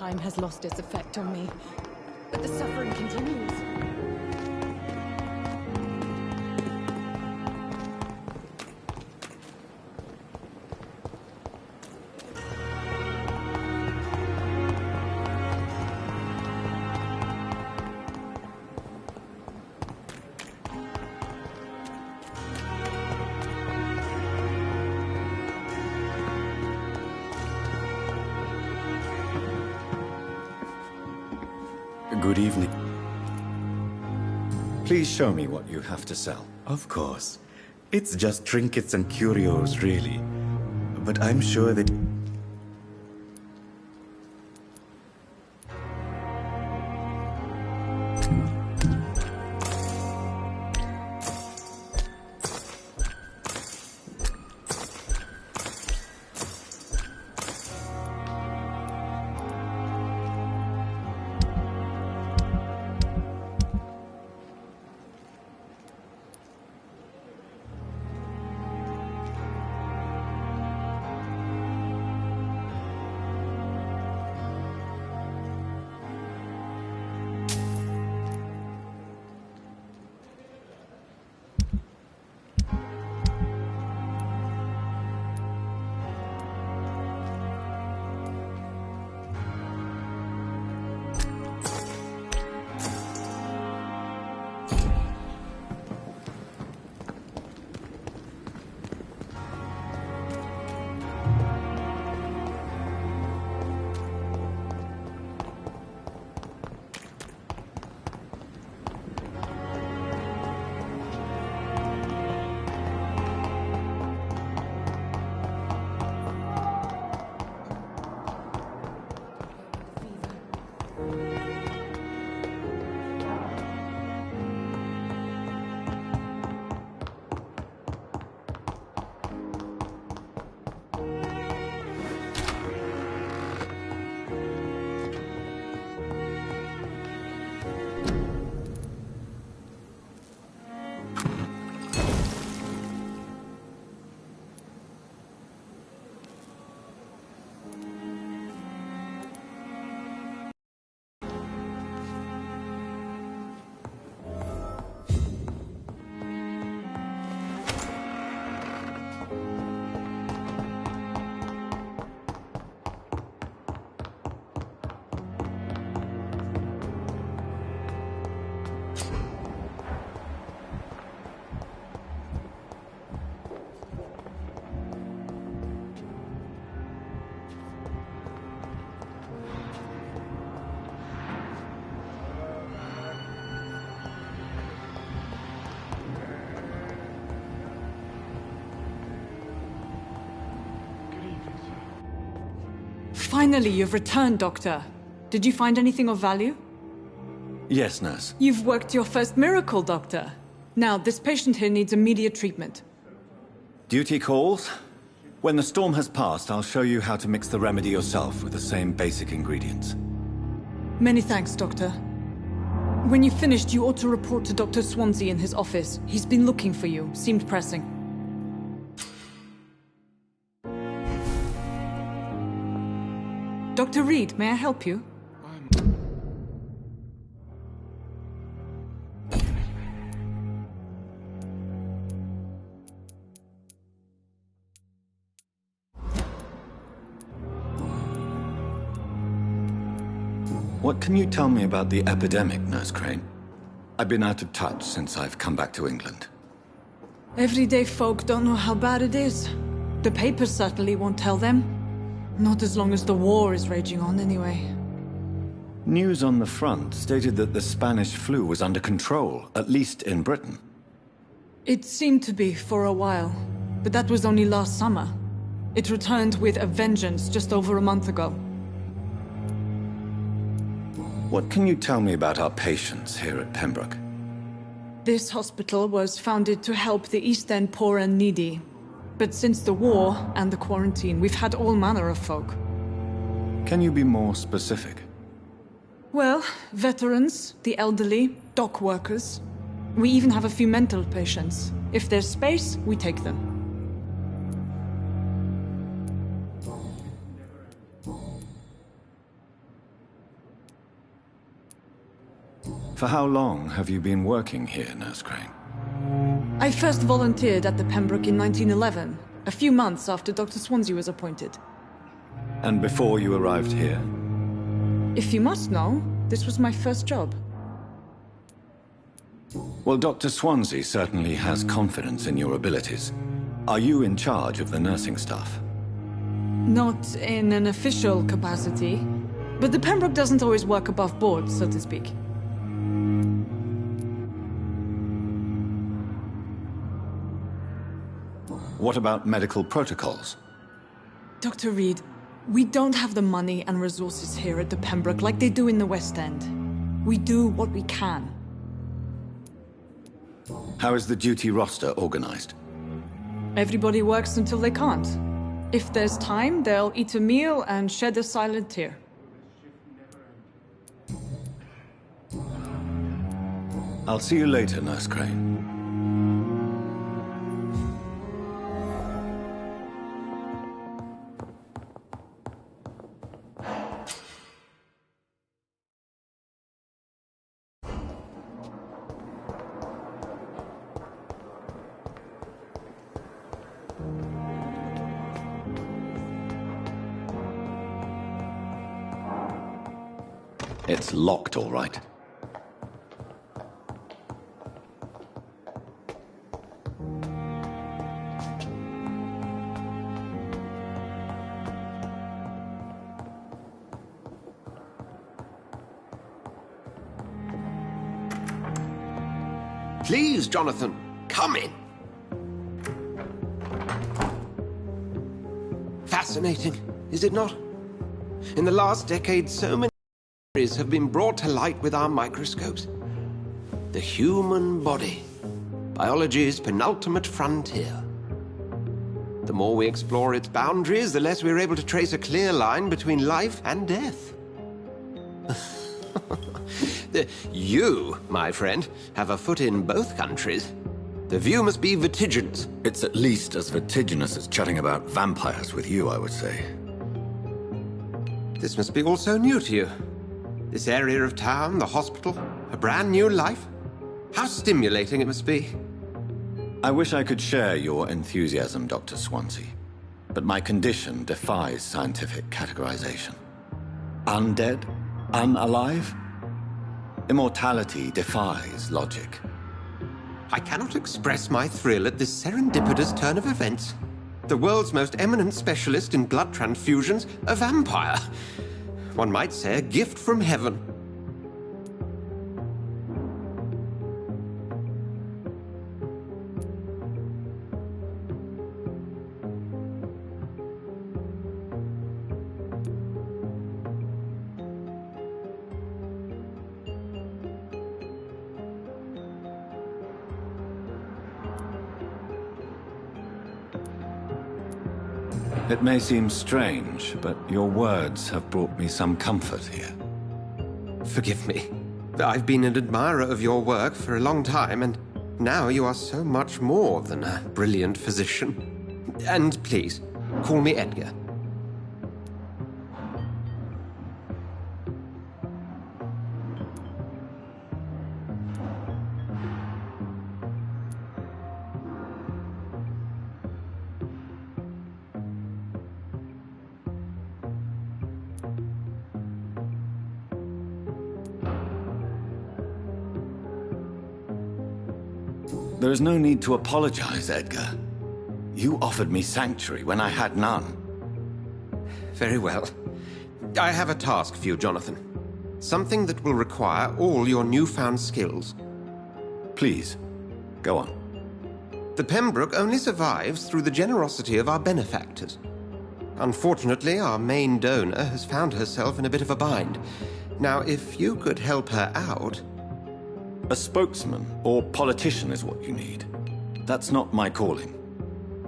time has lost its effect on me, but the suffering continues. Good evening. Please show me what you have to sell. Of course. It's just trinkets and curios, really. But I'm sure that... Finally, you've returned, Doctor. Did you find anything of value? Yes, nurse. You've worked your first miracle, Doctor. Now, this patient here needs immediate treatment. Duty calls. When the storm has passed, I'll show you how to mix the remedy yourself with the same basic ingredients. Many thanks, Doctor. When you've finished, you ought to report to Dr. Swansea in his office. He's been looking for you. Seemed pressing. Dr. Reed, may I help you? What can you tell me about the epidemic, Nurse Crane? I've been out of touch since I've come back to England. Everyday folk don't know how bad it is. The papers certainly won't tell them. Not as long as the war is raging on, anyway. News on the front stated that the Spanish flu was under control, at least in Britain. It seemed to be for a while, but that was only last summer. It returned with a vengeance just over a month ago. What can you tell me about our patients here at Pembroke? This hospital was founded to help the East End poor and needy. But since the war and the quarantine, we've had all manner of folk. Can you be more specific? Well, veterans, the elderly, dock workers. We even have a few mental patients. If there's space, we take them. For how long have you been working here, Nurse Crane? I first volunteered at the Pembroke in 1911, a few months after Dr. Swansea was appointed. And before you arrived here? If you must know, this was my first job. Well, Dr. Swansea certainly has confidence in your abilities. Are you in charge of the nursing staff? Not in an official capacity, but the Pembroke doesn't always work above board, so to speak. What about medical protocols? Dr. Reed, we don't have the money and resources here at the Pembroke like they do in the West End. We do what we can. How is the duty roster organized? Everybody works until they can't. If there's time, they'll eat a meal and shed a silent tear. I'll see you later, Nurse Crane. It's locked, all right. Please, Jonathan, come in. Fascinating, is it not? In the last decade, so many mysteries have been brought to light with our microscopes. The human body, biology's penultimate frontier. The more we explore its boundaries, the less we're able to trace a clear line between life and death. You, my friend, have a foot in both countries. The view must be vertiginous. It's at least as vertiginous as chatting about vampires with you, I would say. This must be all so new to you. This area of town, the hospital, a brand new life. How stimulating it must be. I wish I could share your enthusiasm, Dr. Swansea, but my condition defies scientific categorization. Undead? Unalive? Immortality defies logic. I cannot express my thrill at this serendipitous turn of events. The world's most eminent specialist in blood transfusions, a vampire. One might say a gift from heaven. It may seem strange, but your words have brought me some comfort here. Forgive me. I've been an admirer of your work for a long time, and now you are so much more than a brilliant physician. And please, call me Edgar. There is no need to apologize, Edgar. You offered me sanctuary when I had none. Very well. I have a task for you, Jonathan. Something that will require all your newfound skills. Please, go on. The Pembroke only survives through the generosity of our benefactors. Unfortunately, our main donor has found herself in a bit of a bind. Now, if you could help her out... A spokesman or politician is what you need. That's not my calling.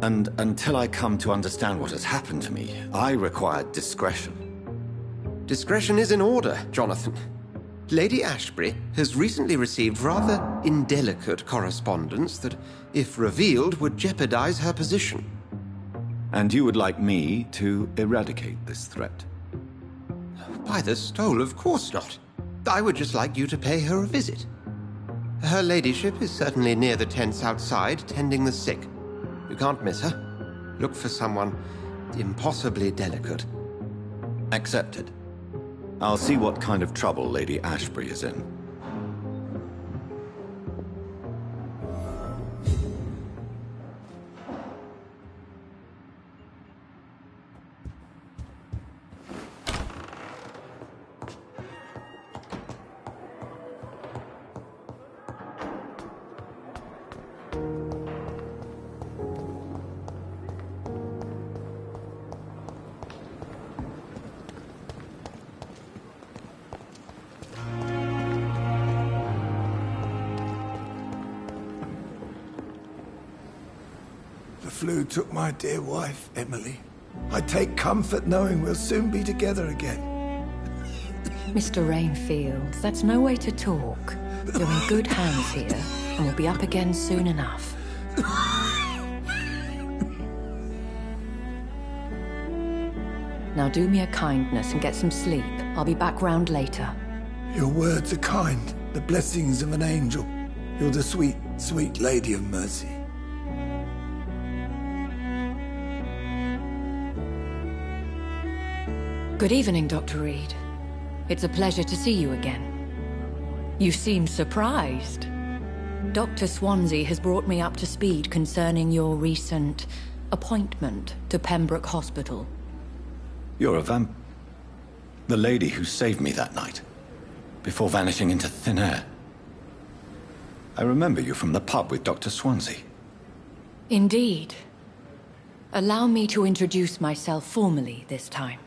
And until I come to understand what has happened to me, I require discretion. Discretion is in order, Jonathan. Lady Ashbury has recently received rather indelicate correspondence that, if revealed, would jeopardize her position. And you would like me to eradicate this threat? By the stole, of course not. I would just like you to pay her a visit. Her ladyship is certainly near the tents outside, tending the sick. You can't miss her. Look for someone impossibly delicate. Accepted. I'll see what kind of trouble Lady Ashbury is in. The flu took my dear wife, Emily. I take comfort knowing we'll soon be together again. Mr. Rainfield, that's no way to talk. You're in good hands here, and we'll be up again soon enough. Now do me a kindness and get some sleep. I'll be back round later. Your words are kind, the blessings of an angel. You're the sweet, sweet Lady of Mercy. Good evening, Dr. Reed. It's a pleasure to see you again. You seem surprised. Dr. Swansea has brought me up to speed concerning your recent appointment to Pembroke Hospital. You're a the lady who saved me that night, before vanishing into thin air. I remember you from the pub with Dr. Swansea. Indeed. Allow me to introduce myself formally this time.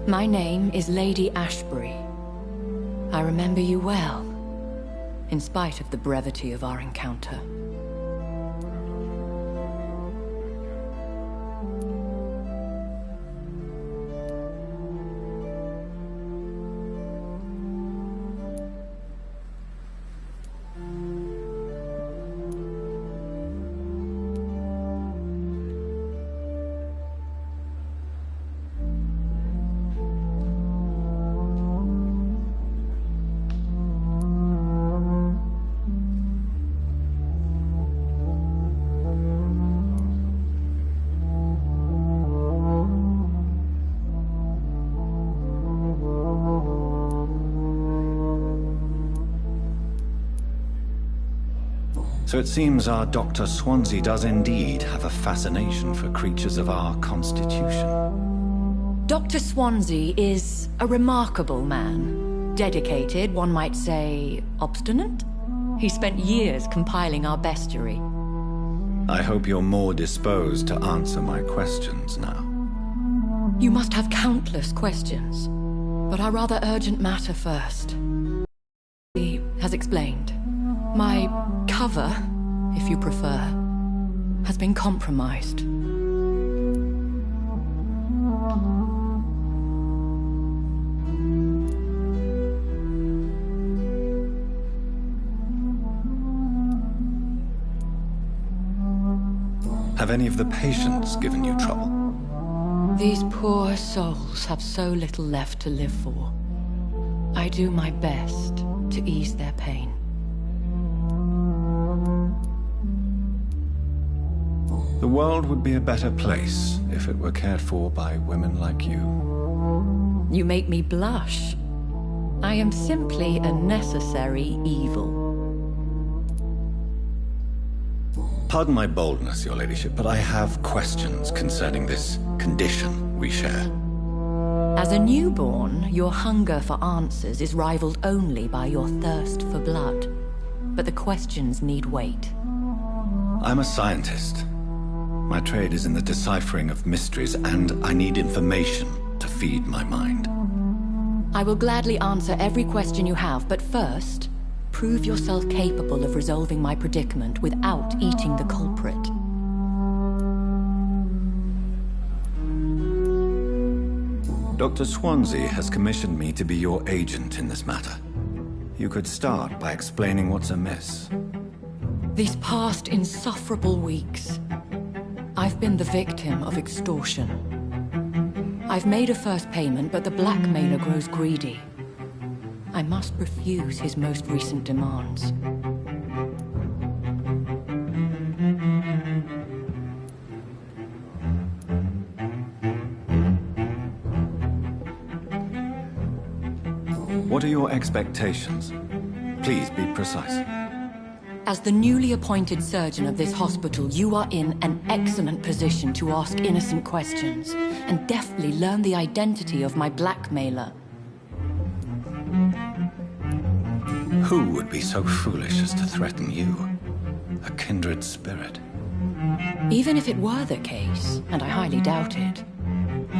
My name is Lady Ashbury. I remember you well, in spite of the brevity of our encounter. So it seems our Dr. Swansea does indeed have a fascination for creatures of our constitution. Dr. Swansea is a remarkable man. Dedicated, one might say, obstinate? He spent years compiling our bestiary. I hope you're more disposed to answer my questions now. You must have countless questions, but our rather urgent matter first. He has explained. My cover, if you prefer, has been compromised. Have any of the patients given you trouble? These poor souls have so little left to live for. I do my best to ease their pain. The world would be a better place if it were cared for by women like you. You make me blush. I am simply a necessary evil. Pardon my boldness, Your Ladyship, but I have questions concerning this condition we share. As a newborn, your hunger for answers is rivaled only by your thirst for blood. But the questions need wait. I'm a scientist. My trade is in the deciphering of mysteries, and I need information to feed my mind. I will gladly answer every question you have, but first, prove yourself capable of resolving my predicament without eating the culprit. Dr. Swansea has commissioned me to be your agent in this matter. You could start by explaining what's amiss. These past insufferable weeks, I've been the victim of extortion. I've made a first payment, but the blackmailer grows greedy. I must refuse his most recent demands. What are your expectations? Please be precise. As the newly appointed surgeon of this hospital, you are in an excellent position to ask innocent questions and deftly learn the identity of my blackmailer. Who would be so foolish as to threaten you? A kindred spirit. Even if it were the case, and I highly doubt it,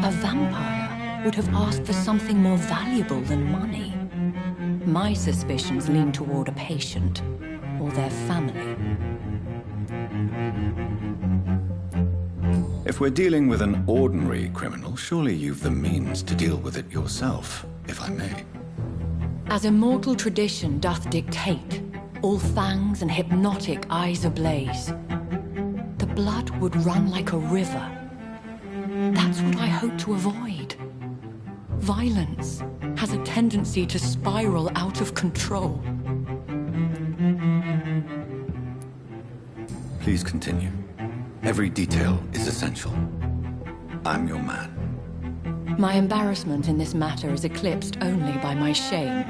a vampire would have asked for something more valuable than money. My suspicions lean toward a patient or their family. If we're dealing with an ordinary criminal, surely you've the means to deal with it yourself, if I may. As immortal tradition doth dictate, all fangs and hypnotic eyes ablaze, the blood would run like a river. That's what I hope to avoid. Violence has a tendency to spiral out of control. Please continue. Every detail is essential. I'm your man. My embarrassment in this matter is eclipsed only by my shame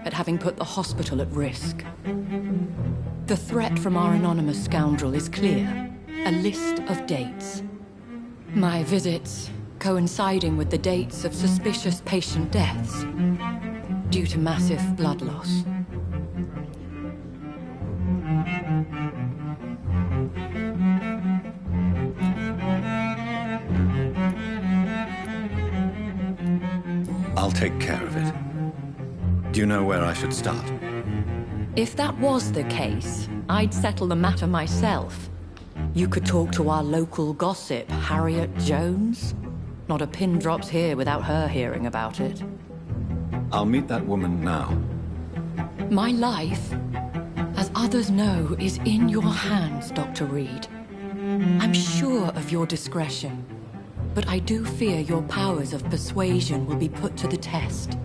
at having put the hospital at risk. The threat from our anonymous scoundrel is clear. A list of dates. My visits coinciding with the dates of suspicious patient deaths due to massive blood loss. I'll take care of it. Do you know where I should start? If that was the case, I'd settle the matter myself. You could talk to our local gossip, Harriet Jones. Not a pin drops here without her hearing about it. I'll meet that woman now. My life, as others know, is in your hands, Dr. Reed. I'm sure of your discretion, but I do fear your powers of persuasion will be put to the test.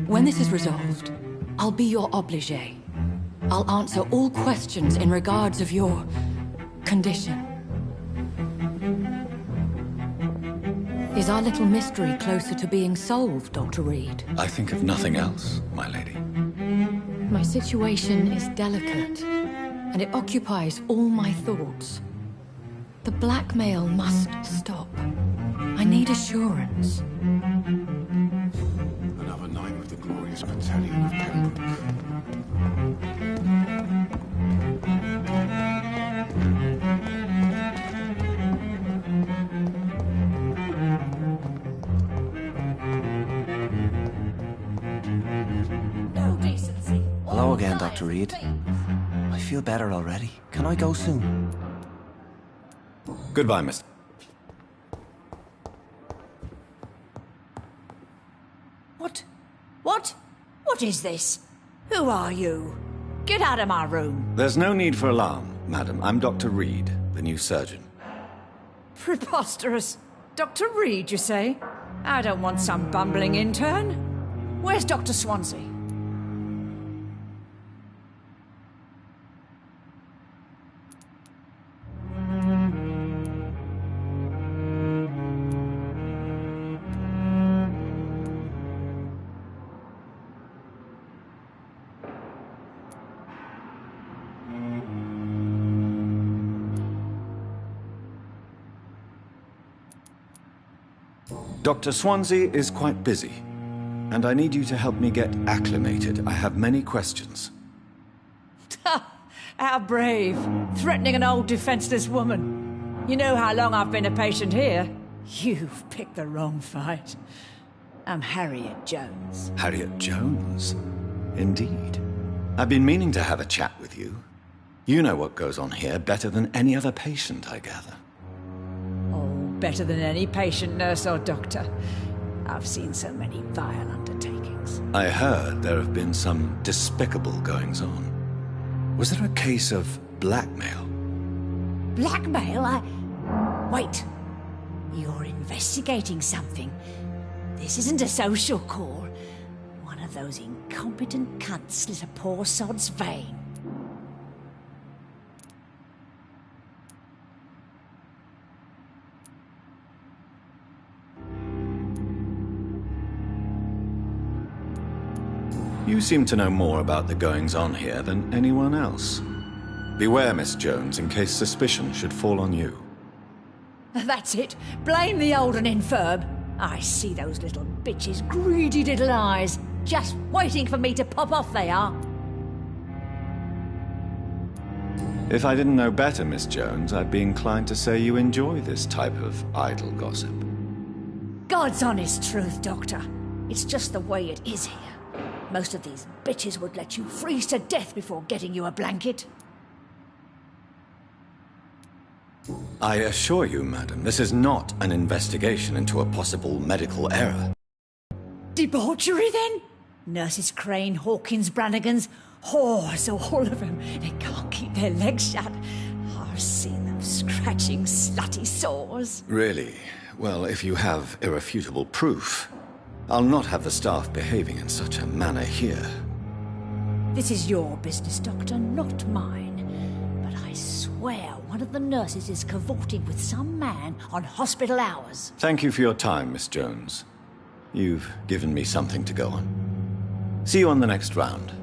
When this is resolved, I'll be your obligé. I'll answer all questions in regards of your condition. Is our little mystery closer to being solved, Dr. Reed? I think of nothing else, my lady. My situation is delicate, and it occupies all my thoughts. The blackmail must stop. I need assurance. Another night with the glorious battalion of Pembroke. No decency. Hello again, Dr. Reed. I feel better already. Can I go soon? Goodbye, mister. What? What? What is this? Who are you? Get out of my room. There's no need for alarm, madam. I'm Dr. Reed, the new surgeon. Preposterous. Dr. Reed, you say? I don't want some bumbling intern. Where's Dr. Swansea? Dr. Swansea is quite busy, and I need you to help me get acclimated. I have many questions. How brave. Threatening an old defenseless woman. You know how long I've been a patient here? You've picked the wrong fight. I'm Harriet Jones. Harriet Jones? Indeed. I've been meaning to have a chat with you. You know what goes on here better than any other patient, I gather. Oh, better than any patient, nurse or doctor. I've seen so many vile undertakings. I heard there have been some despicable goings-on. Was there a case of blackmail? Blackmail? Wait. You're investigating something. This isn't a social call. One of those incompetent cunts slit a poor sod's vein. You seem to know more about the goings-on here than anyone else. Beware, Miss Jones, in case suspicion should fall on you. That's it. Blame the old and infirm. I see those little bitches' greedy little eyes. Just waiting for me to pop off, they are. If I didn't know better, Miss Jones, I'd be inclined to say you enjoy this type of idle gossip. God's honest truth, Doctor. It's just the way it is here. Most of these bitches would let you freeze to death before getting you a blanket. I assure you, madam, this is not an investigation into a possible medical error. Debauchery, then? Nurses Crane, Hawkins, Brannigans, whores, all of them. They can't keep their legs shut. I've seen them scratching slutty sores. Really? Well, if you have irrefutable proof, I'll not have the staff behaving in such a manner here. This is your business, Doctor, not mine. But I swear one of the nurses is cavorting with some man on hospital hours. Thank you for your time, Miss Jones. You've given me something to go on. See you on the next round.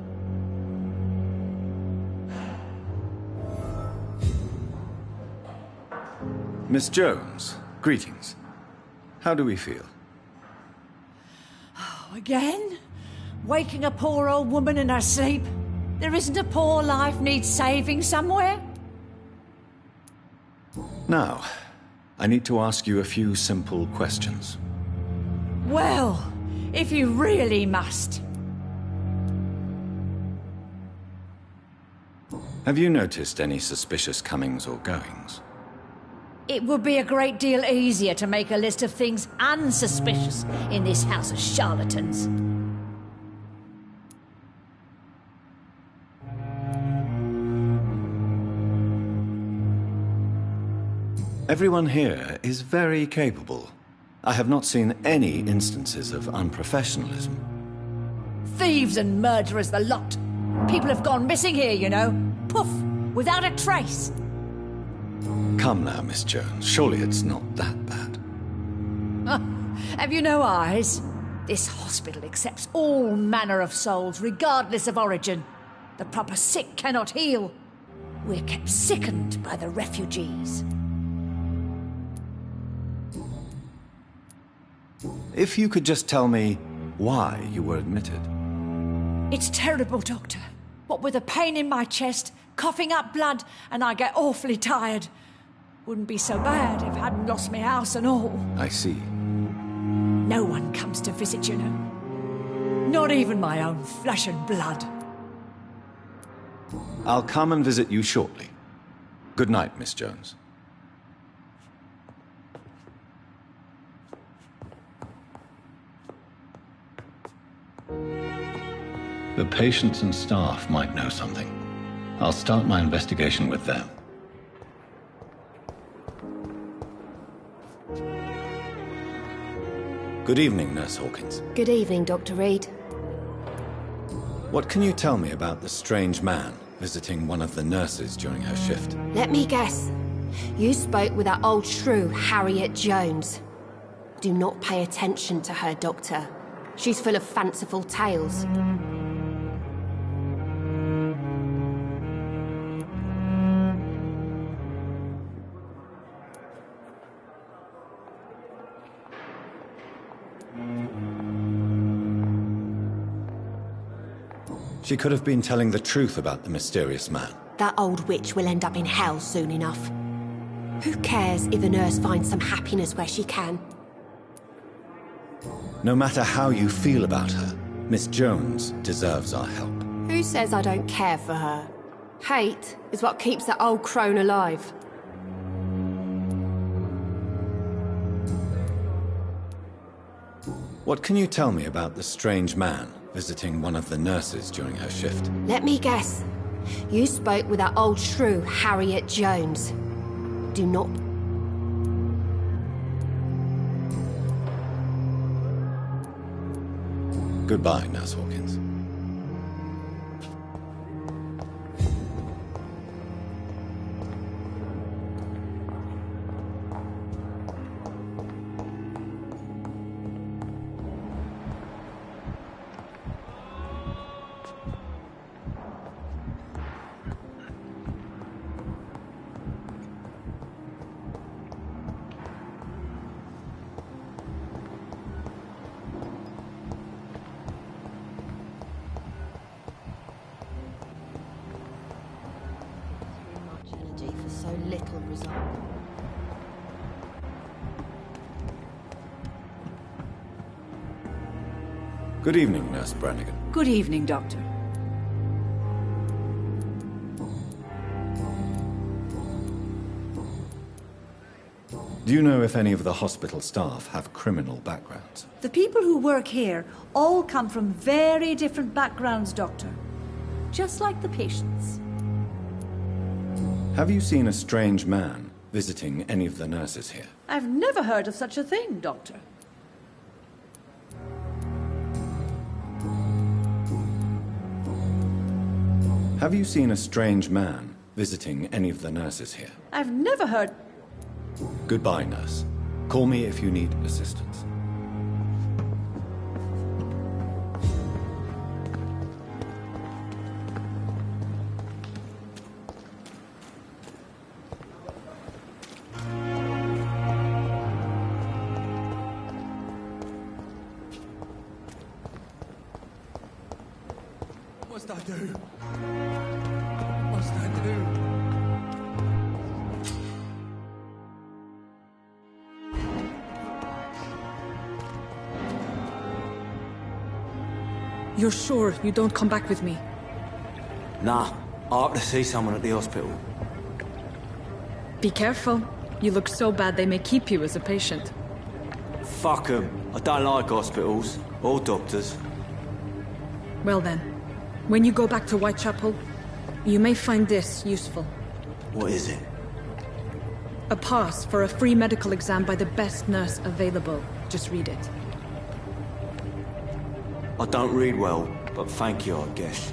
Miss Jones, greetings. How do we feel? Again? Waking a poor old woman in her sleep? There isn't a poor life needs saving somewhere? Now, I need to ask you a few simple questions. Well, if you really must. Have you noticed any suspicious comings or goings? It would be a great deal easier to make a list of things unsuspicious in this house of charlatans. Everyone here is very capable. I have not seen any instances of unprofessionalism. Thieves and murderers, the lot. People have gone missing here, you know. Poof, without a trace. Come now, Miss Jones. Surely it's not that bad. Have you no eyes? This hospital accepts all manner of souls, regardless of origin. The proper sick cannot heal. We're kept sickened by the refugees. If you could just tell me why you were admitted. It's terrible, Doctor. What with a pain in my chest, coughing up blood, and I get awfully tired. Wouldn't be so bad if I hadn't lost my house and all. I see. No one comes to visit, you know. Not even my own flesh and blood. I'll come and visit you shortly. Good night, Miss Jones. The patients and staff might know something. I'll start my investigation with them. Good evening, Nurse Hawkins. Good evening, Dr. Reed. What can you tell me about the strange man visiting one of the nurses during her shift? Let me guess. You spoke with that old shrew, Harriet Jones. Do not pay attention to her, Doctor. She's full of fanciful tales. She could have been telling the truth about the mysterious man. That old witch will end up in hell soon enough. Who cares if a nurse finds some happiness where she can? No matter how you feel about her, Miss Jones deserves our help. Who says I don't care for her? Hate is what keeps that old crone alive. What can you tell me about the strange man visiting one of the nurses during her shift? Let me guess. You spoke with that old shrew, Harriet Jones. Do not... Goodbye, Nurse Hawkins. little result. Good evening, Nurse Brannigan. Good evening, Doctor. Do you know if any of the hospital staff have criminal backgrounds? The people who work here all come from very different backgrounds, Doctor. Just like the patients. Have you seen a strange man visiting any of the nurses here? I've never heard of such a thing, Doctor. Have you seen a strange man visiting any of the nurses here? I've never heard... Goodbye, nurse. Call me if you need assistance. What must I do? What must I do? You're sure you don't come back with me? Nah, I have to see someone at the hospital. Be careful. You look so bad they may keep you as a patient. Fuck 'em. I don't like hospitals or doctors. Well then, when you go back to Whitechapel, you may find this useful. What is it? A pass for a free medical exam by the best nurse available. Just read it. I don't read well, but thank you, I guess.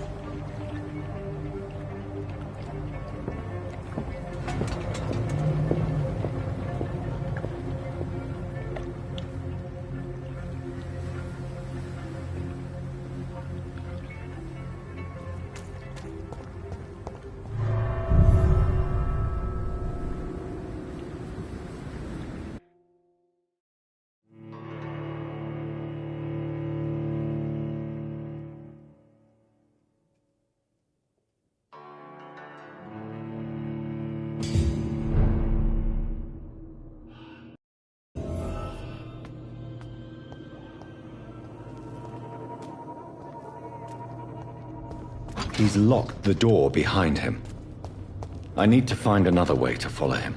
He's locked the door behind him. I need to find another way to follow him.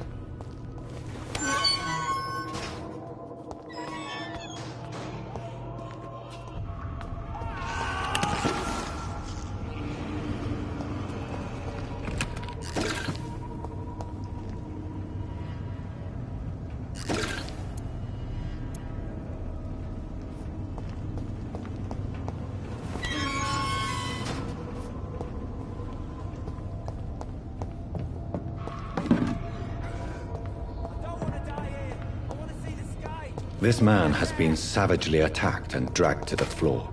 This man has been savagely attacked and dragged to the floor.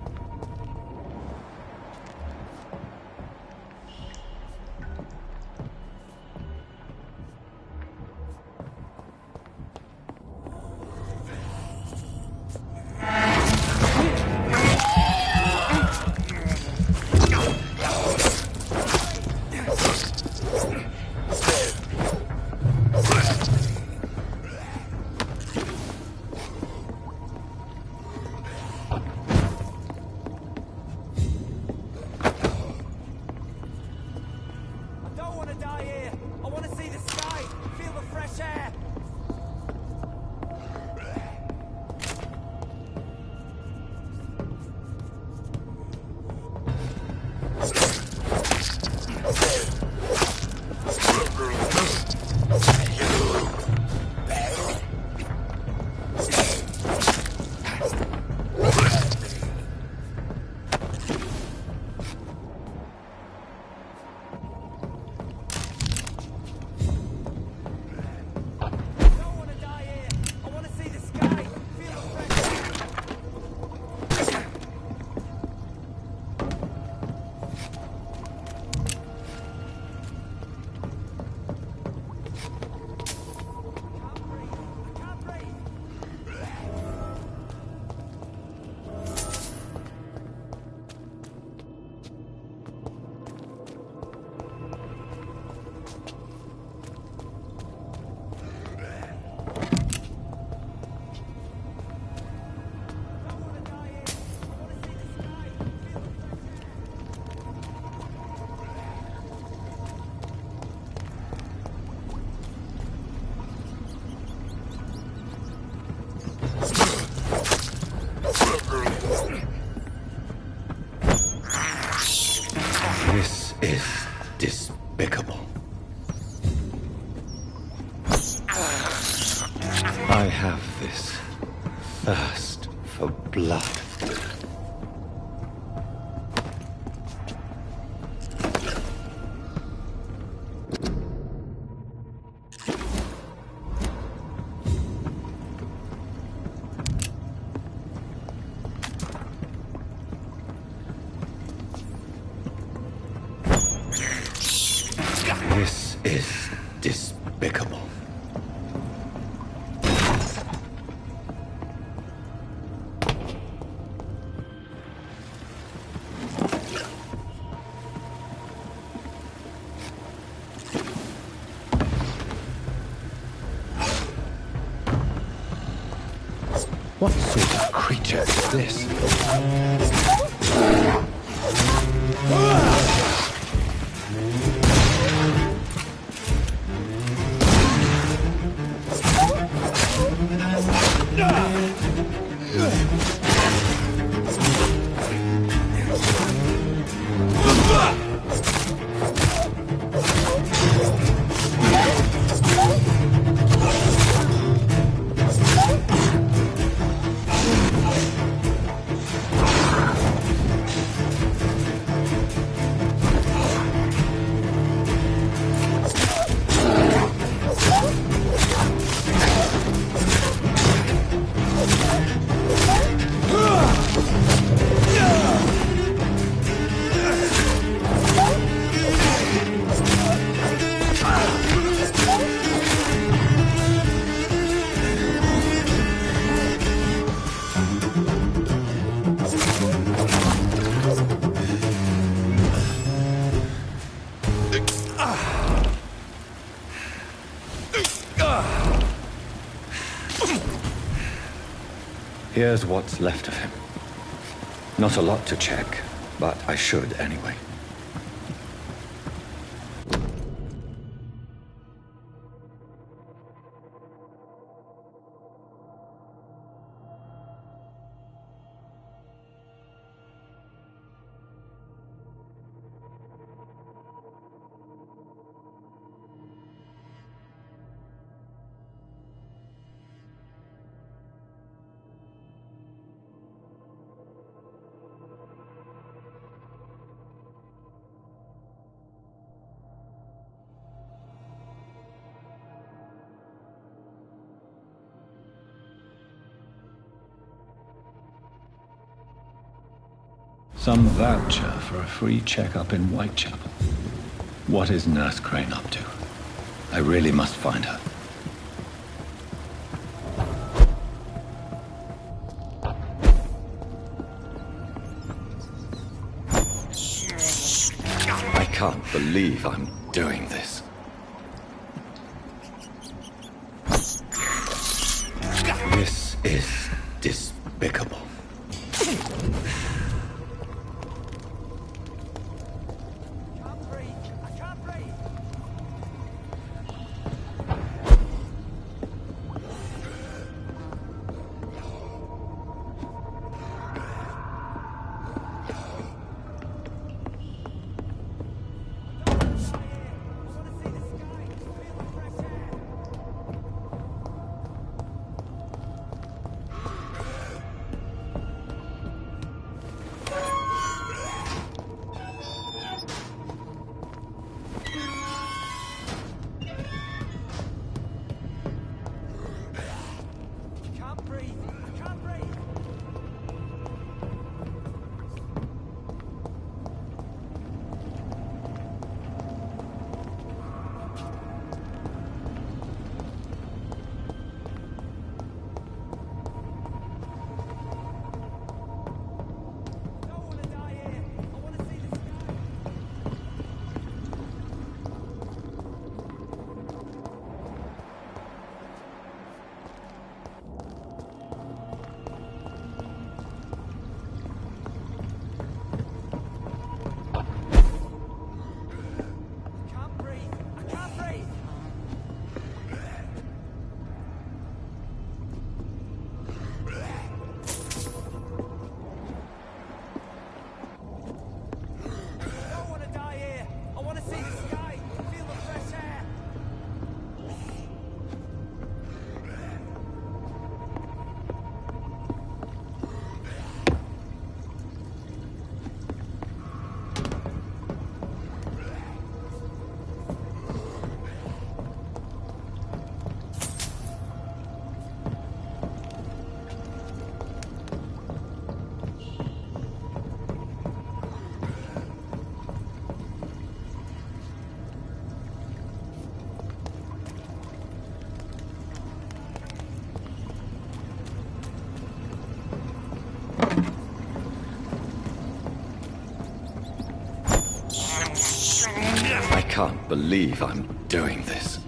thirst for blood. This is despicable. What sort of creature is this? Here's what's left of him. Not a lot to check, but I should anyway. Some voucher for a free checkup in Whitechapel. What is Nurse Crane up to? I really must find her. I can't believe I'm doing this. This is despicable. I can't believe I'm doing this.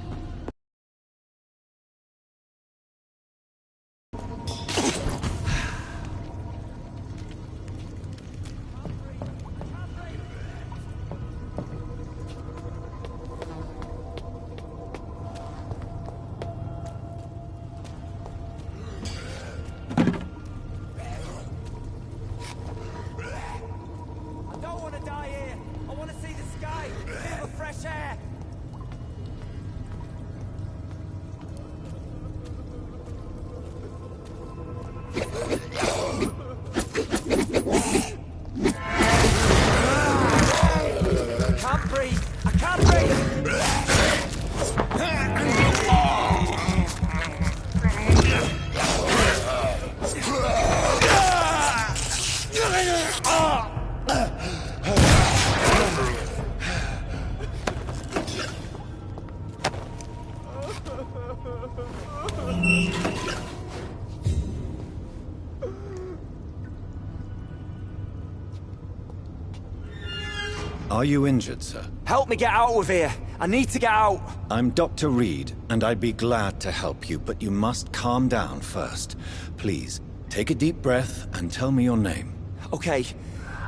Are you injured, sir? Help me get out of here! I need to get out! I'm Dr. Reed, and I'd be glad to help you, but you must calm down first. Please, take a deep breath and tell me your name. Okay,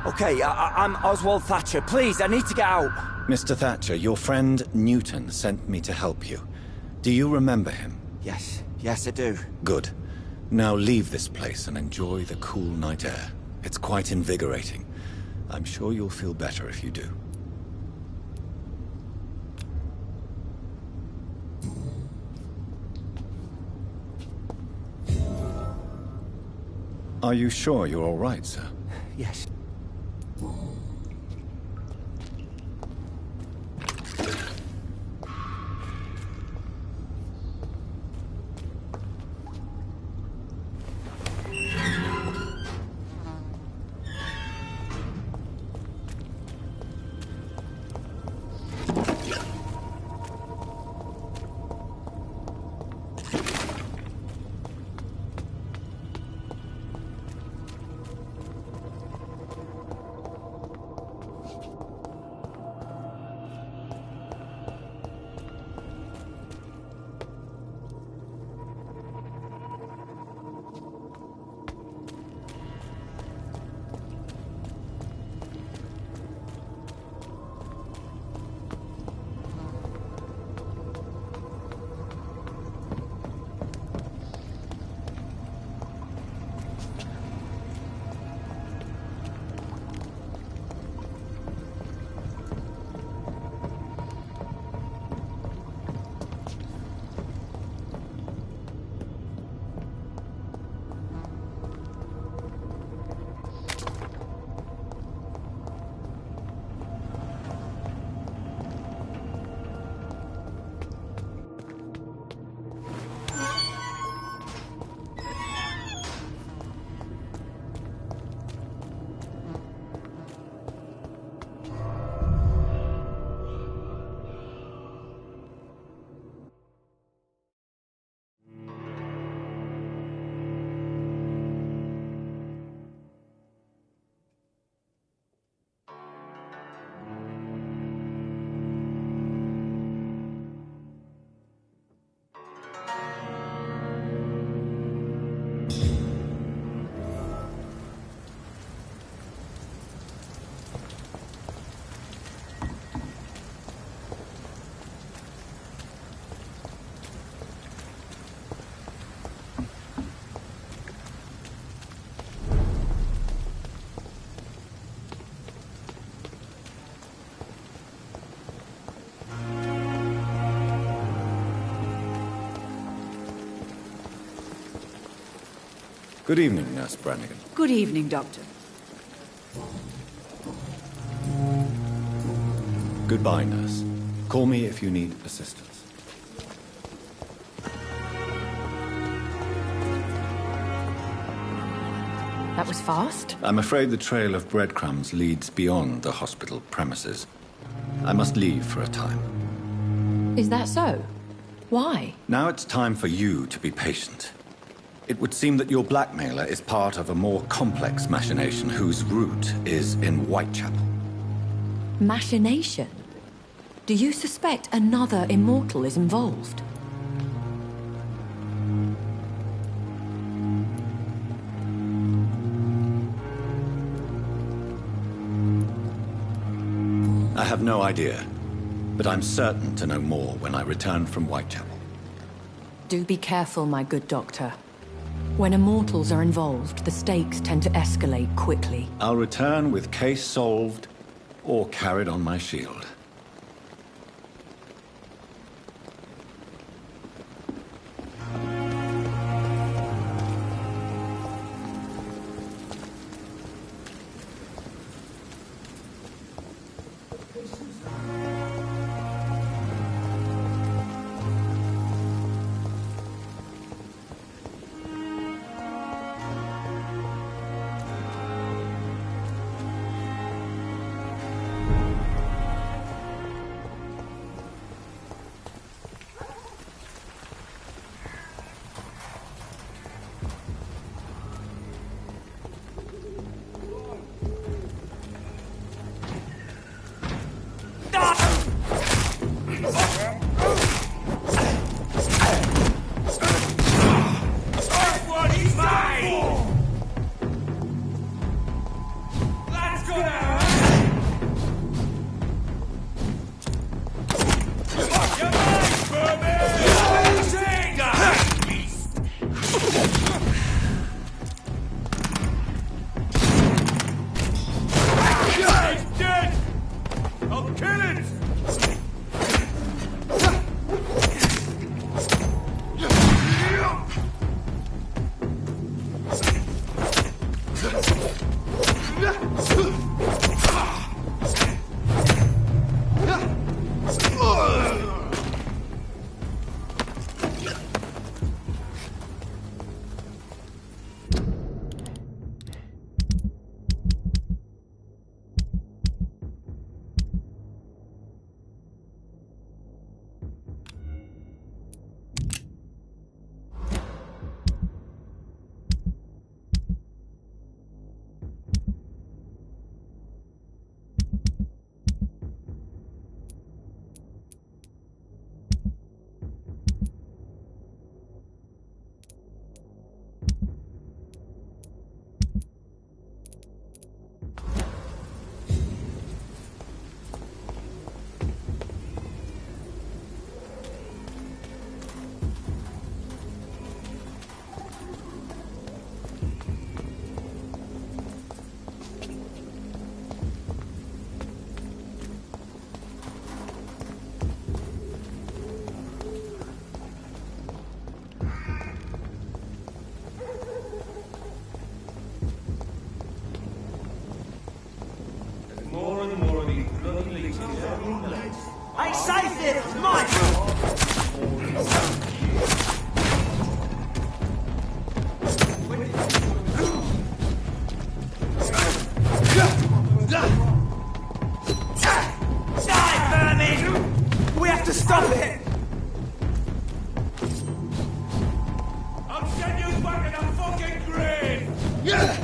I'm Oswald Thatcher. Please, I need to get out! Mr. Thatcher, your friend Newton sent me to help you. Do you remember him? Yes, I do. Good. Now leave this place and enjoy the cool night air. It's quite invigorating. I'm sure you'll feel better if you do. Are you sure you're all right, sir? Yes. Good evening, Nurse Brannigan. Good evening, Doctor. Goodbye, Nurse. Call me if you need assistance. That was fast. I'm afraid the trail of breadcrumbs leads beyond the hospital premises. I must leave for a time. Is that so? Why? Now it's time for you to be patient. It would seem that your blackmailer is part of a more complex machination whose root is in Whitechapel. Machination? Do you suspect another immortal is involved? I have no idea, but I'm certain to know more when I return from Whitechapel. Do be careful, my good doctor. When immortals are involved, the stakes tend to escalate quickly. I'll return with case solved or carried on my shield. I saved it! It's mine! Die, vermin! We have to stop it! I'll send you back in a fucking grave! Yeah!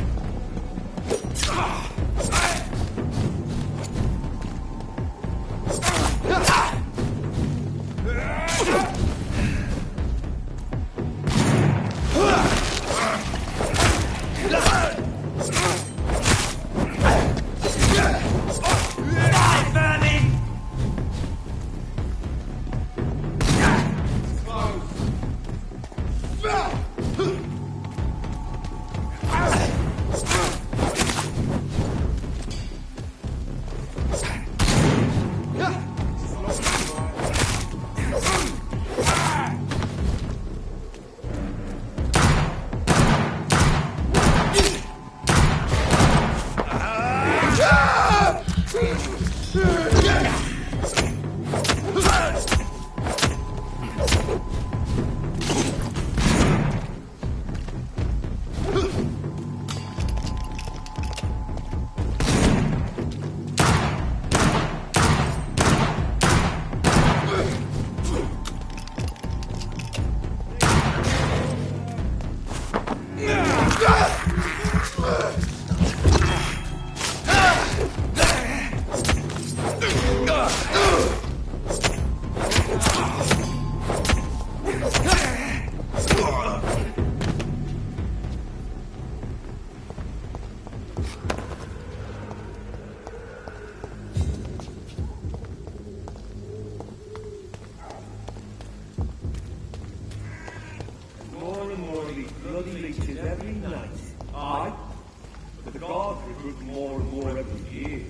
The guards recruit more and more every year.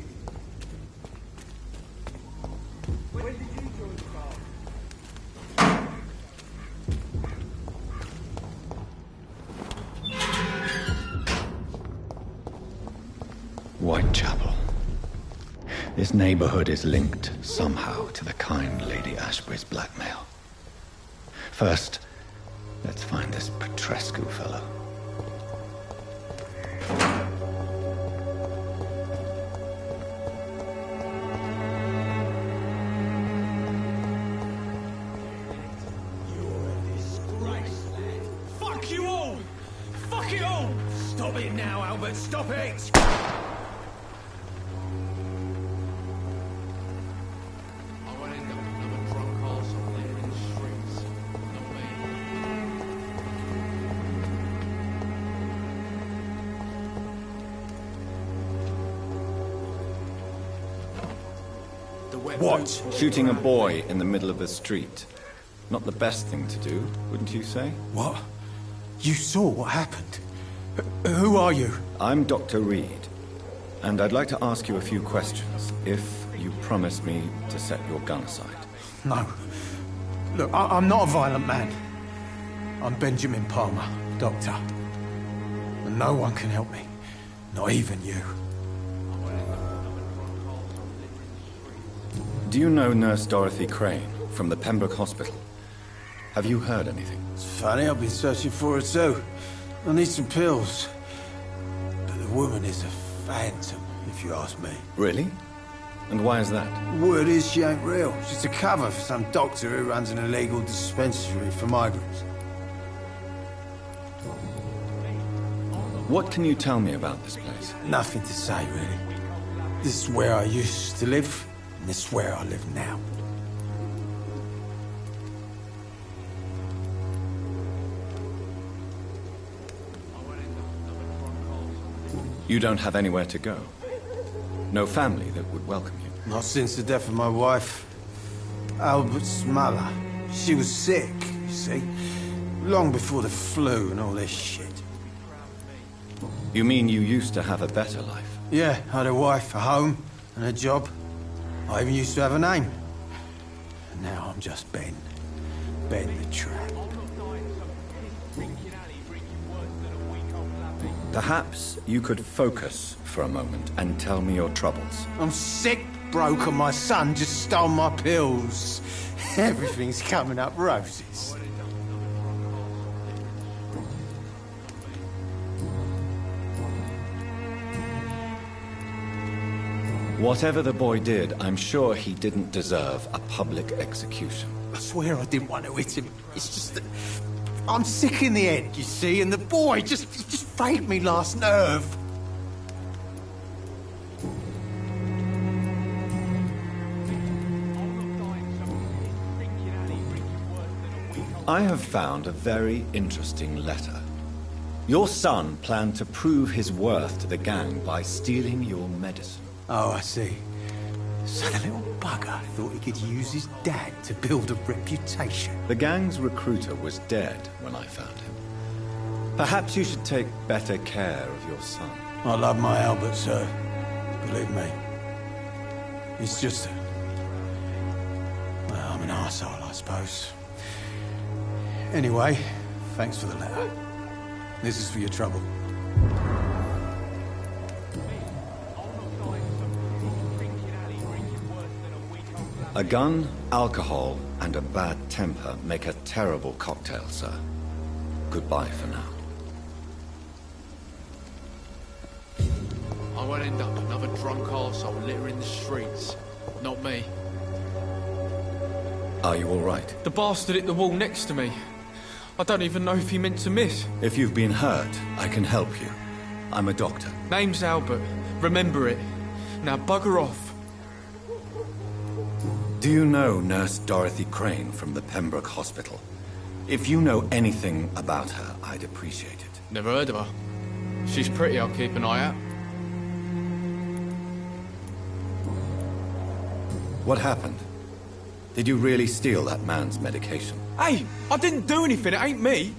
When did you join the guard? Whitechapel. This neighborhood is linked somehow to the kind Lady Ashbury's blackmail. First, let's find this Petrescu fellow. Fuck you all! Fuck it all! Stop it now, Albert, stop it! What? Shooting a boy in the middle of the street. Not the best thing to do, wouldn't you say? What? You saw what happened? Who are you? I'm Dr. Reed, and I'd like to ask you a few questions, if you promise me to set your gun aside. No. Look, I'm not a violent man. I'm Benjamin Palmer, doctor. And no one can help me. Not even you. Do you know Nurse Dorothy Crane from the Pembroke Hospital? Have you heard anything? It's funny, I've been searching for her too. I need some pills. But the woman is a phantom, if you ask me. Really? And why is that? Word is she ain't real. She's a cover for some doctor who runs an illegal dispensary for migrants. What can you tell me about this place? Nothing to say, really. This is where I used to live, and this is where I live now. You don't have anywhere to go? No family that would welcome you? Not since the death of my wife, Albert's mother. She was sick, you see. Long before the flu and all this shit. You mean you used to have a better life? Yeah, I had a wife, a home, and a job. I even used to have a name. And now I'm just Ben. Ben the Trap. Perhaps you could focus for a moment and tell me your troubles. I'm sick, broke, and my son just stole my pills. Everything's coming up roses. Whatever the boy did, I'm sure he didn't deserve a public execution. I swear I didn't want to hit him. It's just that I'm sick in the head, you see, and the boy just frayed me last nerve. I have found a very interesting letter. Your son planned to prove his worth to the gang by stealing your medicine. Oh, I see. So the little bugger thought he could use his dad to build a reputation. The gang's recruiter was dead when I found him. Perhaps you should take better care of your son. I love my Albert, sir. Believe me. It's just that... well, I'm an arsehole, I suppose. Anyway, thanks for the letter. This is for your trouble. A gun, alcohol, and a bad temper make a terrible cocktail, sir. Goodbye for now. I won't end up another drunk arsehole littering the streets. Not me. Are you all right? The bastard hit the wall next to me. I don't even know if he meant to miss. If you've been hurt, I can help you. I'm a doctor. Name's Albert. Remember it. Now bugger off. Do you know Nurse Dorothy Crane from the Pembroke Hospital? If you know anything about her, I'd appreciate it. Never heard of her. She's pretty, I'll keep an eye out. What happened? Did you really steal that man's medication? Hey, I didn't do anything, it ain't me.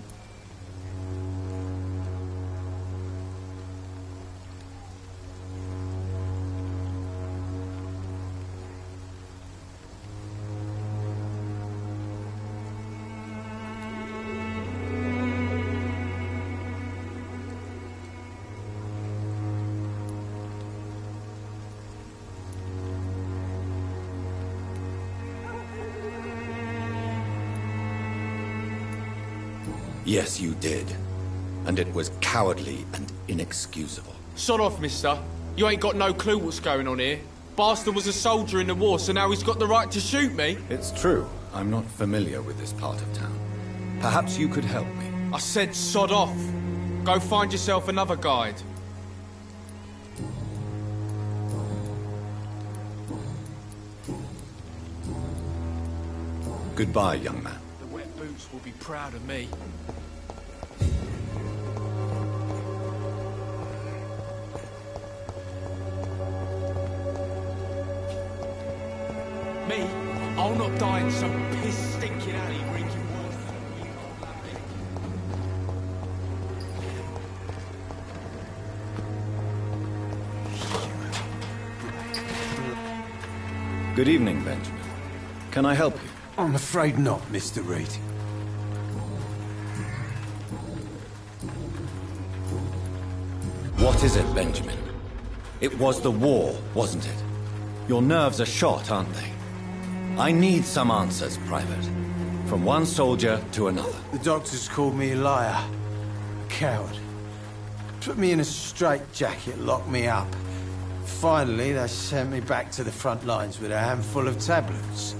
Yes, you did. And it was cowardly and inexcusable. Sod off, mister. You ain't got no clue what's going on here. Bastard was a soldier in the war, so now he's got the right to shoot me. It's true. I'm not familiar with this part of town. Perhaps you could help me. I said sod off. Go find yourself another guide. Goodbye, young man. The wet boots will be proud of me. Me? I'll not die in some piss-stinking alley drinking worse than you can't have me. Good evening, Benjamin. Can I help you? I'm afraid not, Mr. Reed. What is it, Benjamin? It was the war, wasn't it? Your nerves are shot, aren't they? I need some answers, Private. From one soldier to another. The doctors called me a liar. A coward. Put me in a straitjacket, locked me up. Finally, they sent me back to the front lines with a handful of tablets.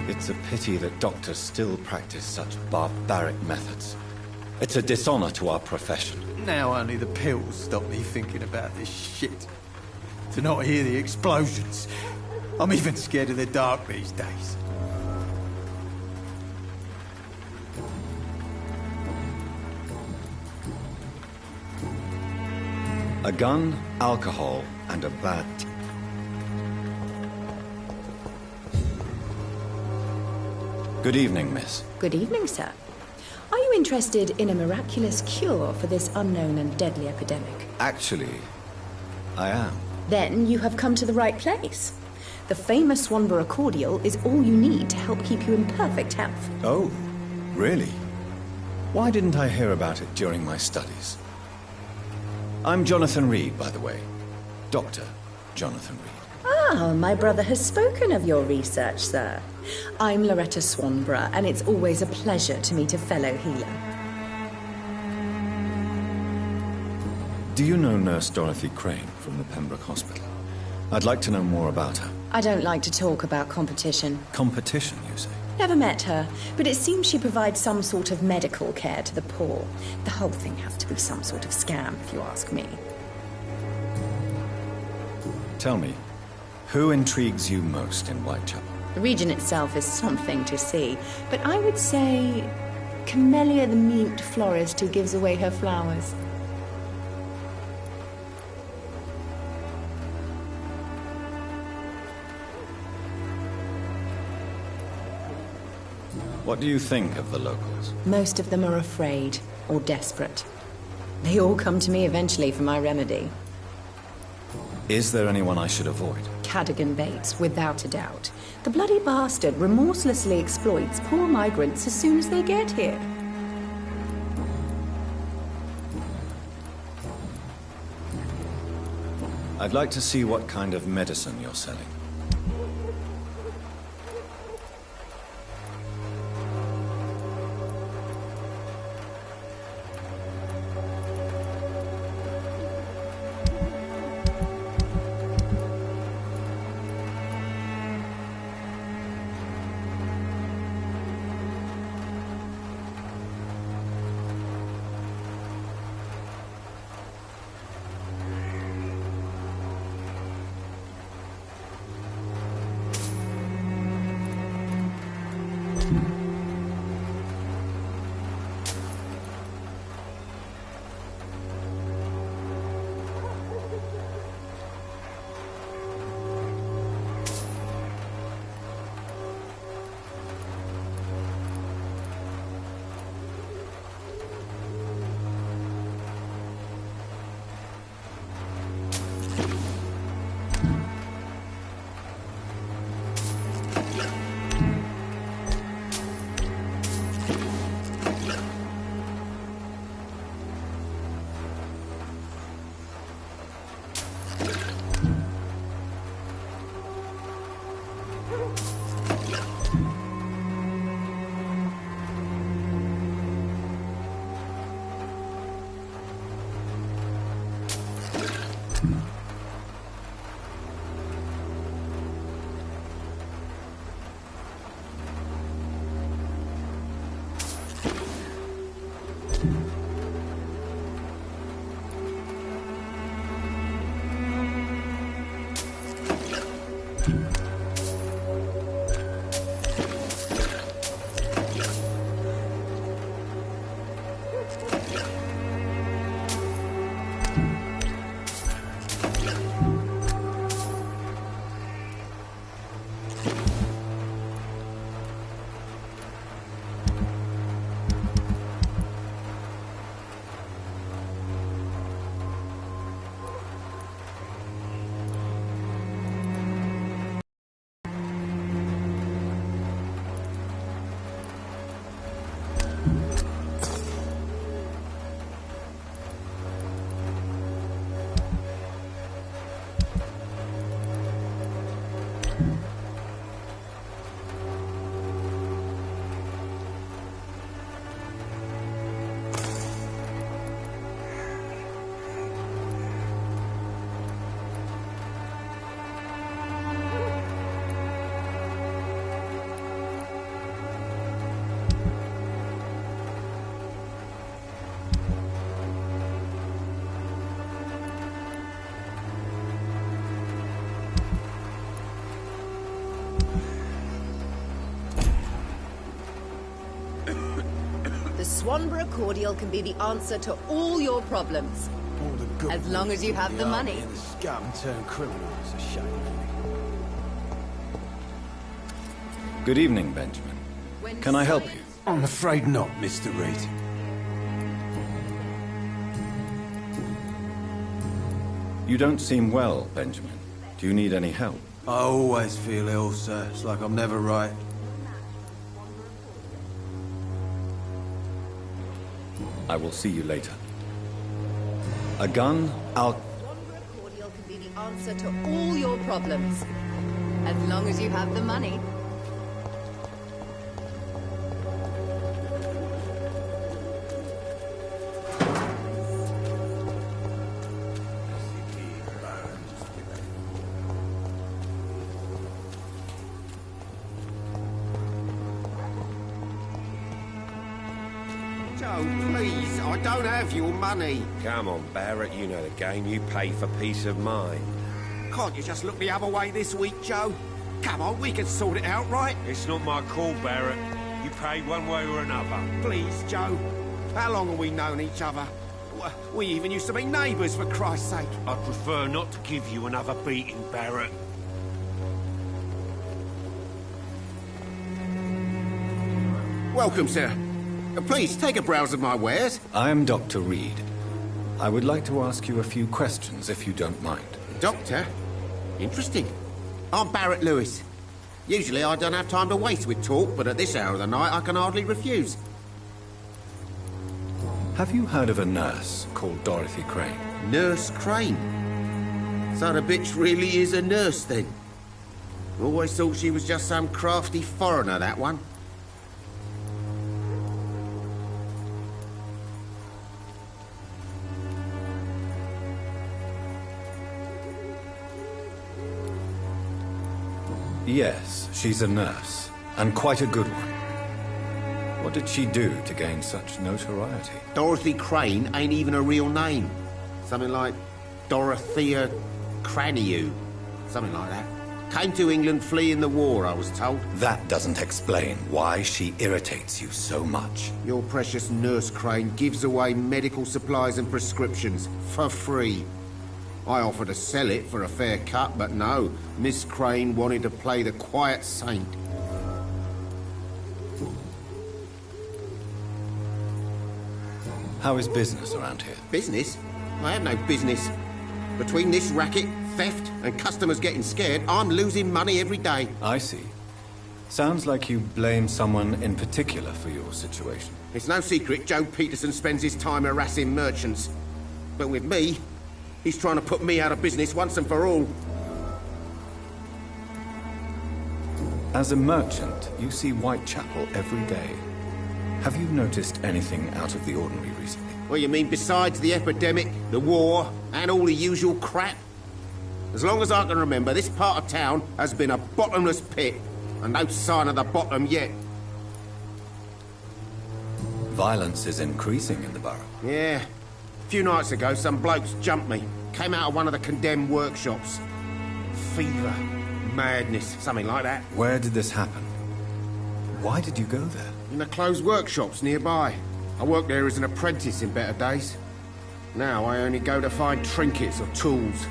It's a pity that doctors still practice such barbaric methods. It's a dishonor to our profession. Now only the pills stop me thinking about this shit. To not hear the explosions. I'm even scared of the dark these days. A gun, alcohol, and a bad... Good evening, miss. Good evening, sir. Are you interested in a miraculous cure for this unknown and deadly epidemic? Actually, I am. Then you have come to the right place. The famous Swanborough cordial is all you need to help keep you in perfect health. Oh, really? Why didn't I hear about it during my studies? I'm Jonathan Reed, by the way. Dr. Jonathan Reed. Ah, my brother has spoken of your research, sir. I'm Loretta Swanborough, and it's always a pleasure to meet a fellow healer. Do you know Nurse Dorothy Crane from the Pembroke Hospital? I'd like to know more about her. I don't like to talk about competition. Competition, you say? Never met her, but it seems she provides some sort of medical care to the poor. The whole thing has to be some sort of scam, if you ask me. Tell me, who intrigues you most in Whitechapel? The region itself is something to see, but I would say Camellia the mute florist who gives away her flowers. What do you think of the locals? Most of them are afraid or desperate. They all come to me eventually for my remedy. Is there anyone I should avoid? Cadogan Bates, without a doubt. The bloody bastard remorselessly exploits poor migrants as soon as they get here. I'd like to see what kind of medicine you're selling. The Swanborough cordial can be the answer to all your problems. As long as you have the money. The scum turned criminal. It's a shame. Good evening, Benjamin. Can I help you? I'm afraid not, Mr. Reed. You don't seem well, Benjamin. Do you need any help? I always feel ill, sir. It's like I'm never right. I will see you later. A gun, I'll... Swanborough cordial can be the answer to all your problems. As long as you have the money. Please, I don't have your money. Come on, Barrett, you know the game. You pay for peace of mind. Can't you just look the other way this week, Joe? Come on, we can sort it out, right? It's not my call, Barrett. You pay one way or another. Please, Joe. How long have we known each other? We even used to be neighbours, for Christ's sake. I'd prefer not to give you another beating, Barrett. Welcome, sir. Please, take a browse of my wares. I am Dr. Reed. I would like to ask you a few questions, if you don't mind. Doctor? Interesting. I'm Barrett Lewis. Usually I don't have time to waste with talk, but at this hour of the night I can hardly refuse. Have you heard of a nurse called Dorothy Crane? Nurse Crane? So the bitch really is a nurse, then? Always thought she was just some crafty foreigner, that one. Yes, she's a nurse, and quite a good one. What did she do to gain such notoriety? Dorothy Crane ain't even a real name. Something like Dorothea Craniu. Something like that. Came to England fleeing the war, I was told. That doesn't explain why she irritates you so much. Your precious Nurse Crane gives away medical supplies and prescriptions for free. I offered to sell it for a fair cut, but no. Miss Crane wanted to play the quiet saint. How is business around here? Business? I have no business. Between this racket, theft, and customers getting scared, I'm losing money every day. I see. Sounds like you blame someone in particular for your situation. It's no secret Joe Peterson spends his time harassing merchants. But with me, he's trying to put me out of business once and for all. As a merchant, you see Whitechapel every day. Have you noticed anything out of the ordinary recently? Well, you mean besides the epidemic, the war, and all the usual crap? As long as I can remember, this part of town has been a bottomless pit, and no sign of the bottom yet. Violence is increasing in the borough. Yeah. A few nights ago, some blokes jumped me. Came out of one of the condemned workshops. Fever, madness, something like that. Where did this happen? Why did you go there? In the closed workshops nearby. I worked there as an apprentice in better days. Now I only go to find trinkets or tools.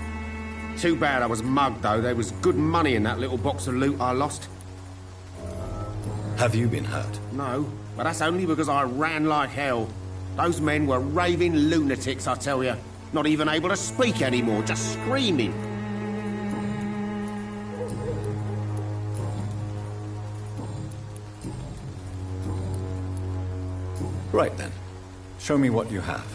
Too bad I was mugged, though. There was good money in that little box of loot I lost. Have you been hurt? No, but that's only because I ran like hell. Those men were raving lunatics, I tell you. Not even able to speak anymore, just screaming. Right then. Show me what you have.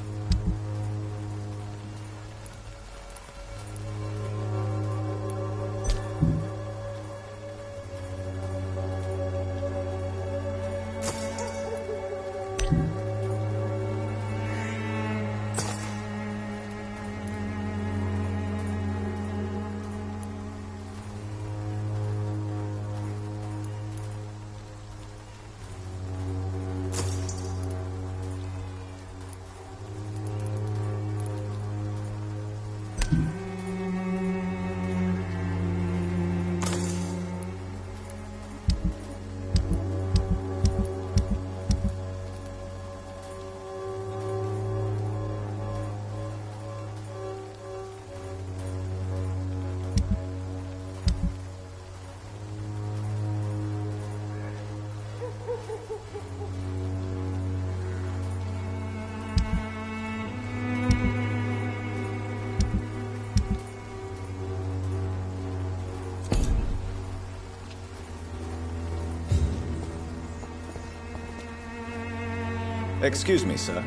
Excuse me, sir.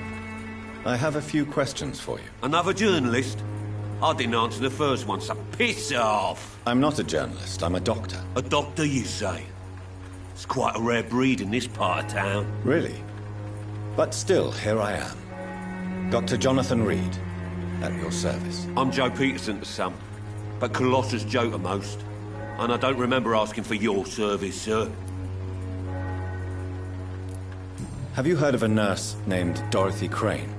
I have a few questions for you. Another journalist? I didn't answer the first one, so piss off! I'm not a journalist, I'm a doctor. A doctor, you say? It's quite a rare breed in this part of town. Really? But still, here I am. Dr. Jonathan Reed, at your service. I'm Joe Peterson to some, but Colossus Joe to most. And I don't remember asking for your service, sir. Have you heard of a nurse named Dorothy Crane?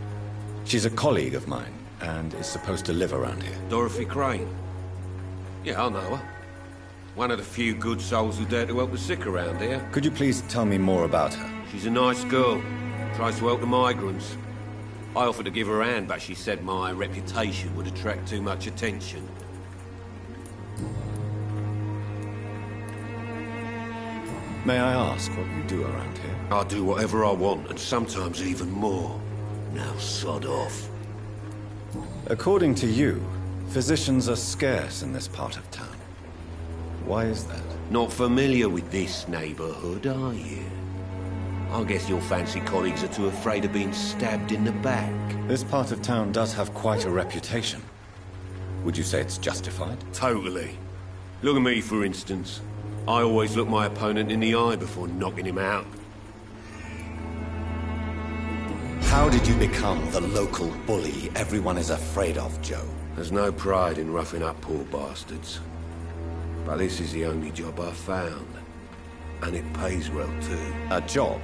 She's a colleague of mine, and is supposed to live around here. Dorothy Crane? Yeah, I know her. One of the few good souls who dare to help the sick around here. Could you please tell me more about her? She's a nice girl. Tries to help the migrants. I offered to give her a hand, but she said my reputation would attract too much attention. May I ask what you do around here? I do whatever I want, and sometimes even more. Now sod off. According to you, physicians are scarce in this part of town. Why is that? Not familiar with this neighborhood, are you? I guess your fancy colleagues are too afraid of being stabbed in the back. This part of town does have quite a reputation. Would you say it's justified? Totally. Look at me, for instance. I always look my opponent in the eye before knocking him out. How did you become the local bully everyone is afraid of, Joe? There's no pride in roughing up poor bastards. But this is the only job I've found. And it pays well, too. A job?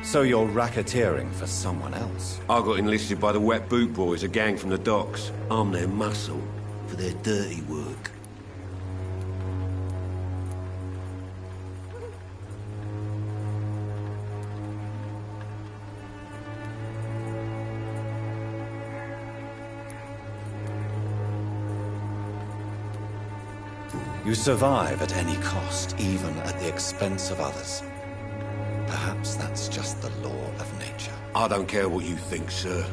So you're racketeering for someone else? I got enlisted by the Wet Boot Boys, a gang from the docks. I'm their muscle for their dirty work. You survive at any cost, even at the expense of others. Perhaps that's just the law of nature. I don't care what you think, sir.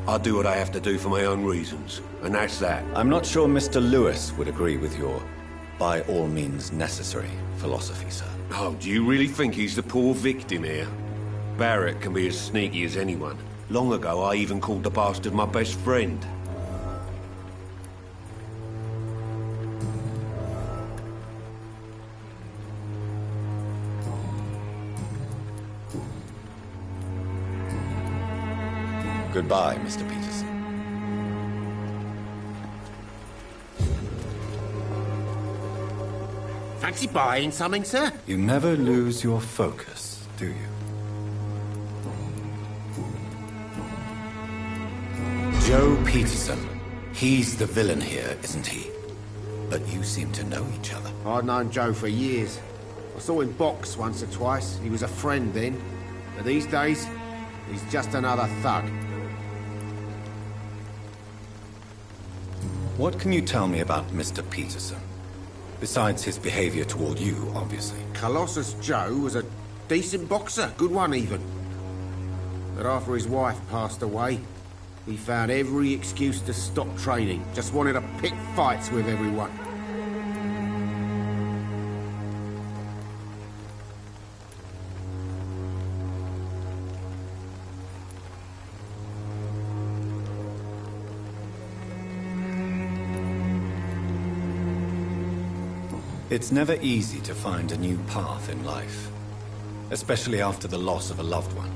I do what I have to do for my own reasons, and that's that. I'm not sure Mr. Lewis would agree with your by all means necessary philosophy, sir. Oh, do you really think he's the poor victim here? Barrett can be as sneaky as anyone. Long ago, I even called the bastard my best friend. Goodbye, Mr. Peterson. Fancy buying something, sir? You never lose your focus, do you? Joe Peterson. He's the villain here, isn't he? But you seem to know each other. I'd known Joe for years. I saw him box once or twice. He was a friend then. But these days, He's just another thug. What can you tell me about Mr. Peterson? Besides his behavior toward you, obviously. Colossus Joe was a decent boxer, good one even. But after his wife passed away, he found every excuse to stop training. Just wanted to pick fights with everyone. It's never easy to find a new path in life, especially after the loss of a loved one.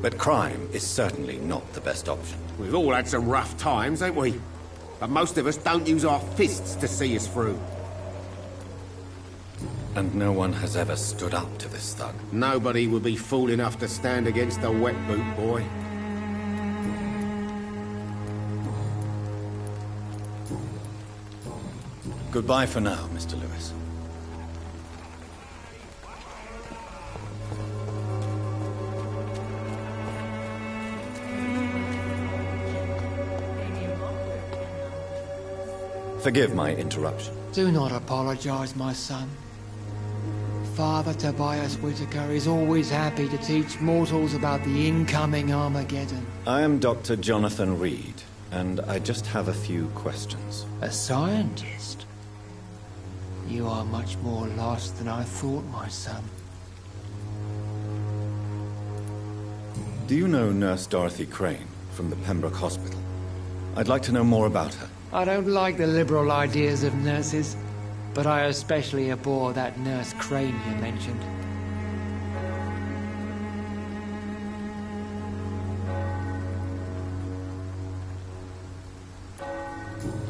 But crime is certainly not the best option. We've all had some rough times, ain't we? But most of us don't use our fists to see us through. And no one has ever stood up to this thug. Nobody would be fool enough to stand against a wet boot boy. Goodbye for now, Mr. Lewis. Forgive my interruption. Do not apologize, my son. Father Tobias Whitaker is always happy to teach mortals about the incoming Armageddon. I am Dr. Jonathan Reed, and I just have a few questions. A scientist? You are much more lost than I thought, my son. Do you know Nurse Dorothy Crane from the Pembroke Hospital? I'd like to know more about her. I don't like the liberal ideas of nurses, but I especially abhor that Nurse Crane you mentioned.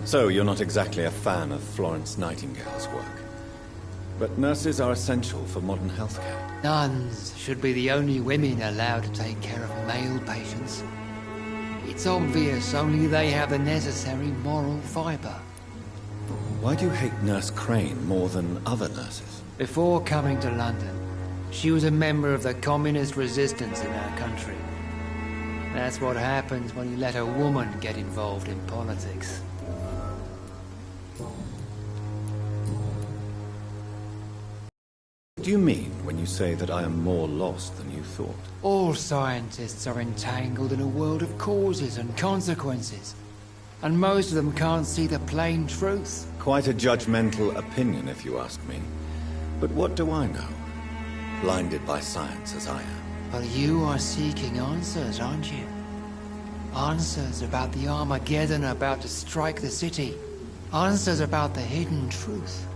So, you're not exactly a fan of Florence Nightingale's work. But nurses are essential for modern healthcare. Nuns should be the only women allowed to take care of male patients. It's obvious only they have the necessary moral fibre. Why do you hate Nurse Crane more than other nurses? Before coming to London, she was a member of the communist resistance in our country. That's what happens when you let a woman get involved in politics. What do you mean when you say that I am more lost than you thought? All scientists are entangled in a world of causes and consequences. And most of them can't see the plain truth. Quite a judgmental opinion, if you ask me. But what do I know? Blinded by science as I am. But you are seeking answers, aren't you? Answers about the Armageddon about to strike the city. Answers about the hidden truth.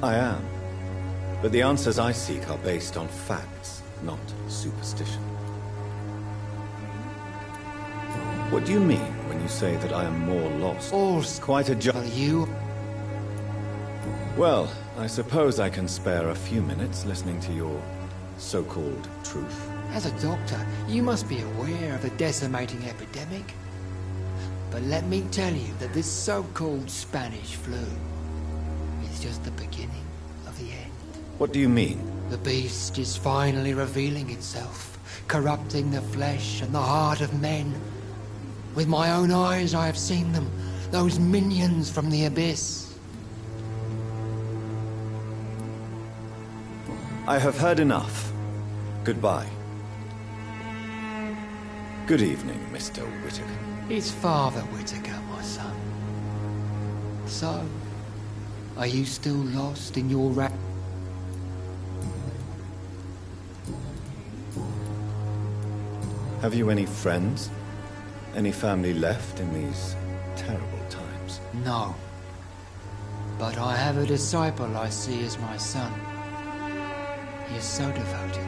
I am. But the answers I seek are based on facts, not superstition. What do you mean when you say that I am more lost? Quite a job. You? Well, I suppose I can spare a few minutes listening to your so-called truth. As a doctor, you must be aware of the decimating epidemic. But let me tell you that this so-called Spanish flu is just the beginning of the end. What do you mean? The beast is finally revealing itself, corrupting the flesh and the heart of men. With my own eyes I have seen them, those minions from the abyss. I have heard enough. Goodbye. Good evening, Mr. Whitaker. It's Father Whitaker, my son. So, are you still lost in your Have you any friends? Any family left in these terrible times? No. But I have a disciple I see as my son. He is so devoted.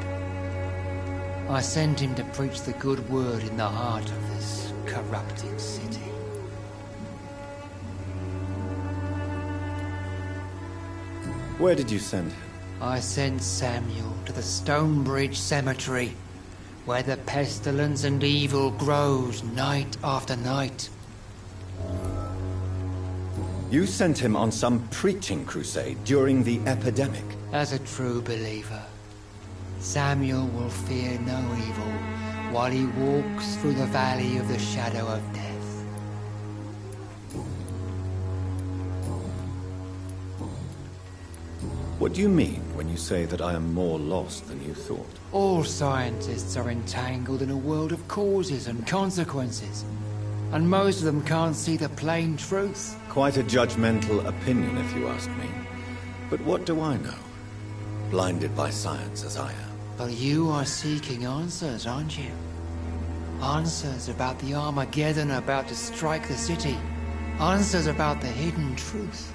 I sent him to preach the good word in the heart of this corrupted city. Where did you send him? I sent Samuel to the Stonebridge Cemetery, where the pestilence and evil grows night after night. You sent him on some preaching crusade during the epidemic? As a true believer, Samuel will fear no evil while he walks through the valley of the shadow of death. What do you mean when you say that I am more lost than you thought? All scientists are entangled in a world of causes and consequences, and most of them can't see the plain truth. Quite a judgmental opinion, if you ask me. But what do I know? Blinded by science as I am. But you are seeking answers, aren't you? Answers about the Armageddon about to strike the city. Answers about the hidden truth.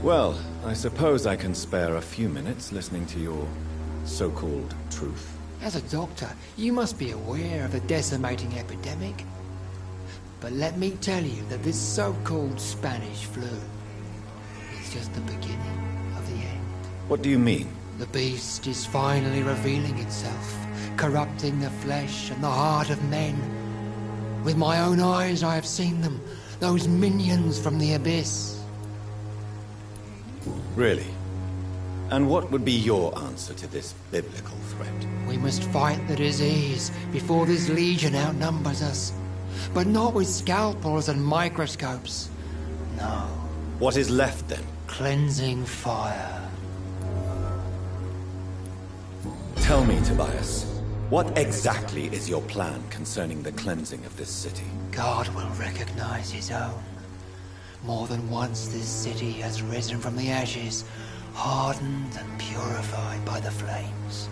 Well, I suppose I can spare a few minutes listening to your so-called truth. As a doctor, you must be aware of the decimating epidemic. But let me tell you that this so-called Spanish flu is just the beginning of the end. What do you mean? The beast is finally revealing itself, corrupting the flesh and the heart of men. With my own eyes I have seen them, those minions from the abyss. Really? And what would be your answer to this biblical threat? We must fight the disease before this legion outnumbers us. But not with scalpels and microscopes. No. What is left then? Cleansing fire. Tell me, Tobias, what exactly is your plan concerning the cleansing of this city? God will recognize his own. More than once this city has risen from the ashes, hardened and purified by the flames.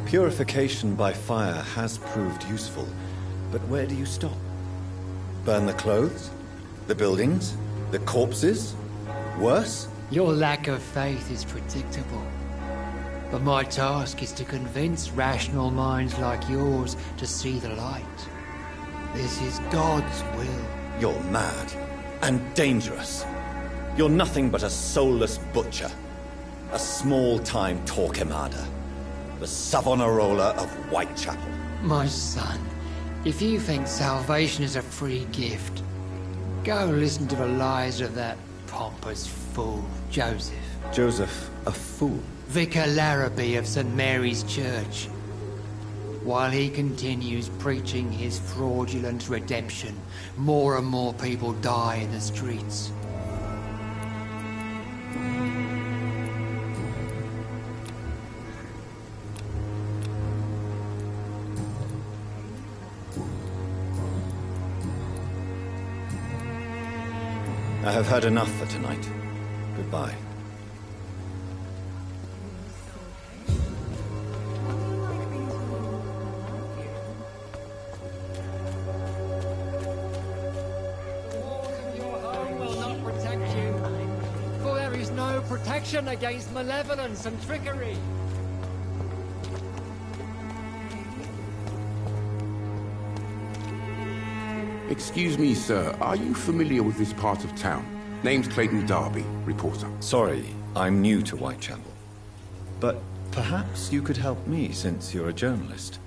Purification by fire has proved useful, but where do you stop? Burn the clothes? The buildings? The corpses? Worse? Your lack of faith is predictable. But my task is to convince rational minds like yours to see the light. This is God's will. You're mad. And dangerous. You're nothing but a soulless butcher. A small-time Torquemada. The Savonarola of Whitechapel. My son, if you think salvation is a free gift, go listen to the lies of that pompous fool, Joseph. Joseph, a fool? Vicar Larrabee of St. Mary's Church. While he continues preaching his fraudulent redemption, more and more people die in the streets. I have had enough for tonight. Goodbye. Protection against malevolence and trickery. Excuse me, sir. Are you familiar with this part of town? Name's Clayton Darby, reporter. Sorry, I'm new to Whitechapel. But perhaps you could help me since you're a journalist.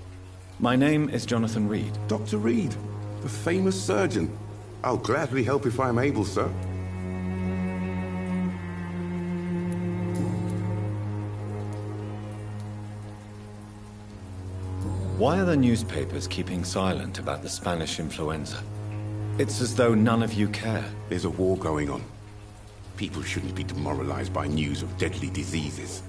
My name is Jonathan Reed. Dr. Reed, the famous surgeon. I'll gladly help if I'm able, sir. Why are the newspapers keeping silent about the Spanish influenza? It's as though none of you care. There's a war going on. People shouldn't be demoralized by news of deadly diseases.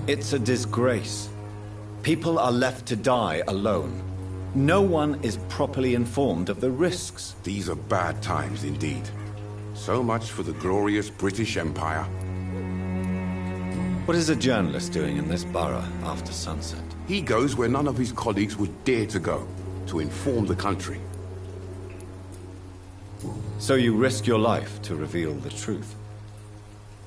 It's a disgrace. People are left to die alone. No one is properly informed of the risks. These are bad times indeed. So much for the glorious British Empire. What is a journalist doing in this borough after sunset? He goes where none of his colleagues would dare to go, to inform the country. So you risk your life to reveal the truth.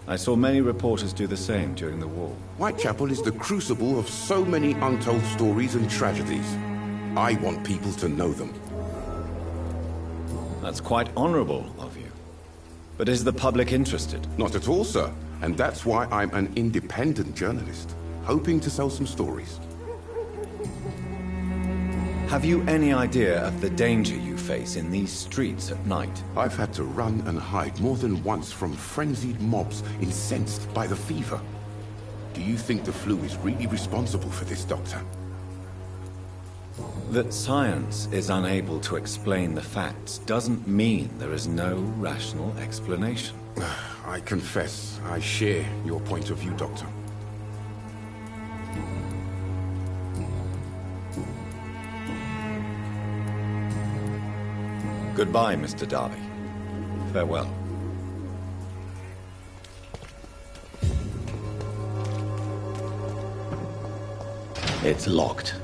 I saw many reporters do the same during the war. Whitechapel is the crucible of so many untold stories and tragedies. I want people to know them. That's quite honorable of you. But is the public interested? Not at all, sir. And that's why I'm an independent journalist, hoping to sell some stories. Have you any idea of the danger you face in these streets at night? I've had to run and hide more than once from frenzied mobs incensed by the fever. Do you think the flu is really responsible for this, Doctor? That science is unable to explain the facts doesn't mean there is no rational explanation. I confess, I share your point of view, Doctor. Goodbye, Mr. Darby. Farewell. It's locked.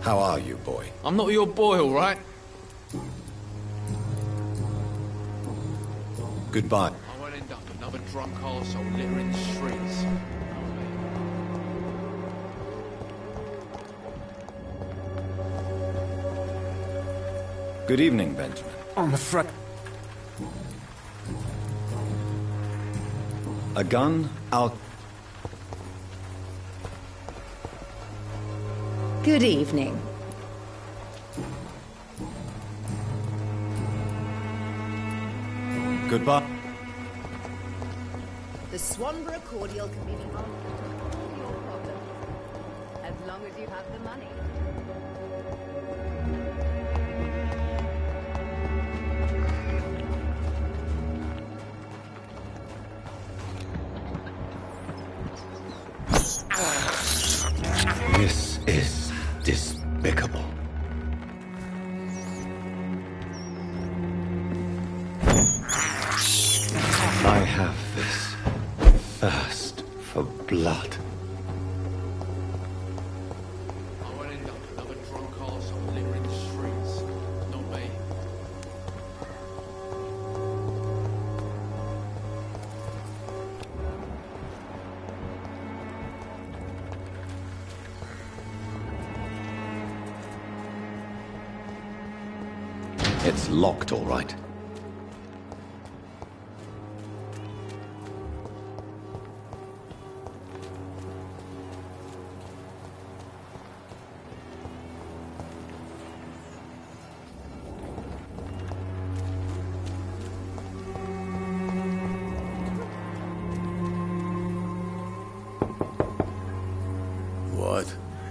How are you, boy? I'm not your boy, all right? Goodbye. I won't end up another drunk arsehole littering the streets. Good evening, Benjamin. I'm afraid... A gun, I'll... Good evening. Goodbye. The Swanborough cordial can be the answer to all your problems, as long as you have the money. This is despicable. I have this thirst for blood. I won't end up another drunk arsehole littering the streets. Not me. It's locked, all right.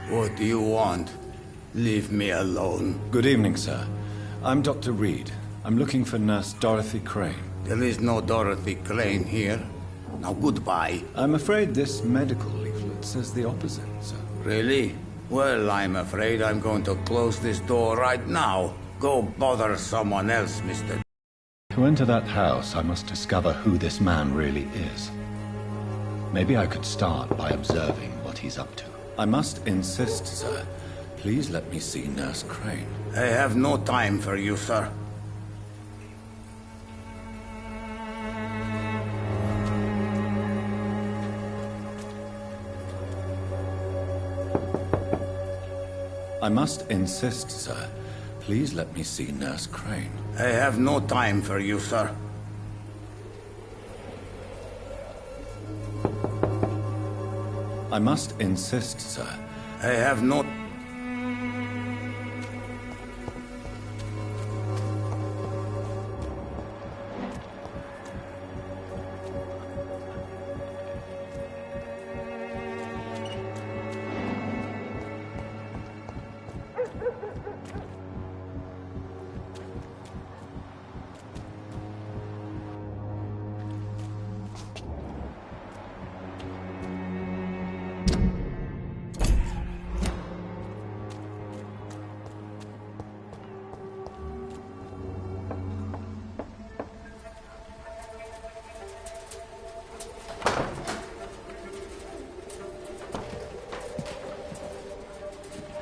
What do you want? Leave me alone. Good evening, sir. I'm Dr. Reed. I'm looking for Nurse Dorothy Crane. There is no Dorothy Crane here. Now goodbye. I'm afraid this medical leaflet says the opposite, sir. Really? Well, I'm afraid I'm going to close this door right now. Go bother someone else, mister. To enter that house, I must discover who this man really is. Maybe I could start by observing what he's up to. I must insist, sir. Please let me see Nurse Crane. I have no time for you, sir. I must insist, sir. Please let me see Nurse Crane. I have no time for you, sir. I must insist, sir. I have no...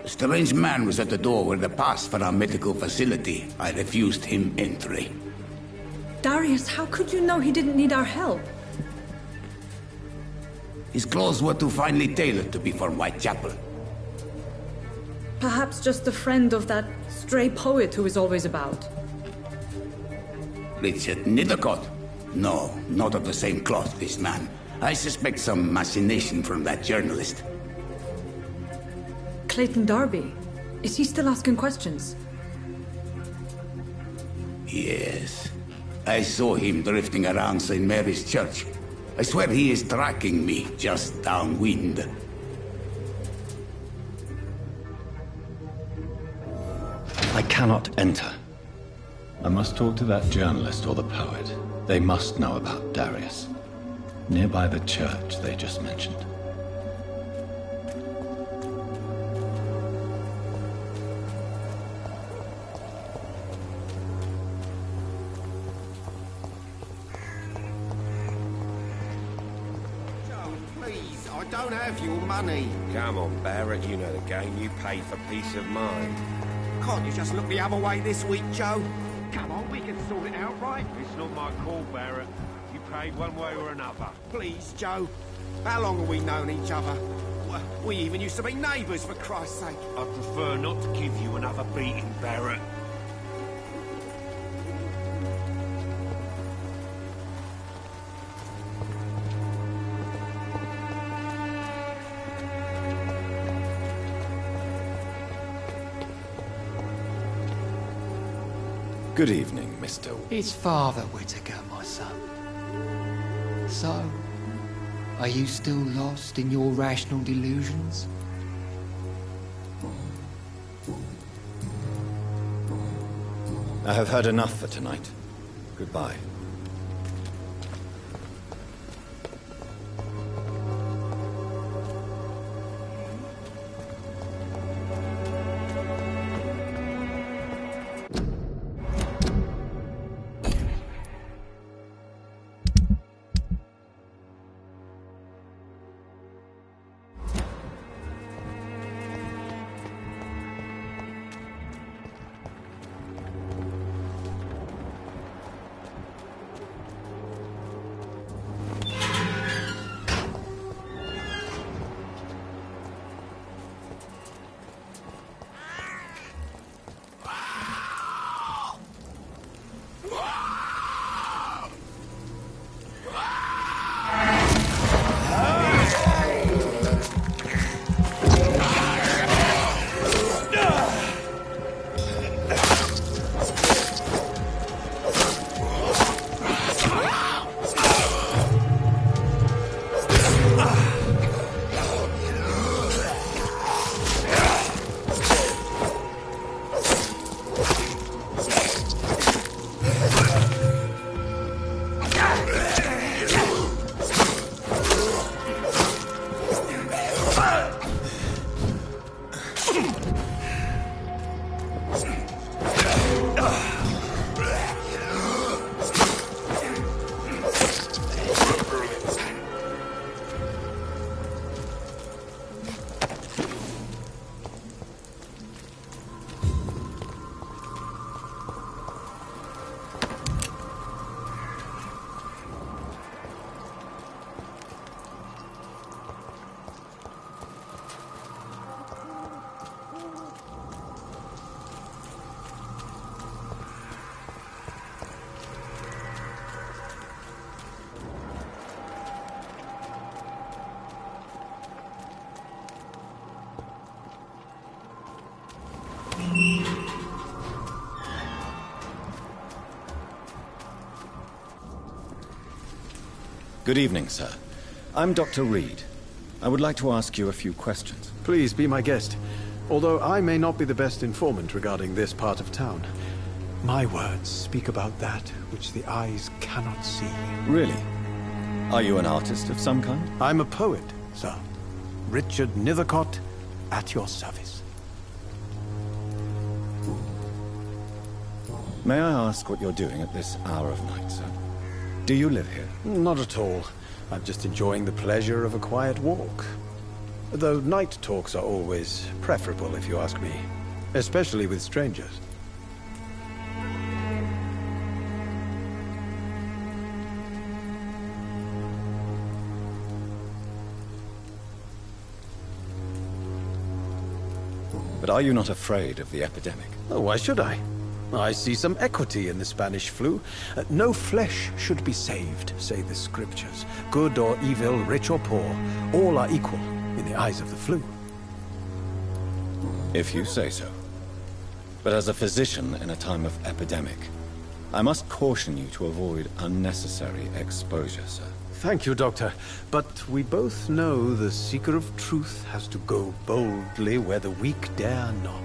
A strange man was at the door with a pass for our medical facility. I refused him entry. Darius, how could you know he didn't need our help? His clothes were too finely tailored to be for Whitechapel. Perhaps just a friend of that stray poet who is always about. Richard Nethercott? No, not of the same cloth, this man. I suspect some machination from that journalist. Clayton Darby. Is he still asking questions? Yes. I saw him drifting around St. Mary's Church. I swear he is tracking me just downwind. I cannot enter. I must talk to that journalist or the poet. They must know about Darius. Nearby the church they just mentioned. I don't have your money. Come on, Barrett, you know the game. You pay for peace of mind. Can't you just look the other way this week, Joe? Come on, we can sort it out, right? It's not my call, Barrett. You paid one way or another. Please, Joe. How long have we known each other? We even used to be neighbours, for Christ's sake. I prefer not to give you another beating, Barrett. Good evening, Mr. It's Father Whitaker, my son. So, are you still lost in your rational delusions? I have heard enough for tonight. Goodbye. Good evening, sir. I'm Dr. Reed. I would like to ask you a few questions. Please be my guest. Although I may not be the best informant regarding this part of town, my words speak about that which the eyes cannot see. Really? Are you an artist of some kind? I'm a poet, sir. Richard Nethercott, at your service. May I ask what you're doing at this hour of night, sir? Do you live here? Not at all. I'm just enjoying the pleasure of a quiet walk. Though night talks are always preferable, if you ask me. Especially with strangers. But are you not afraid of the epidemic? Oh, why should I? I see some equity in the Spanish flu. No flesh should be saved, say the scriptures. Good or evil, rich or poor, all are equal in the eyes of the flu. If you say so. But as a physician in a time of epidemic, I must caution you to avoid unnecessary exposure, sir. Thank you, Doctor. But we both know the seeker of truth has to go boldly where the weak dare not.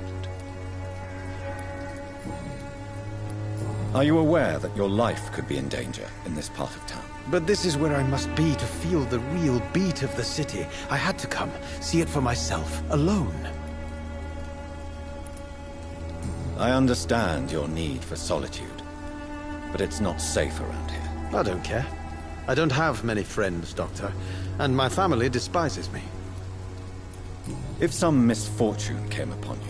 Are you aware that your life could be in danger in this part of town? But this is where I must be to feel the real beat of the city. I had to come, see it for myself, alone. I understand your need for solitude, but it's not safe around here. I don't care. I don't have many friends, Doctor, and my family despises me. If some misfortune came upon you,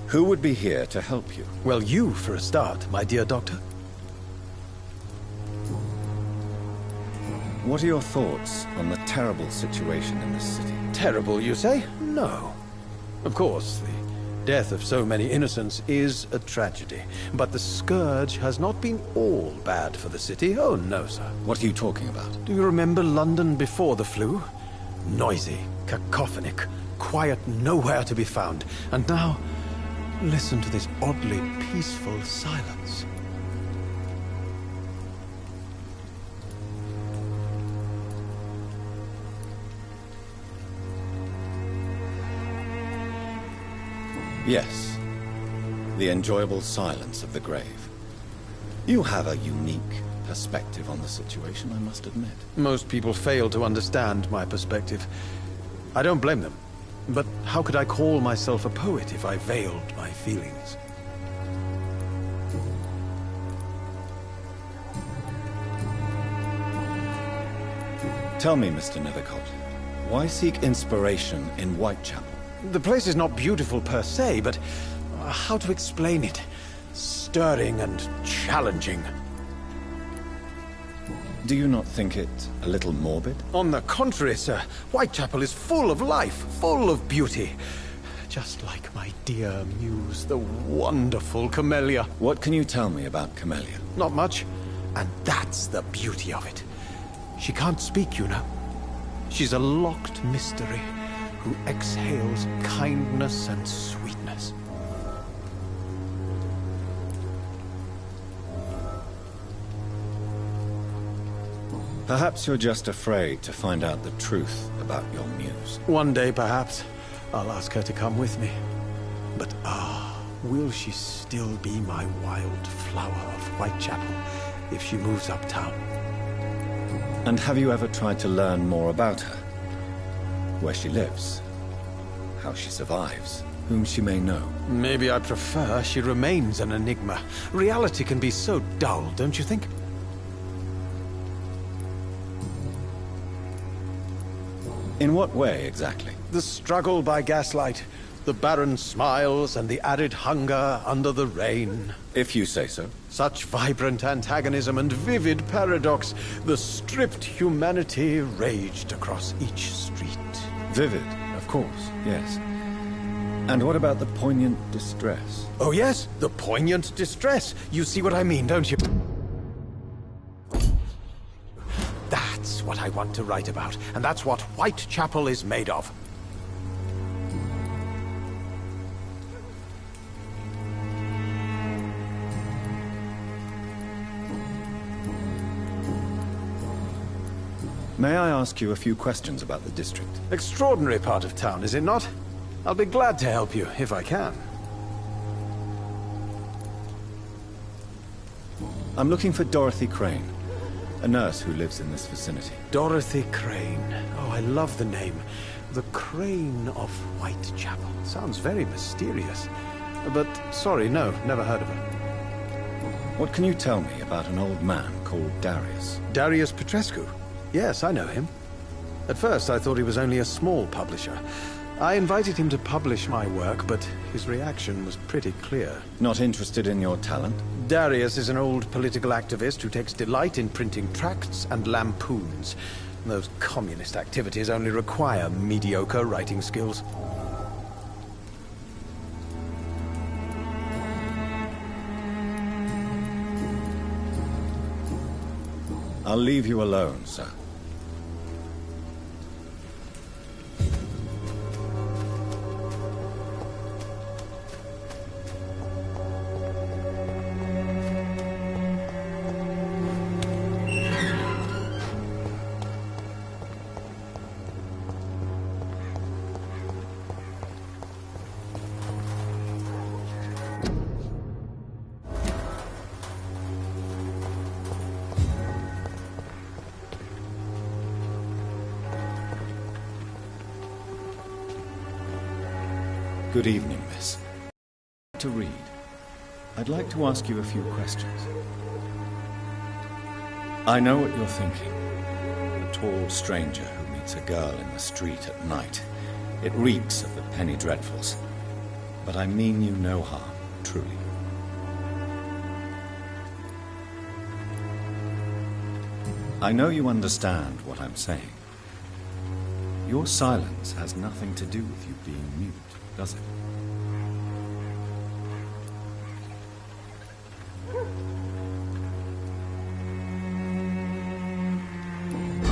who would be here to help you? Well, you, for a start, my dear Doctor. What are your thoughts on the terrible situation in this city? Terrible, you say? No. Of course, the death of so many innocents is a tragedy. But the scourge has not been all bad for the city. Oh, no, sir. What are you talking about? Do you remember London before the flu? Noisy, cacophonic, quiet nowhere to be found. And now, listen to this oddly peaceful silence. Yes. The enjoyable silence of the grave. You have a unique perspective on the situation, I must admit. Most people fail to understand my perspective. I don't blame them. But how could I call myself a poet if I veiled my feelings? Tell me, Mr. Nethercott, why seek inspiration in Whitechapel? The place is not beautiful per se, but how to explain it? Stirring and challenging. Do you not think it a little morbid? On the contrary, sir. Whitechapel is full of life, full of beauty. Just like my dear muse, the wonderful Camellia. What can you tell me about Camellia? Not much. And that's the beauty of it. She can't speak, you know. She's a locked mystery who exhales kindness and sweetness. Perhaps you're just afraid to find out the truth about your muse. One day, perhaps, I'll ask her to come with me. But will she still be my wild flower of Whitechapel if she moves uptown? And have you ever tried to learn more about her? Where she lives, how she survives, whom she may know? Maybe I prefer she remains an enigma. Reality can be so dull, don't you think? In what way, exactly? The struggle by gaslight, the barren smiles and the arid hunger under the rain. If you say so. Such vibrant antagonism and vivid paradox. The stripped humanity raged across each street. Vivid, of course, yes. And what about the poignant distress? Oh yes, the poignant distress. You see what I mean, don't you? That's what I want to write about, and that's what Whitechapel is made of. May I ask you a few questions about the district? Extraordinary part of town, is it not? I'll be glad to help you, if I can. I'm looking for Dorothy Crane, a nurse who lives in this vicinity. Dorothy Crane. Oh, I love the name. The Crane of Whitechapel. Sounds very mysterious. But, sorry, no, never heard of her. What can you tell me about an old man called Darius? Darius Petrescu? Yes, I know him. At first, I thought he was only a small publisher. I invited him to publish my work, but his reaction was pretty clear. Not interested in your talent? Darius is an old political activist who takes delight in printing tracts and lampoons. Those communist activities only require mediocre writing skills. I'll leave you alone, sir. Good evening, miss. To read. I'd like to ask you a few questions. I know what you're thinking. A tall stranger who meets a girl in the street at night. It reeks of the penny dreadfuls. But I mean you no harm, truly. I know you understand what I'm saying. Your silence has nothing to do with you being mute, does it?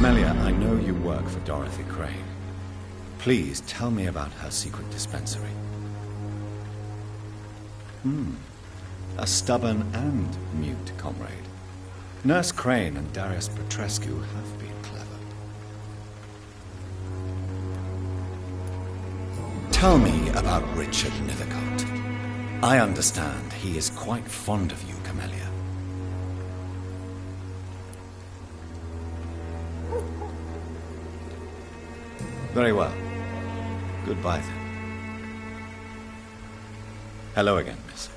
Melia, I know you work for Dorothy Crane. Please tell me about her secret dispensary. A stubborn and mute comrade. Nurse Crane and Darius Petrescu have been clever. Tell me about Richard Nethercott. I understand he is quite fond of you, Camellia. Very well. Goodbye, then. Hello again, miss.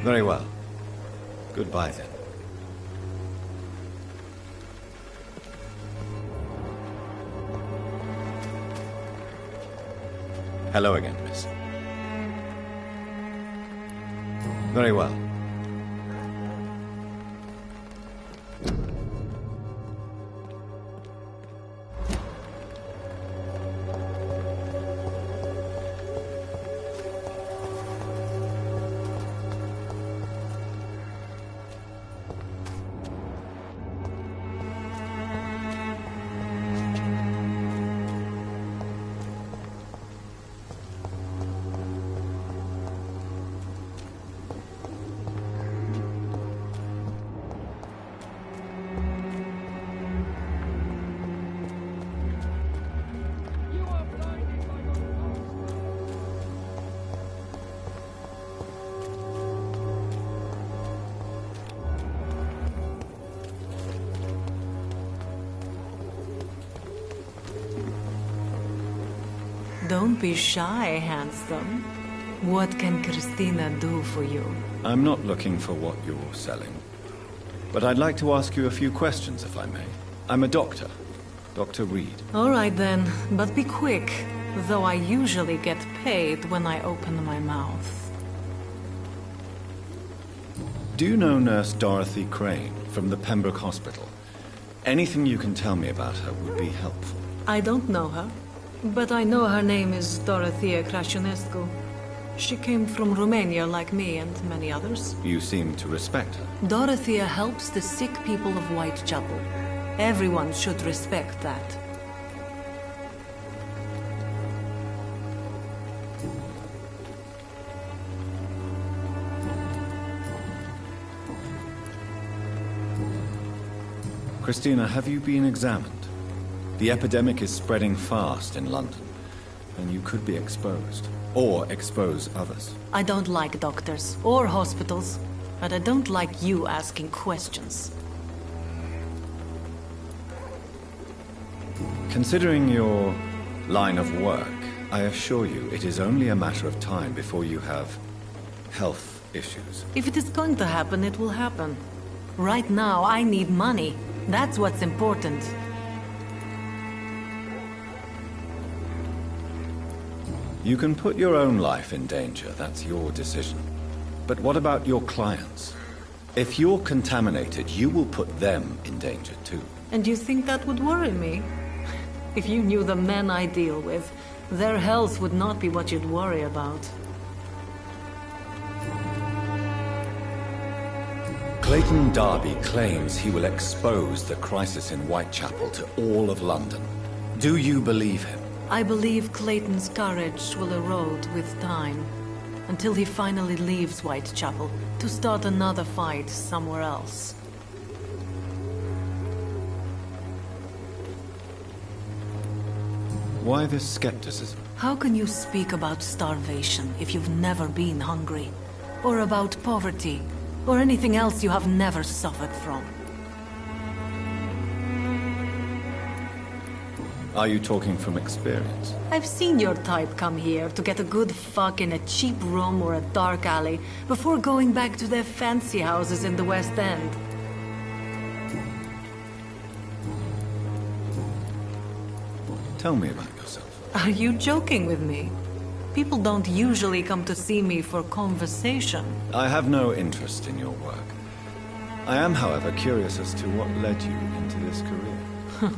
Very well. Goodbye, then. Hello again, miss. Very well. Don't be shy, handsome. What can Christina do for you? I'm not looking for what you're selling. But I'd like to ask you a few questions, if I may. I'm a doctor. Dr. Reed. All right then, but be quick. Though I usually get paid when I open my mouth. Do you know Nurse Dorothy Crane from the Pembroke Hospital? Anything you can tell me about her would be helpful. I don't know her, but I know her name is Dorothea Crăciunescu. She came from Romania like me and many others. You seem to respect her. Dorothea helps the sick people of Whitechapel. Everyone should respect that. Christina, have you been examined? The epidemic is spreading fast in London, and you could be exposed. Or expose others. I don't like doctors or hospitals, but I don't like you asking questions. Considering your line of work, I assure you it is only a matter of time before you have health issues. If it is going to happen, it will happen. Right now, I need money. That's what's important. You can put your own life in danger, that's your decision. But what about your clients? If you're contaminated, you will put them in danger too. And you think that would worry me? If you knew the men I deal with, their health would not be what you'd worry about. Clayton Darby claims he will expose the crisis in Whitechapel to all of London. Do you believe him? I believe Clayton's courage will erode with time, until he finally leaves Whitechapel to start another fight somewhere else. Why this skepticism? How can you speak about starvation if you've never been hungry? Or about poverty? Or anything else you have never suffered from? Are you talking from experience? I've seen your type come here to get a good fuck in a cheap room or a dark alley before going back to their fancy houses in the West End. Tell me about yourself. Are you joking with me? People don't usually come to see me for conversation. I have no interest in your work. I am, however, curious as to what led you into this career.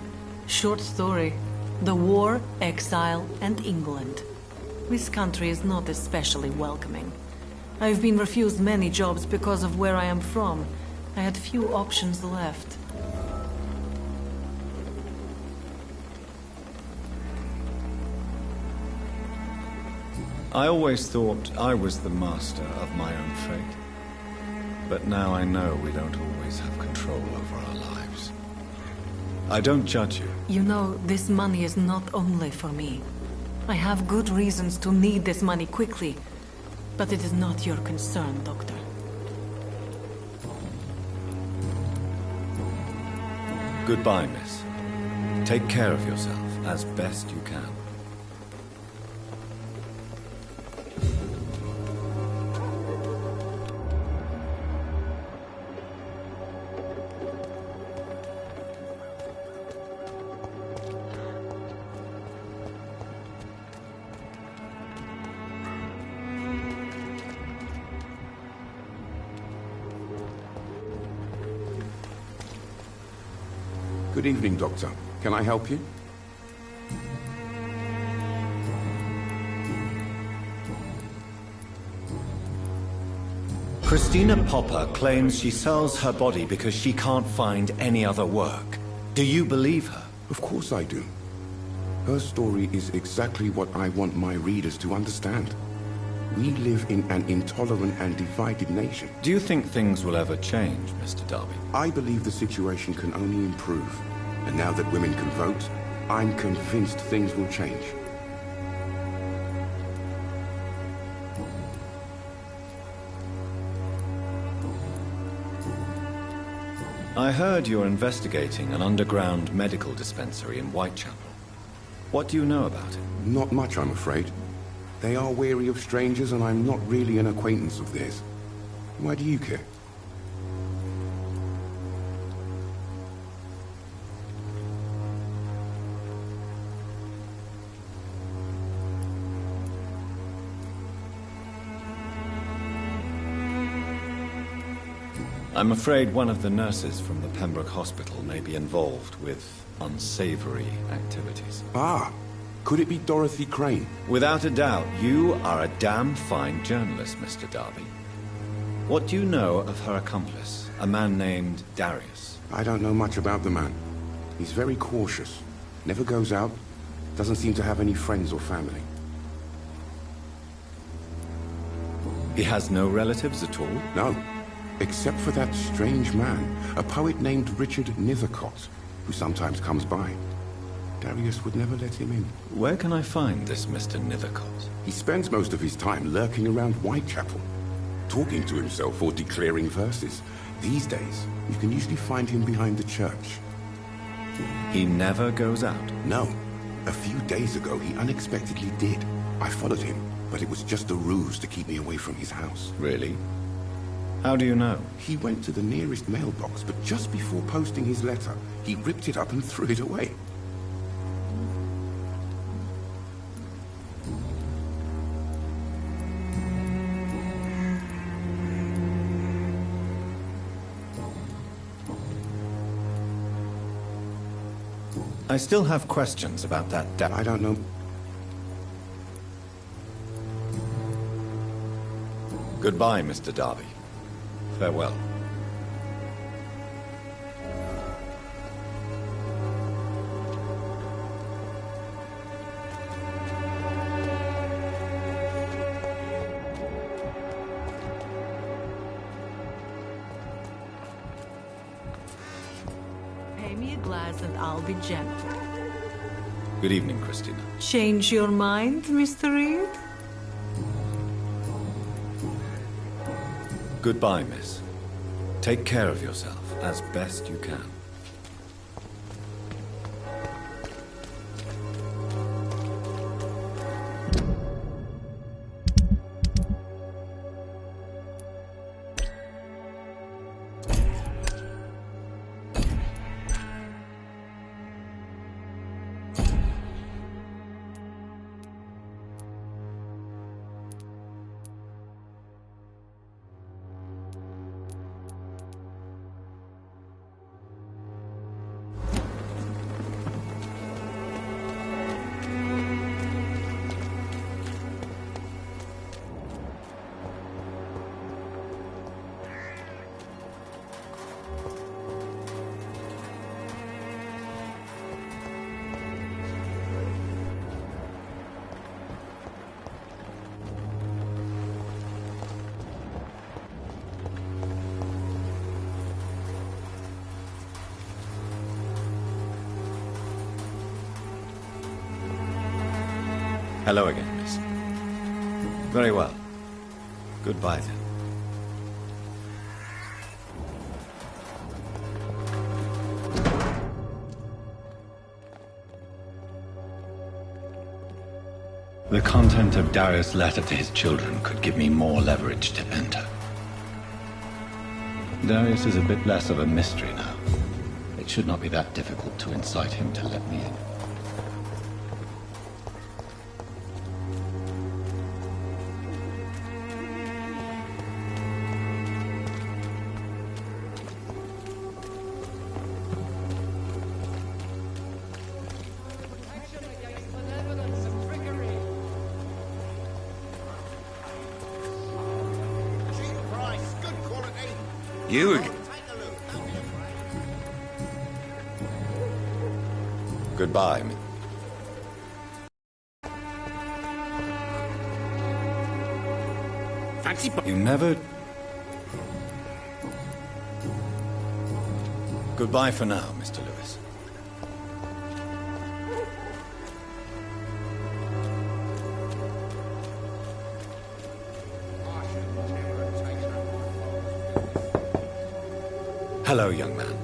Short story. The war, exile, and England. This country is not especially welcoming. I've been refused many jobs because of where I am from. I had few options left. I always thought I was the master of my own fate. But now I know we don't always have control over our lives. I don't judge you. You know, this money is not only for me. I have good reasons to need this money quickly. But it is not your concern, Doctor. Goodbye, miss. Take care of yourself as best you can. Good evening, Doctor. Can I help you? Christina Popper claims she sells her body because she can't find any other work. Do you believe her? Of course I do. Her story is exactly what I want my readers to understand. We live in an intolerant and divided nation. Do you think things will ever change, Mr. Darby? I believe the situation can only improve. And now that women can vote, I'm convinced things will change. I heard you're investigating an underground medical dispensary in Whitechapel. What do you know about it? Not much, I'm afraid. They are wary of strangers, and I'm not really an acquaintance of theirs. Why do you care? I'm afraid one of the nurses from the Pembroke Hospital may be involved with unsavory activities. Ah, could it be Dorothy Crane? Without a doubt, you are a damn fine journalist, Mr. Darby. What do you know of her accomplice, a man named Darius? I don't know much about the man. He's very cautious, never goes out, doesn't seem to have any friends or family. He has no relatives at all? No. Except for that strange man, a poet named Richard Nethercott, who sometimes comes by. Darius would never let him in. Where can I find this Mr. Nethercott? He spends most of his time lurking around Whitechapel, talking to himself or declaring verses. These days, you can usually find him behind the church. He never goes out? No. A few days ago, he unexpectedly did. I followed him, but it was just a ruse to keep me away from his house. Really? How do you know? He went to the nearest mailbox, but just before posting his letter, he ripped it up and threw it away. I still have questions about that I don't know. Goodbye, Mr. Darby. Farewell. Pay me a glass and I'll be gentle. Good evening, Christina. Change your mind, Mr. Reed? Goodbye, miss. Take care of yourself as best you can. Hello again, miss. Very well. Goodbye, then. The content of Darius' letter to his children could give me more leverage to enter. Darius is a bit less of a mystery now. It should not be that difficult to incite him to let me in. You again? Goodbye. Fancy... You never... Goodbye for now, Mr. Lewis. Hello, young man.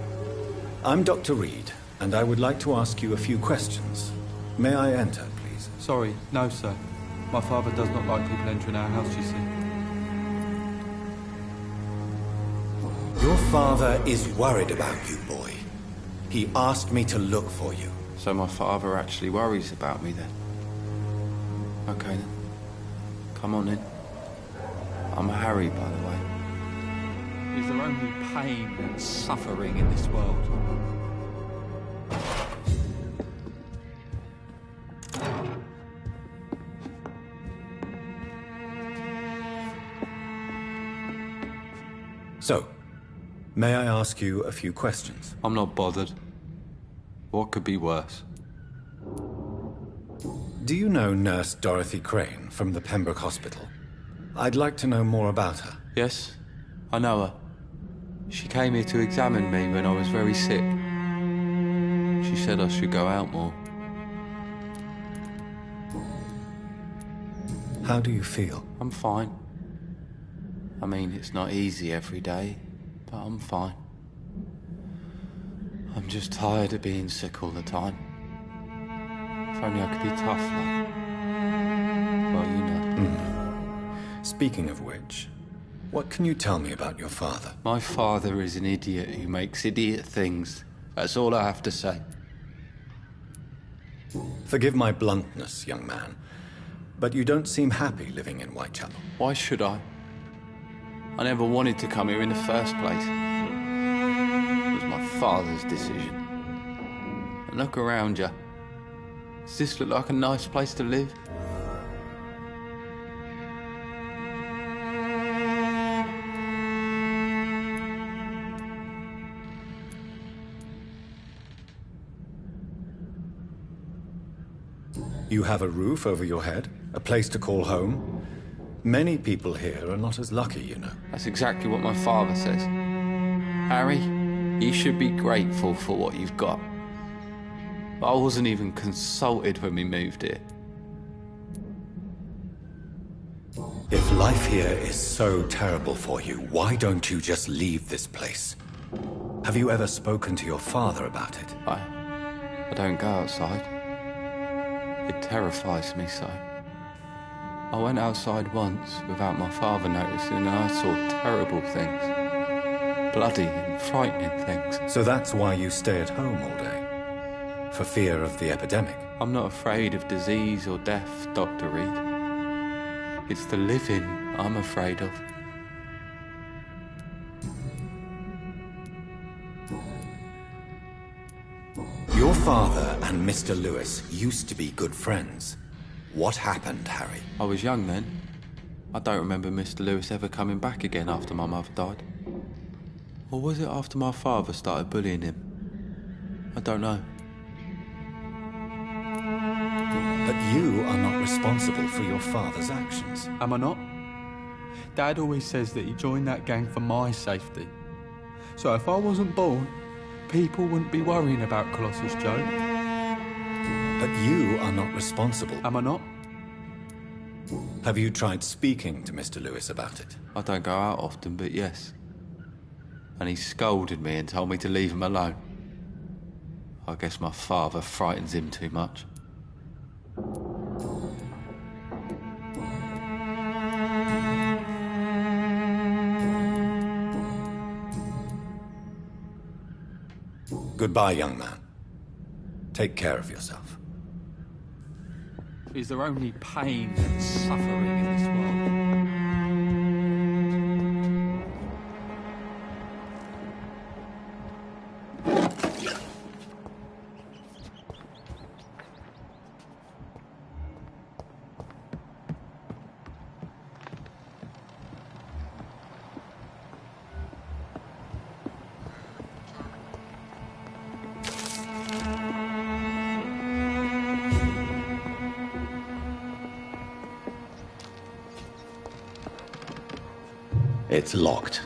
I'm Dr. Reed, and I would like to ask you a few questions. May I enter, please? Sorry, no, sir. My father does not like people entering our house, you see. Your father is worried about you, boy. He asked me to look for you. So my father actually worries about me, then? Okay, then. Come on, in. I'm Harry, by the way. Is there only pain and suffering in this world? So, may I ask you a few questions? I'm not bothered. What could be worse? Do you know Nurse Dorothy Crane from the Pembroke Hospital? I'd like to know more about her. Yes, I know her. She came here to examine me when I was very sick. She said I should go out more. How do you feel? I'm fine. I mean, it's not easy every day, but I'm fine. I'm just tired of being sick all the time. If only I could be tough, like... Well, you know. Speaking of which, what can you tell me about your father? My father is an idiot who makes idiot things. That's all I have to say. Forgive my bluntness, young man, but you don't seem happy living in Whitechapel. Why should I? I never wanted to come here in the first place. It was my father's decision. And look around you. Does this look like a nice place to live? You have a roof over your head, a place to call home. Many people here are not as lucky, you know. That's exactly what my father says. Harry, you should be grateful for what you've got. I wasn't even consulted when we moved here. If life here is so terrible for you, why don't you just leave this place? Have you ever spoken to your father about it? I don't go outside. It terrifies me so. I went outside once without my father noticing and I saw terrible things. Bloody and frightening things. So that's why you stay at home all day? For fear of the epidemic? I'm not afraid of disease or death, Dr. Reed. It's the living I'm afraid of. Your father and Mr. Lewis used to be good friends. What happened, Harry? I was young then. I don't remember Mr. Lewis ever coming back again after my mother died. Or was it after my father started bullying him? I don't know. But you are not responsible for your father's actions. Am I not? Dad always says that he joined that gang for my safety. So if I wasn't born, people wouldn't be worrying about Colossus Joe. But you are not responsible. Am I not? Have you tried speaking to Mr. Lewis about it? I don't go out often, but yes. And he scolded me and told me to leave him alone. I guess my father frightens him too much. Goodbye, young man. Take care of yourself. Is there only pain and suffering in this world? It's locked.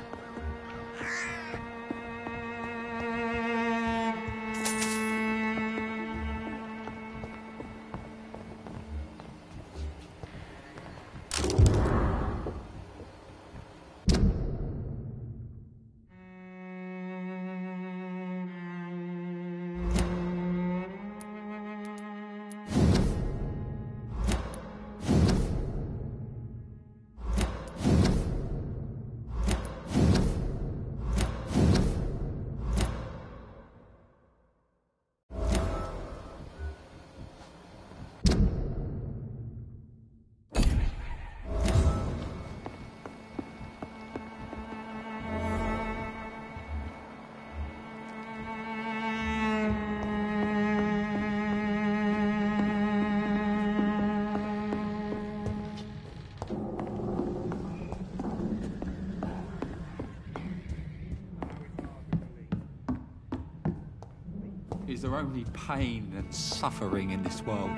Is there only pain and suffering in this world?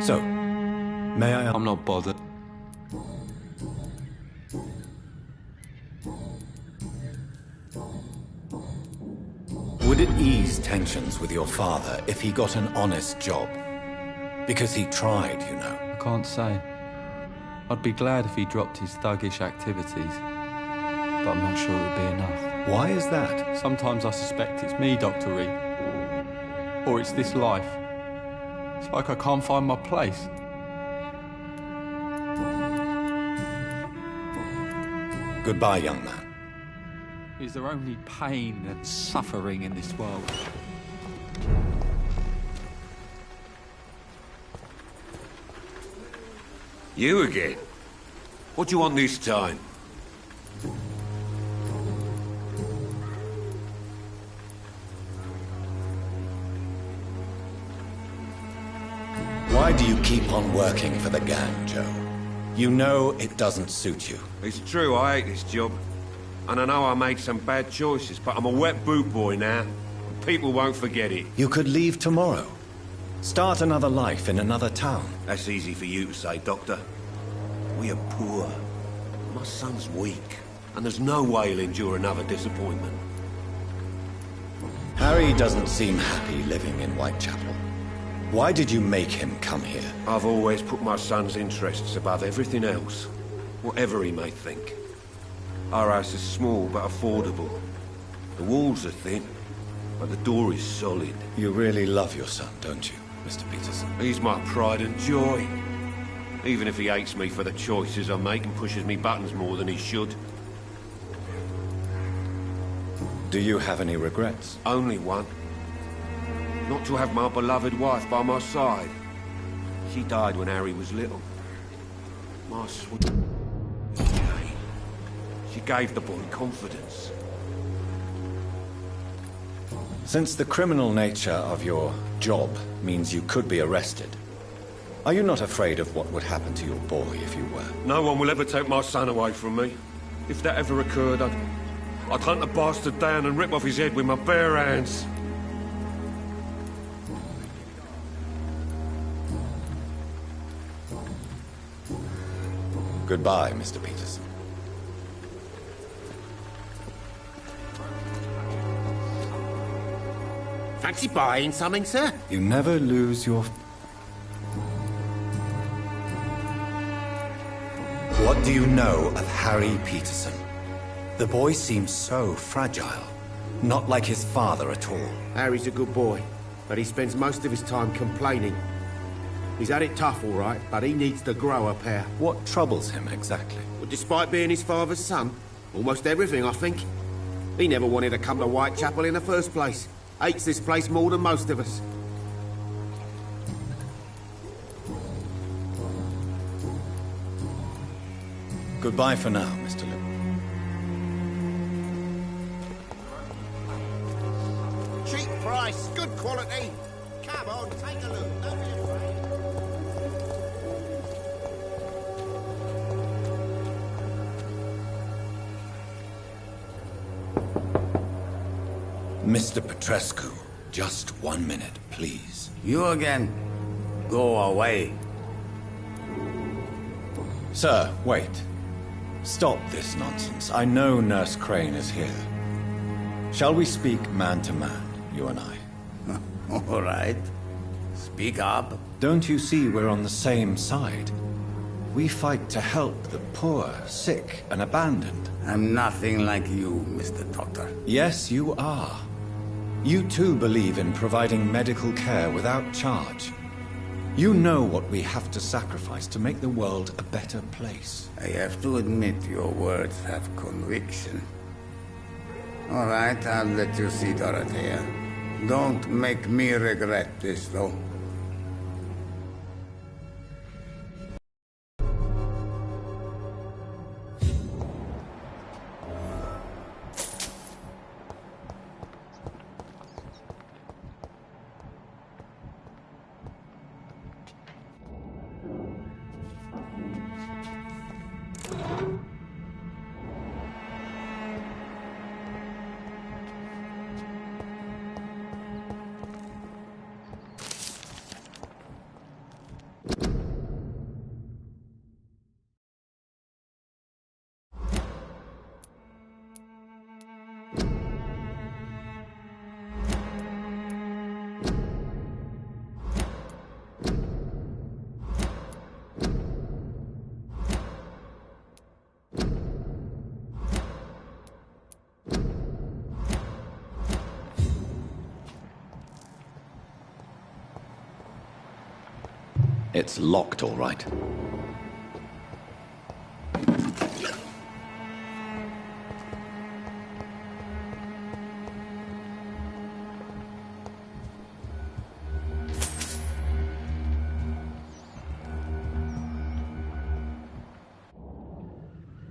So, may I... I'm not bothered. Would it ease tensions with your father if he got an honest job? Because he tried, you know. I can't say. I'd be glad if he dropped his thuggish activities, but I'm not sure it would be enough. Why is that? Sometimes I suspect it's me, Dr. Reed. Or it's this life. It's like I can't find my place. Goodbye, young man. Is there only pain and suffering in this world? You again? What do you want this time? Why do you keep on working for the gang, Joe? You know it doesn't suit you. It's true, I hate this job. And I know I made some bad choices, but I'm a wet boot boy now. And people won't forget it. You could leave tomorrow. Start another life in another town. That's easy for you to say, Doctor. We are poor. My son's weak. And there's no way he'll endure another disappointment. Harry doesn't seem happy living in Whitechapel. Why did you make him come here? I've always put my son's interests above everything else. Whatever he may think. Our house is small but affordable. The walls are thin, but the door is solid. You really love your son, don't you, Mr. Peterson? He's my pride and joy. Even if he hates me for the choices I make and pushes me buttons more than he should. Do you have any regrets? Only one. Not to have my beloved wife by my side. She died when Harry was little. My sweet... She gave the boy confidence. Since the criminal nature of your job means you could be arrested, are you not afraid of what would happen to your boy if you were? No one will ever take my son away from me. If that ever occurred, I'd hunt the bastard down and rip off his head with my bare hands. Goodbye, Mr. Peterson. Fancy buying something, sir? You never lose your... What do you know of Harry Peterson? The boy seems so fragile. Not like his father at all. Harry's a good boy, but he spends most of his time complaining. He's had it tough, all right, but he needs to grow a pair. What troubles him exactly? Well, despite being his father's son, almost everything, I think. He never wanted to come to Whitechapel in the first place. Hates this place more than most of us. Goodbye for now, Mr. Lip. Cheap price, good quality. Come on, take a look. Don't be afraid. Mr. Petrescu, just 1 minute, please. You again? Go away. Sir, wait. Stop this nonsense. I know Nurse Crane is here. Shall we speak man to man, you and I? All right. Speak up. Don't you see we're on the same side? We fight to help the poor, sick, and abandoned. I'm nothing like you, Mr. Doctor. Yes, you are. You too believe in providing medical care without charge. You know what we have to sacrifice to make the world a better place. I have to admit your words have conviction. All right, I'll let you see, Dorothea. Don't make me regret this, though. It's locked, all right.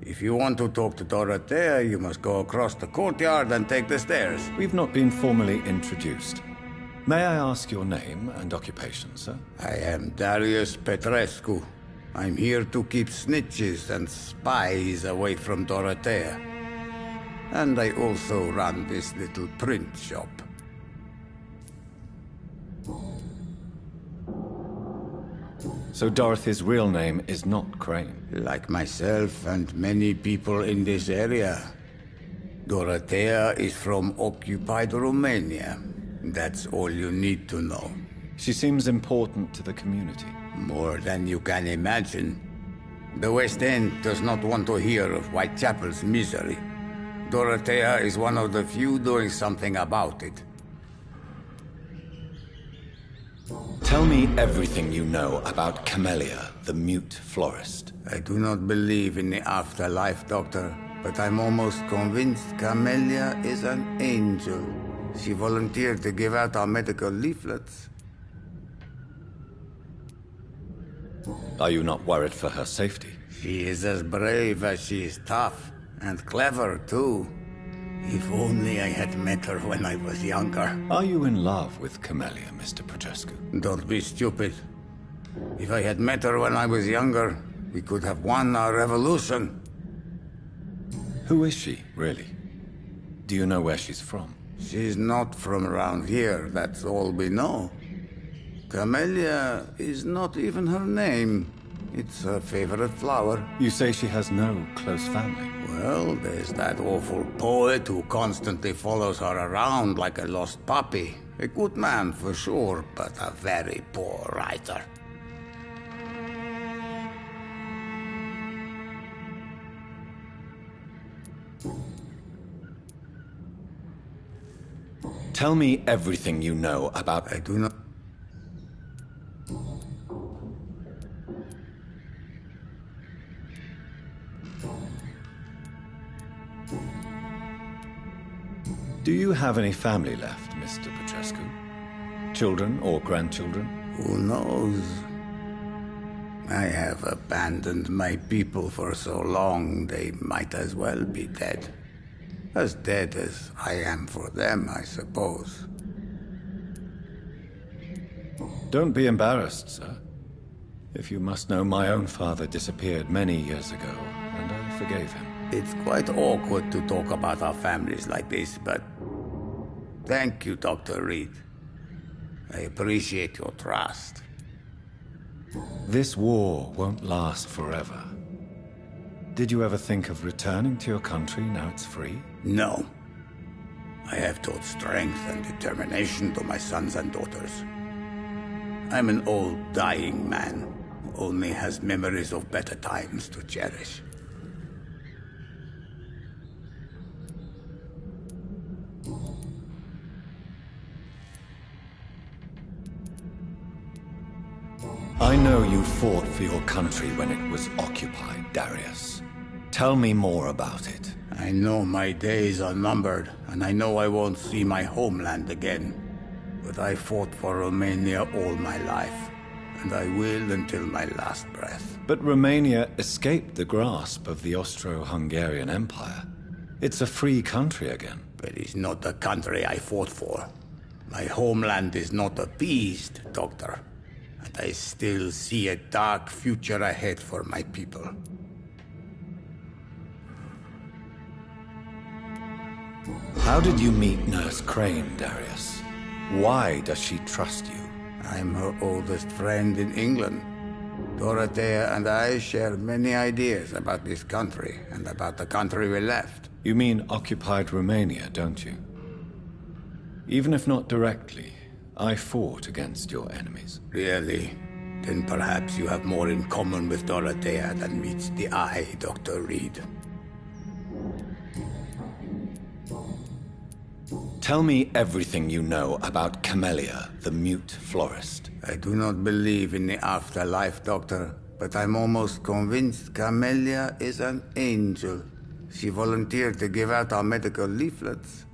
If you want to talk to Dorothea, you must go across the courtyard and take the stairs. We've not been formally introduced. May I ask your name and occupation, sir? I am Darius Petrescu. I'm here to keep snitches and spies away from Dorothea. And I also run this little print shop. So Dorothy's real name is not Crane? Like myself and many people in this area. Dorothea is from occupied Romania. That's all you need to know. She seems important to the community. More than you can imagine. The West End does not want to hear of Whitechapel's misery. Dorothea is one of the few doing something about it. Tell me everything you know about Camellia, the mute florist. I do not believe in the afterlife, Doctor, but I'm almost convinced Camellia is an angel. She volunteered to give out our medical leaflets. Are you not worried for her safety? She is as brave as she is tough, and clever, too. If only I had met her when I was younger. Are you in love with Camellia, Mr. Petrescu? Don't be stupid. If I had met her when I was younger, we could have won our revolution. Who is she, really? Do you know where she's from? She's not from around here, that's all we know. Camellia is not even her name. It's her favorite flower. You say she has no close family? Well, there's that awful poet who constantly follows her around like a lost puppy. A good man for sure, but a very poor writer. Tell me everything you know about... I do not... Do you have any family left, Mr. Petrescu? Children or grandchildren? Who knows? I have abandoned my people for so long, they might as well be dead. As dead as I am for them, I suppose. Don't be embarrassed, sir. If you must know, my own father disappeared many years ago, and I forgave him. It's quite awkward to talk about our families like this, but... Thank you, Dr. Reed. I appreciate your trust. This war won't last forever. Did you ever think of returning to your country now it's free? No. I have taught strength and determination to my sons and daughters. I'm an old, dying man who only has memories of better times to cherish. I know you fought for your country when it was occupied, Darius. Tell me more about it. I know my days are numbered, and I know I won't see my homeland again. But I fought for Romania all my life, and I will until my last breath. But Romania escaped the grasp of the Austro-Hungarian Empire. It's a free country again. But it's not the country I fought for. My homeland is not appeased, Doctor. And I still see a dark future ahead for my people. How did you meet Nurse Crane, Darius? Why does she trust you? I'm her oldest friend in England. Dorothea and I share many ideas about this country and about the country we left. You mean occupied Romania, don't you? Even if not directly, I fought against your enemies. Really? Then perhaps you have more in common with Dorothea than meets the eye, Dr. Reed. Tell me everything you know about Camellia, the mute florist. I do not believe in the afterlife, Doctor, but I'm almost convinced Camellia is an angel. She volunteered to give out our medical leaflets.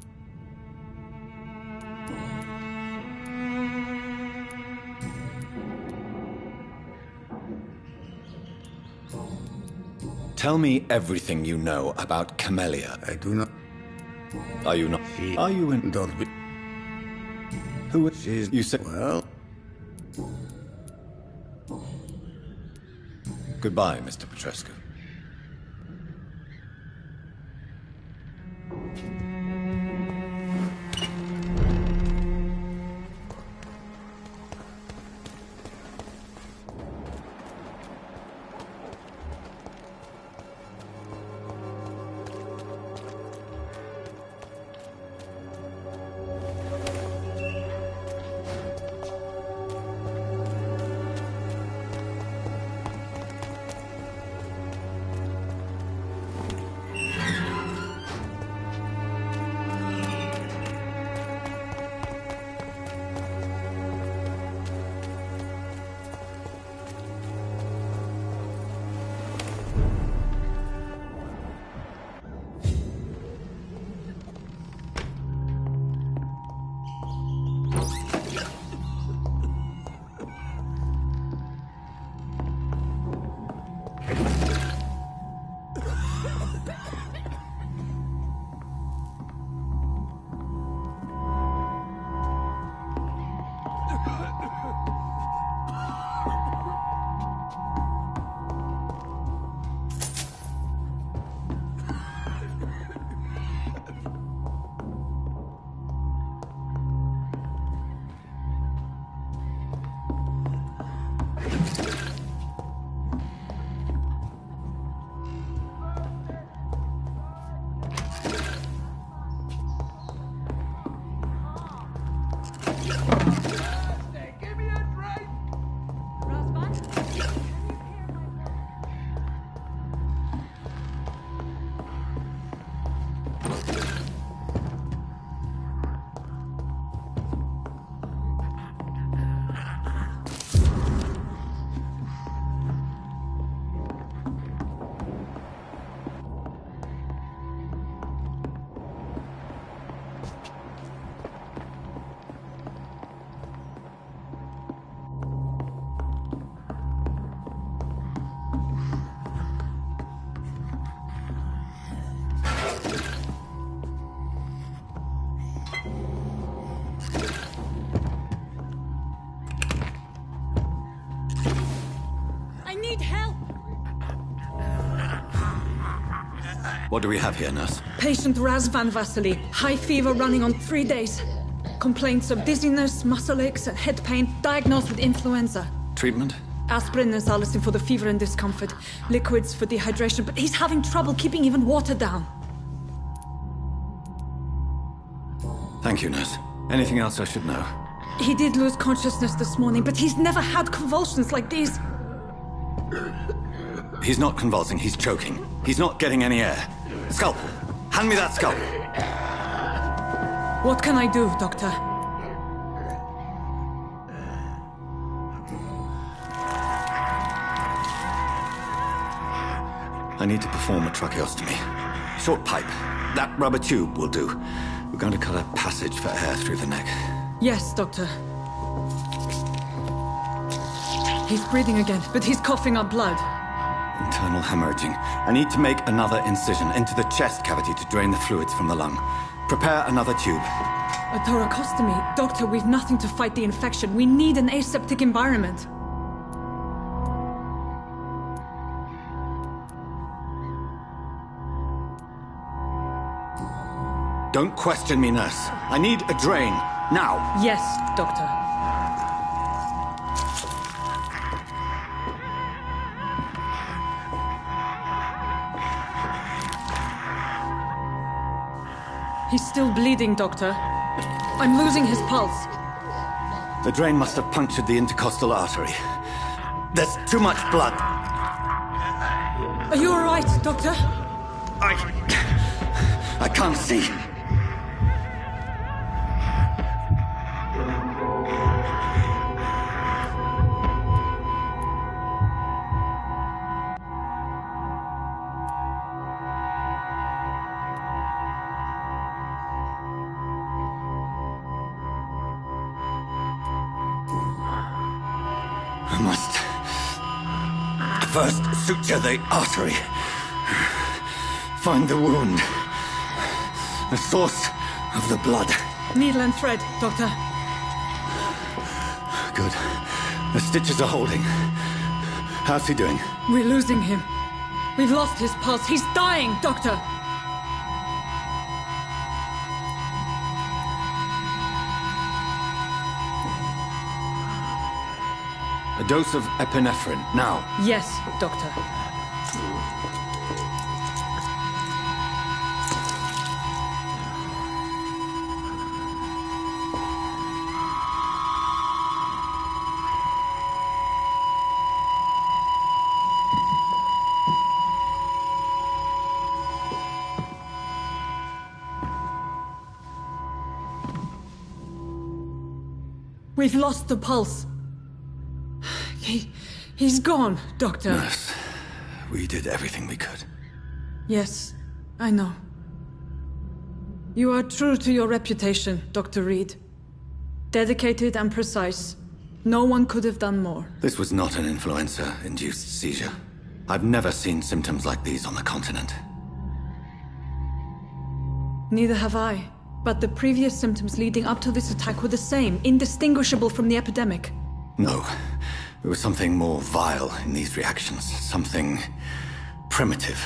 Tell me everything you know about Camellia. I do not... Are you not... Are you in... Don't be... Who is... She's... You said... Well... Goodbye, Mr. Petrescu. What do we have here, nurse? Patient Razvan Vasily. High fever running on 3 days. Complaints of dizziness, muscle aches, and head pain. Diagnosed with influenza. Treatment? Aspirin and salicin for the fever and discomfort. Liquids for dehydration, but he's having trouble keeping even water down. Thank you, nurse. Anything else I should know? He did lose consciousness this morning, but he's never had convulsions like these. He's not convulsing, he's choking. He's not getting any air. Scalpel! Hand me that scalpel! What can I do, Doctor? I need to perform a tracheostomy. Short pipe. That rubber tube will do. We're going to cut a passage for air through the neck. Yes, Doctor. He's breathing again, but he's coughing up blood. Internal hemorrhaging. I need to make another incision into the chest cavity to drain the fluids from the lung. Prepare another tube. A thoracostomy? Doctor, we've nothing to fight the infection. We need an aseptic environment. Don't question me, nurse. I need a drain. Now. Yes, Doctor. He's still bleeding, Doctor. I'm losing his pulse. The drain must have punctured the intercostal artery. There's too much blood. Are you all right, Doctor? I can't see. must first suture the artery. Find the wound. The source of the blood. Needle and thread, Doctor. Good. The stitches are holding. How's he doing? We're losing him. We've lost his pulse. He's dying, Doctor! A dose of epinephrine, now. Yes, Doctor. We've lost the pulse. He's gone, Doctor. Nurse, we did everything we could. Yes, I know. You are true to your reputation, Dr. Reed. Dedicated and precise. No one could have done more. This was not an influenza-induced seizure. I've never seen symptoms like these on the continent. Neither have I. But the previous symptoms leading up to this attack were the same, indistinguishable from the epidemic. No. There was something more vile in these reactions. Something primitive.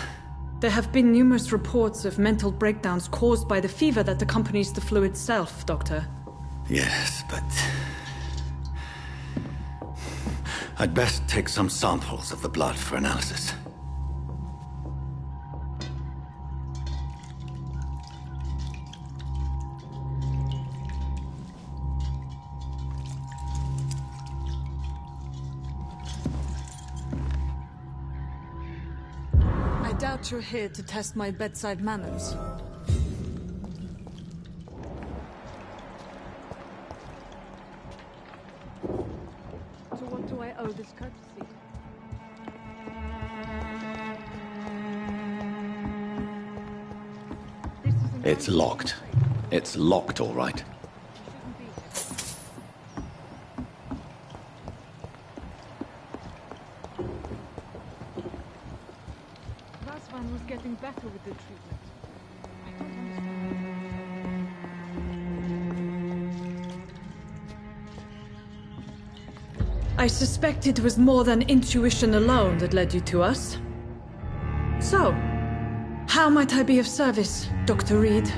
There have been numerous reports of mental breakdowns caused by the fever that accompanies the flu itself, Doctor. Yes, but... I'd best take some samples of the blood for analysis. I doubt you're here to test my bedside manners. To what do I owe this courtesy? It's locked. It's locked, all right. Vasvan was getting better with the treatment. I suspect it was more than intuition alone that led you to us. So, how might I be of service, Dr. Reed?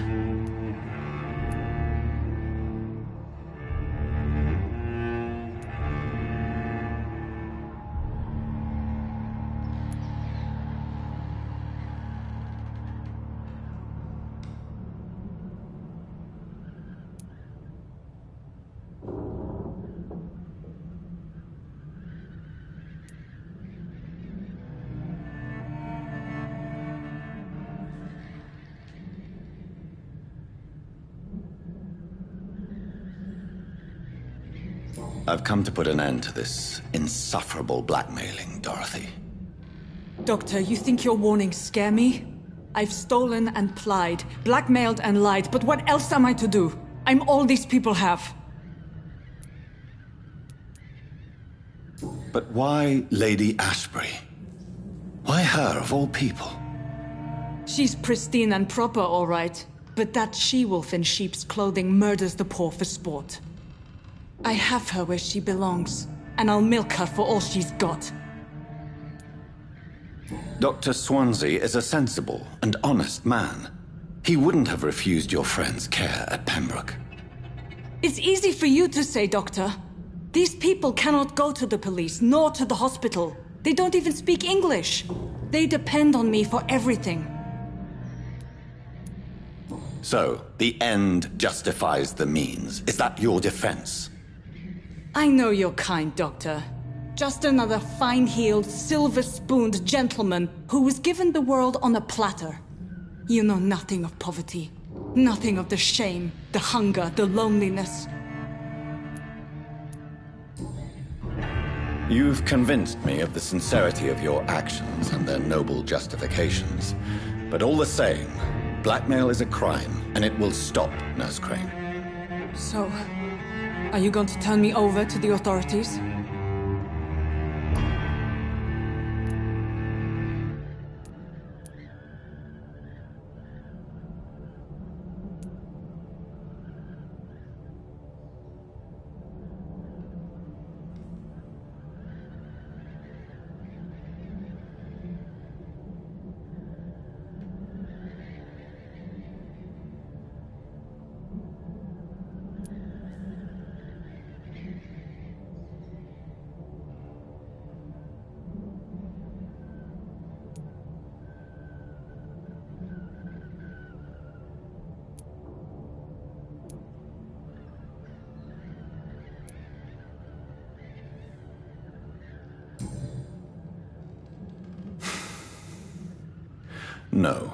I've come to put an end to this insufferable blackmailing, Dorothy. Doctor, you think your warnings scare me? I've stolen and plied, blackmailed and lied, but what else am I to do? I'm all these people have. But why Lady Ashbury? Why her, of all people? She's pristine and proper, all right. But that she-wolf in sheep's clothing murders the poor for sport. I have her where she belongs, and I'll milk her for all she's got. Dr. Swansea is a sensible and honest man. He wouldn't have refused your friend's care at Pembroke. It's easy for you to say, Doctor. These people cannot go to the police, nor to the hospital. They don't even speak English. They depend on me for everything. So, the end justifies the means. Is that your defense? I know you're kind, Doctor. Just another fine-heeled, silver-spooned gentleman who was given the world on a platter. You know nothing of poverty. Nothing of the shame, the hunger, the loneliness. You've convinced me of the sincerity of your actions and their noble justifications. But all the same, blackmail is a crime, and it will stop, Nurse Crane. So, are you going to turn me over to the authorities? No.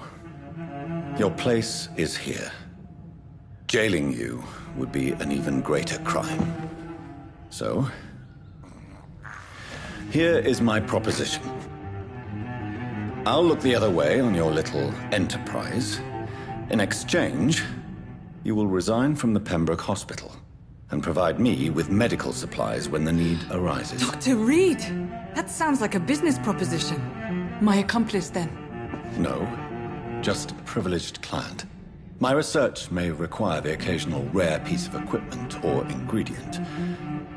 Your place is here. Jailing you would be an even greater crime. So, here is my proposition. I'll look the other way on your little enterprise. In exchange, you will resign from the Pembroke Hospital and provide me with medical supplies when the need arises. Dr. Reed! That sounds like a business proposition. My accomplice, then? No, just a privileged client. My research may require the occasional rare piece of equipment or ingredient.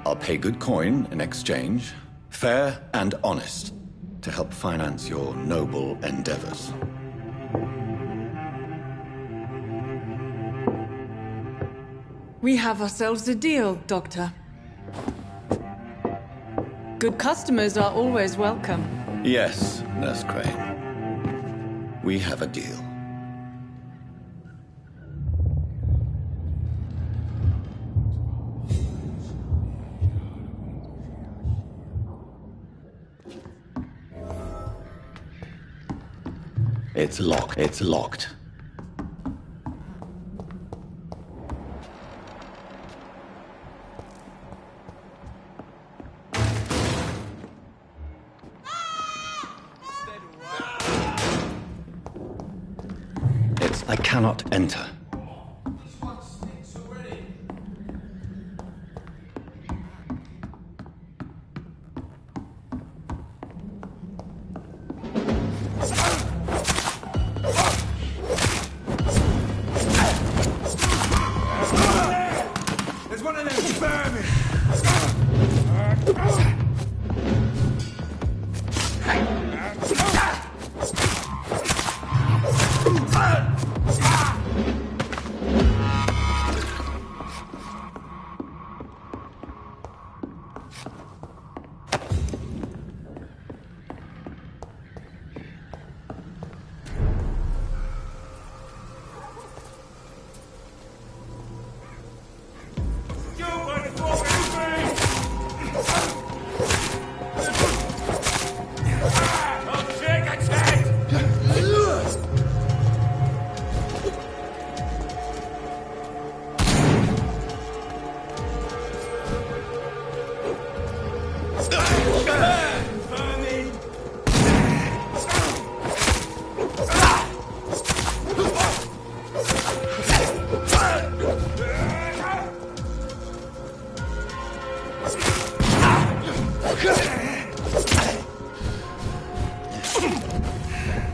I'll pay good coin in exchange, fair and honest, to help finance your noble endeavors. We have ourselves a deal, Doctor. Good customers are always welcome. Yes, Nurse Crane. We have a deal. It's locked. It's locked. I cannot enter. There's one of them vermin!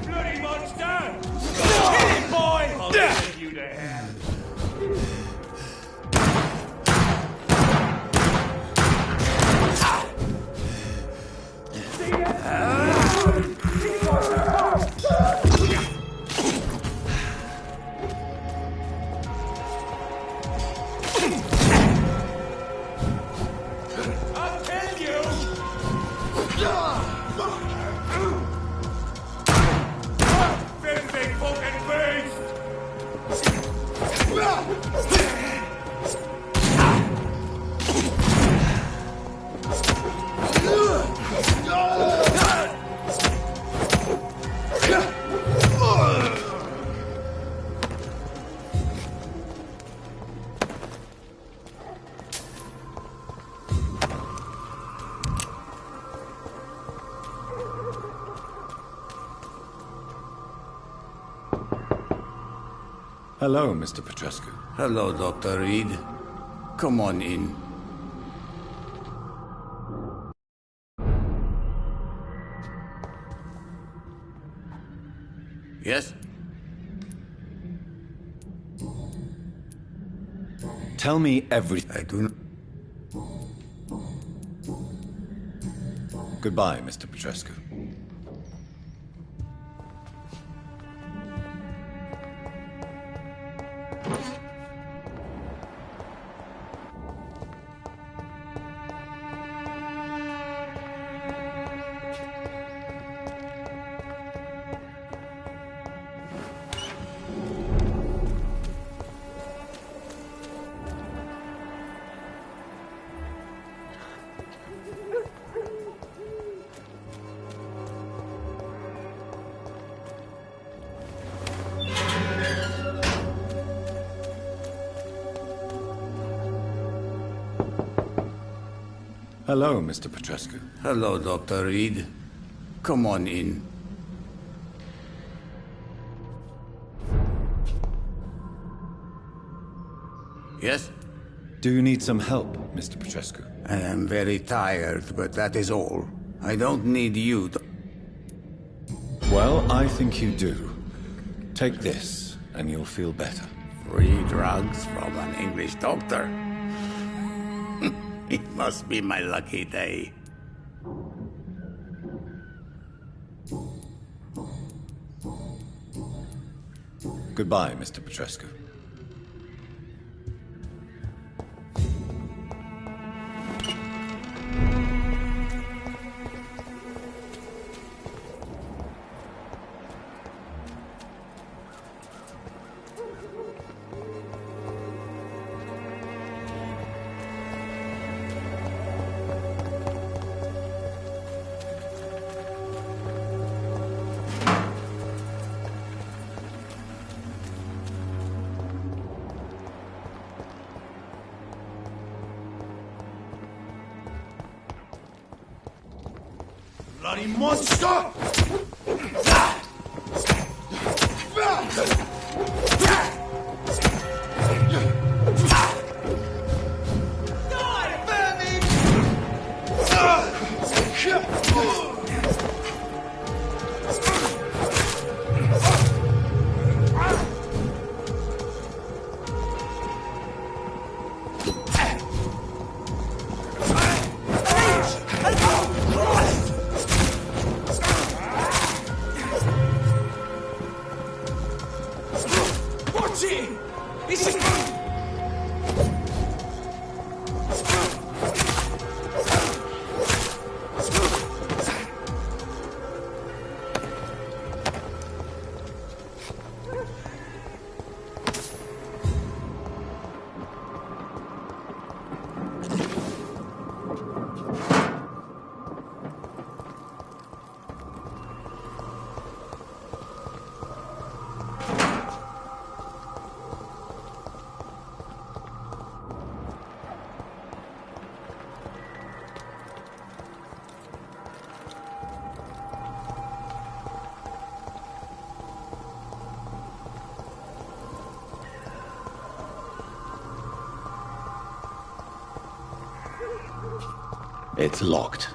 Bloody monster! Kill him, boy! I'll send you to hell. I'll kill you! Filthy fucking beast! Hello, Mr. Petrescu. Hello, Dr. Reed. Come on in. Yes? Tell me everything. I do not. Goodbye, Mr. Petrescu. Hello, Mr. Petrescu. Hello, Dr. Reed. Come on in. Yes? Do you need some help, Mr. Petrescu? I am very tired, but that is all. I don't need you to... Well, I think you do. Take this, and you'll feel better. Free drugs from an English doctor? It must be my lucky day. Goodbye, Mr. Petrescu. Bloody monster! It's locked.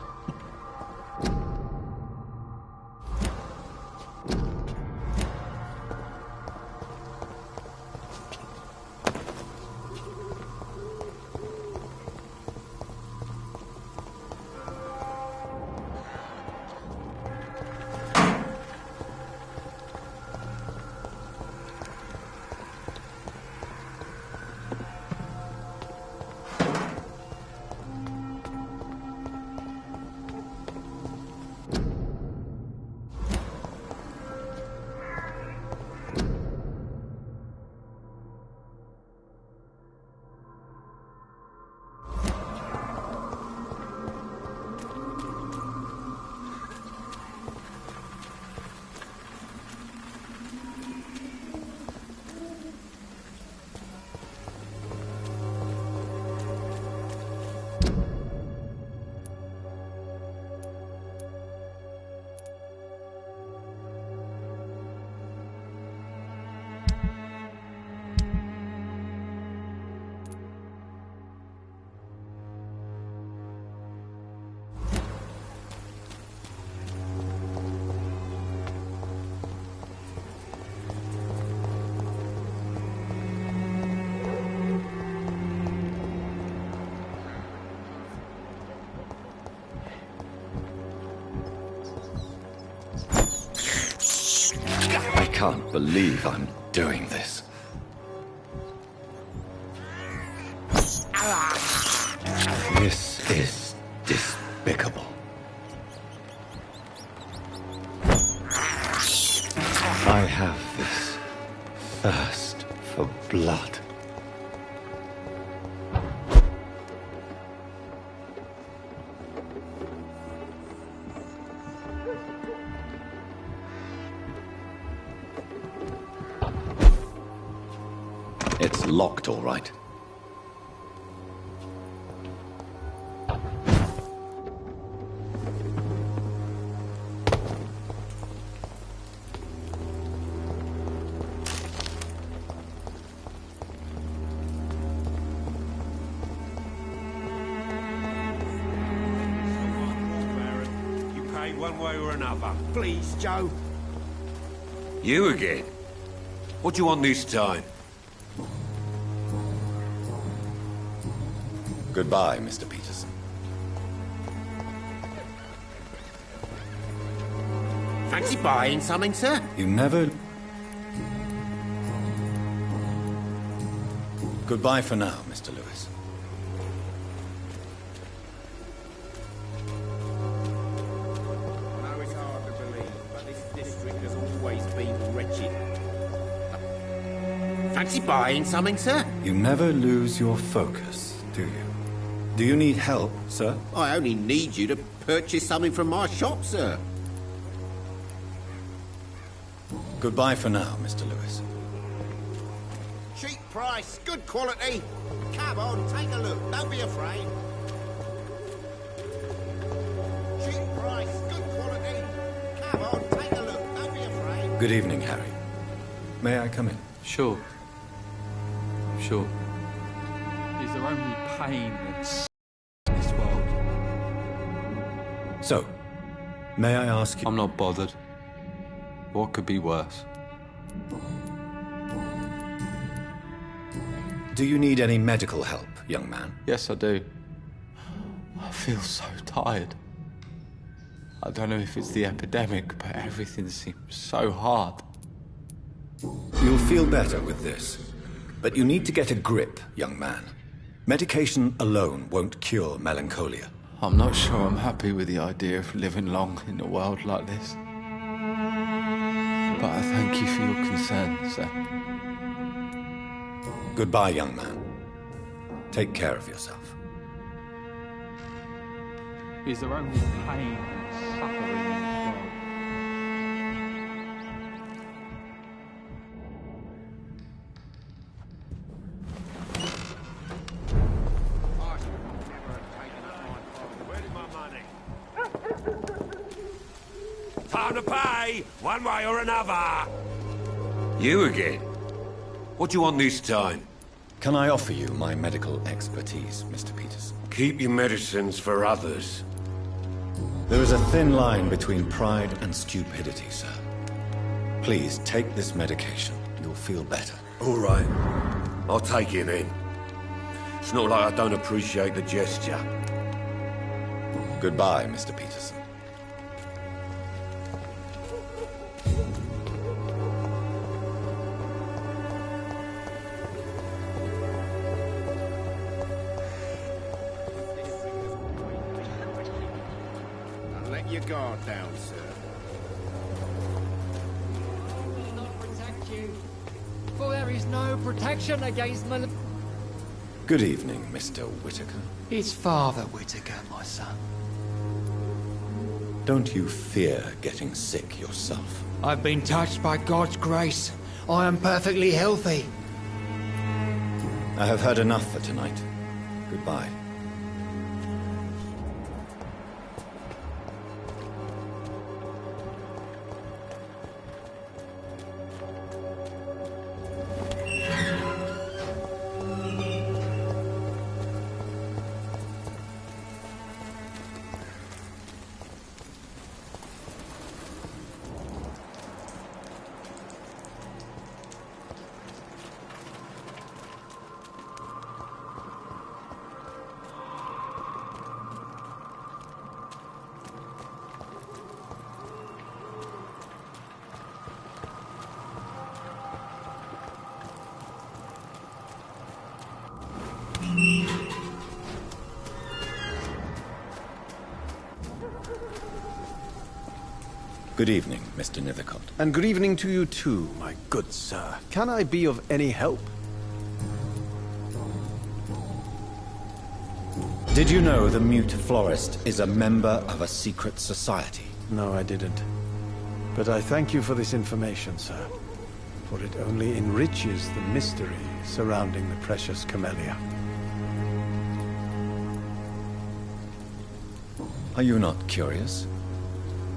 I can't believe I'm doing this. This is despicable. I have this thirst for blood. It's locked, all right. one way or another. Please, Joe. You again? What do you want this time? Goodbye, Mr. Peterson. Fancy buying something, sir? You never... Goodbye for now, Mr. Lewis. I know it's hard to believe, but this district has always been wretched. Fancy buying something, sir? You never lose your focus, do you? Do you need help, sir? I only need you to purchase something from my shop, sir. Goodbye for now, Mr. Lewis. Cheap price, good quality. Come on, take a look. Don't be afraid. Cheap price, good quality. Come on, take a look. Don't be afraid. Good evening, Harry. May I come in? Sure. Sure. Is there only pain that's in this world? So, may I ask you... I'm not bothered. What could be worse? Do you need any medical help, young man? Yes, I do. I feel so tired. I don't know if it's the epidemic, but everything seems so hard. You'll feel better with this. But you need to get a grip, young man. Medication alone won't cure melancholia. I'm not sure I'm happy with the idea of living long in a world like this. But I thank you for your concern, sir. Goodbye, young man. Take care of yourself. Is there only pain and suffering in this world? Time to pay, one way or another. You again? What do you want this time? Can I offer you my medical expertise, Mr. Peterson? Keep your medicines for others. There is a thin line between pride and stupidity, sir. Please take this medication. You'll feel better. All right. I'll take it then. It's not like I don't appreciate the gesture. Goodbye, Mr. Peterson. Let your guard down, sir. Will not protect you, for there is no protection against Good evening, Mr. Whitaker. It's Father Whitaker, my son. Don't you fear getting sick yourself? I've been touched by God's grace. I am perfectly healthy. I have heard enough for tonight. Goodbye. Good evening, Mr. Nethercott. And good evening to you too, my good sir. Can I be of any help? Did you know the Mute Florist is a member of a secret society? No, I didn't. But I thank you for this information, sir. For it only enriches the mystery surrounding the precious camellia. Are you not curious?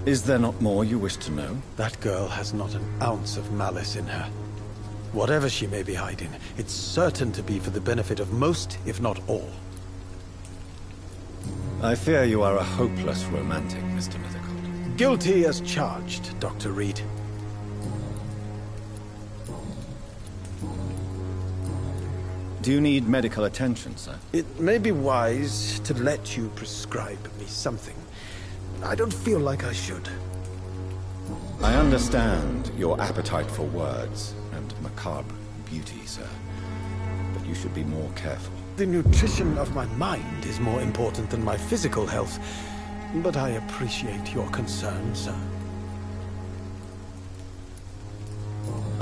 Is there not more you wish to know? That girl has not an ounce of malice in her. Whatever she may be hiding, it's certain to be for the benefit of most, if not all. I fear you are a hopeless romantic, Mr. Nethercott. Guilty as charged, Dr. Reed. Do you need medical attention, sir? It may be wise to let you prescribe me something. I don't feel like I should. I understand your appetite for words and macabre beauty, sir. But you should be more careful. The nutrition of my mind is more important than my physical health. But I appreciate your concern, sir.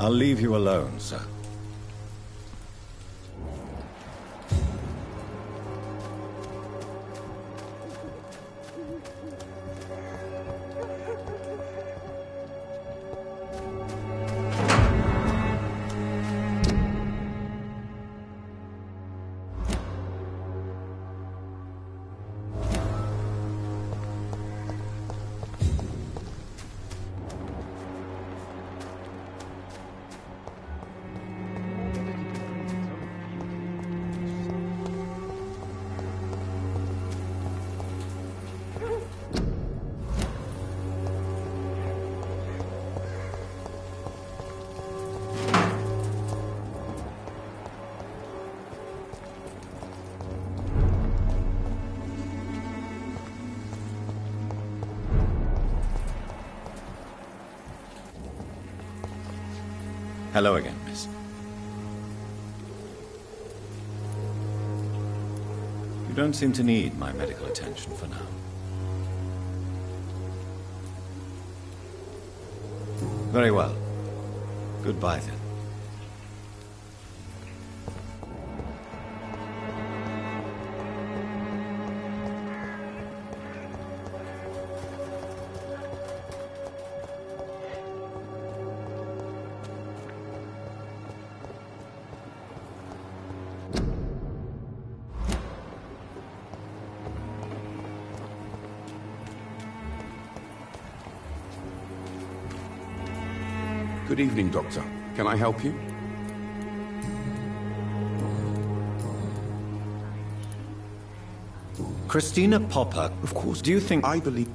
I'll leave you alone, sir. Hello again, miss. You don't seem to need my medical attention for now. Very well. Goodbye, then. Good evening, Doctor. Can I help you? Christina Popper. Of course. Do you think... I believe...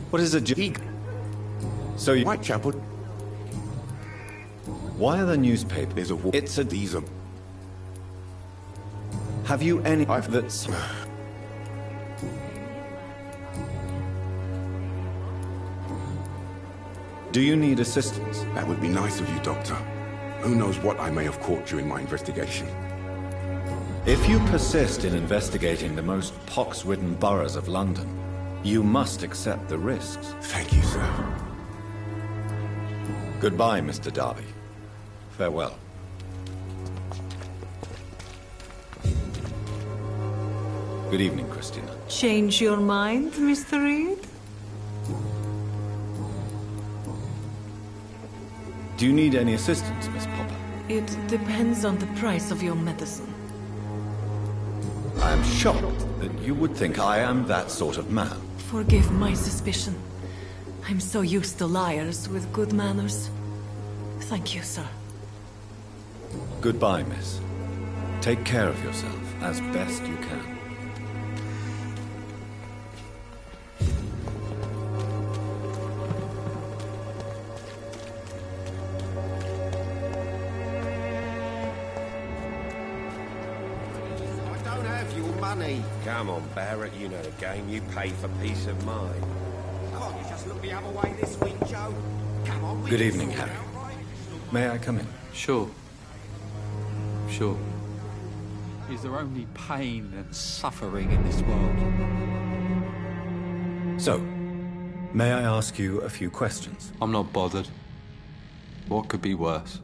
What is a... So you... Whitechapel. Why are the newspapers... There's a... It's a... These are... Have you any... That's... Do you need assistance? That would be nice of you, Doctor. Who knows what I may have caught during my investigation. If you persist in investigating the most pox-ridden boroughs of London, you must accept the risks. Thank you, sir. Goodbye, Mr. Darby. Farewell. Good evening, Christina. Change your mind, Mr. Reed? Do you need any assistance, Miss Popper? It depends on the price of your medicine. I am shocked that you would think I am that sort of man. Forgive my suspicion. I'm so used to liars with good manners. Thank you, sir. Goodbye, miss. Take care of yourself as best you can. Come on, Barrett, you know the game. You pay for peace of mind. Can't you just look the other way this week, Joe? Come on. Good evening, Harry. May I come in? Sure. Sure. Is there only pain and suffering in this world? So, may I ask you a few questions? I'm not bothered. What could be worse?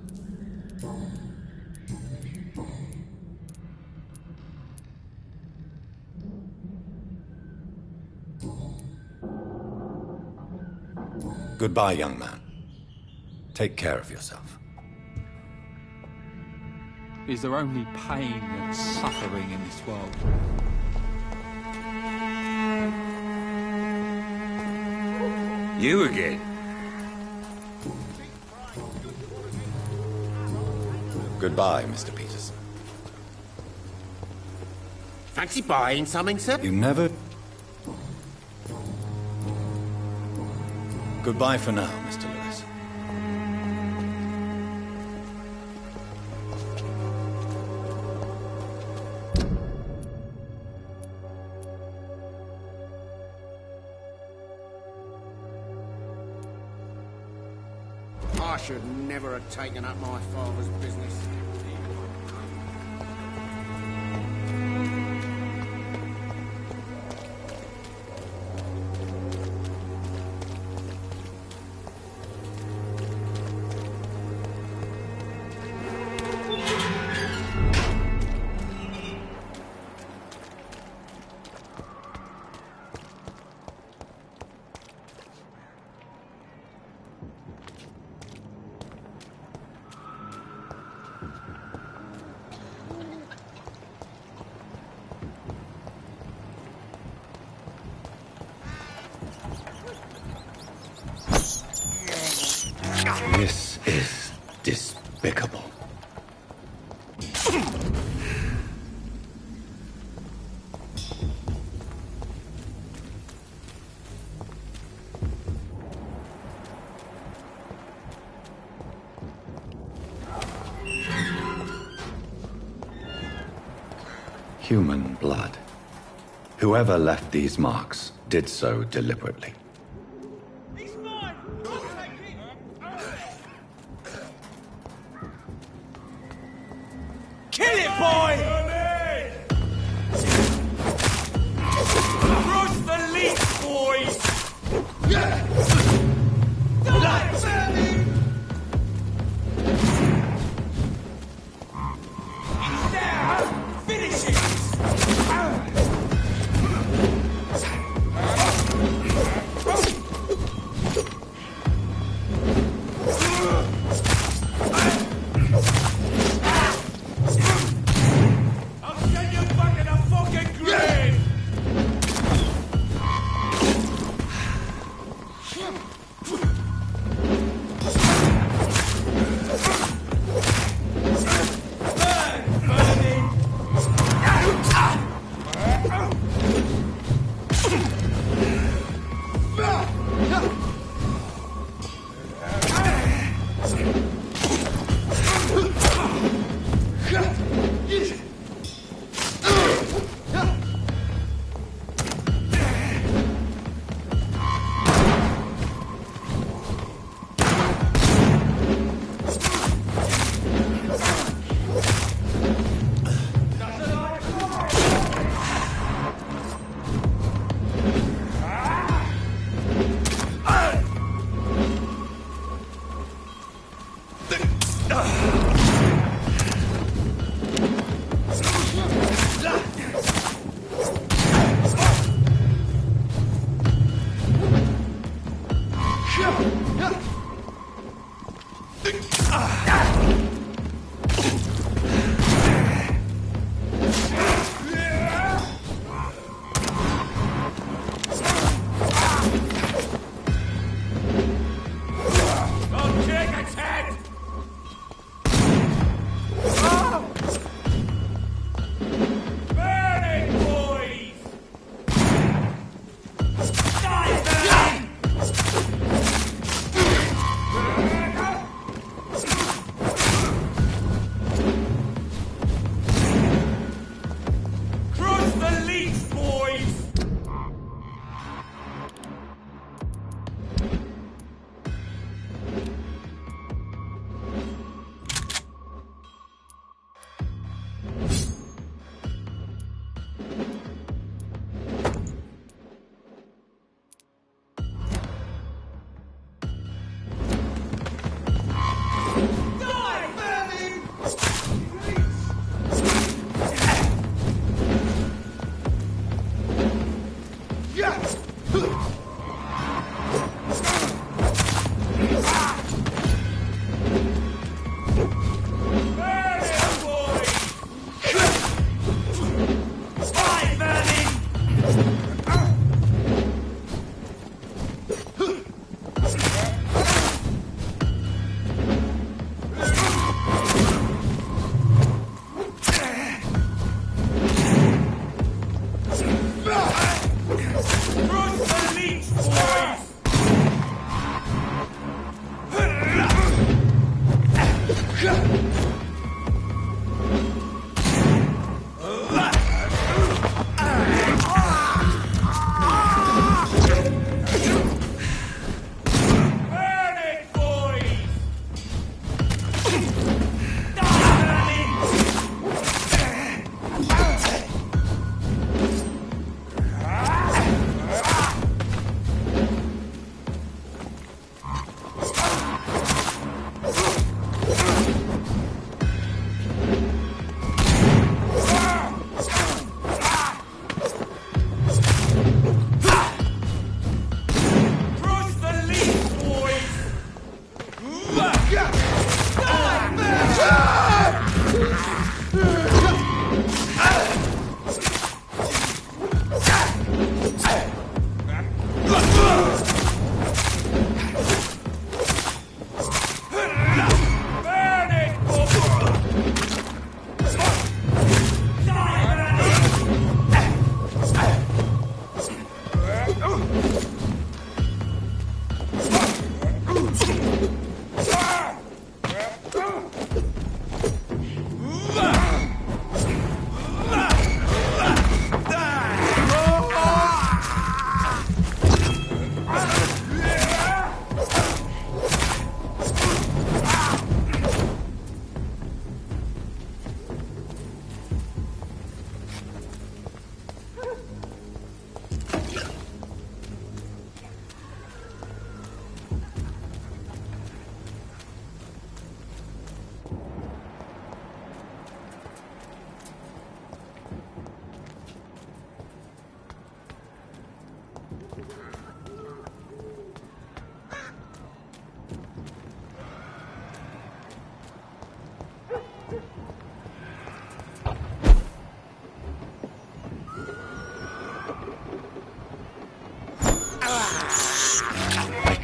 Goodbye, young man. Take care of yourself. Is there only pain and suffering in this world? You again? Goodbye, Mr. Peterson. Fancy buying something, sir? You never... Goodbye for now, Mr. Lewis. I should never have taken up my father's business. This is despicable. Human blood. Whoever left these marks did so deliberately. Kill it, boy! Brush the leaf, boys! Finish it!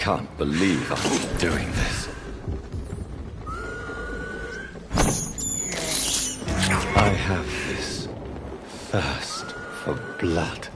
can't believe I'm doing this. I have this thirst for blood.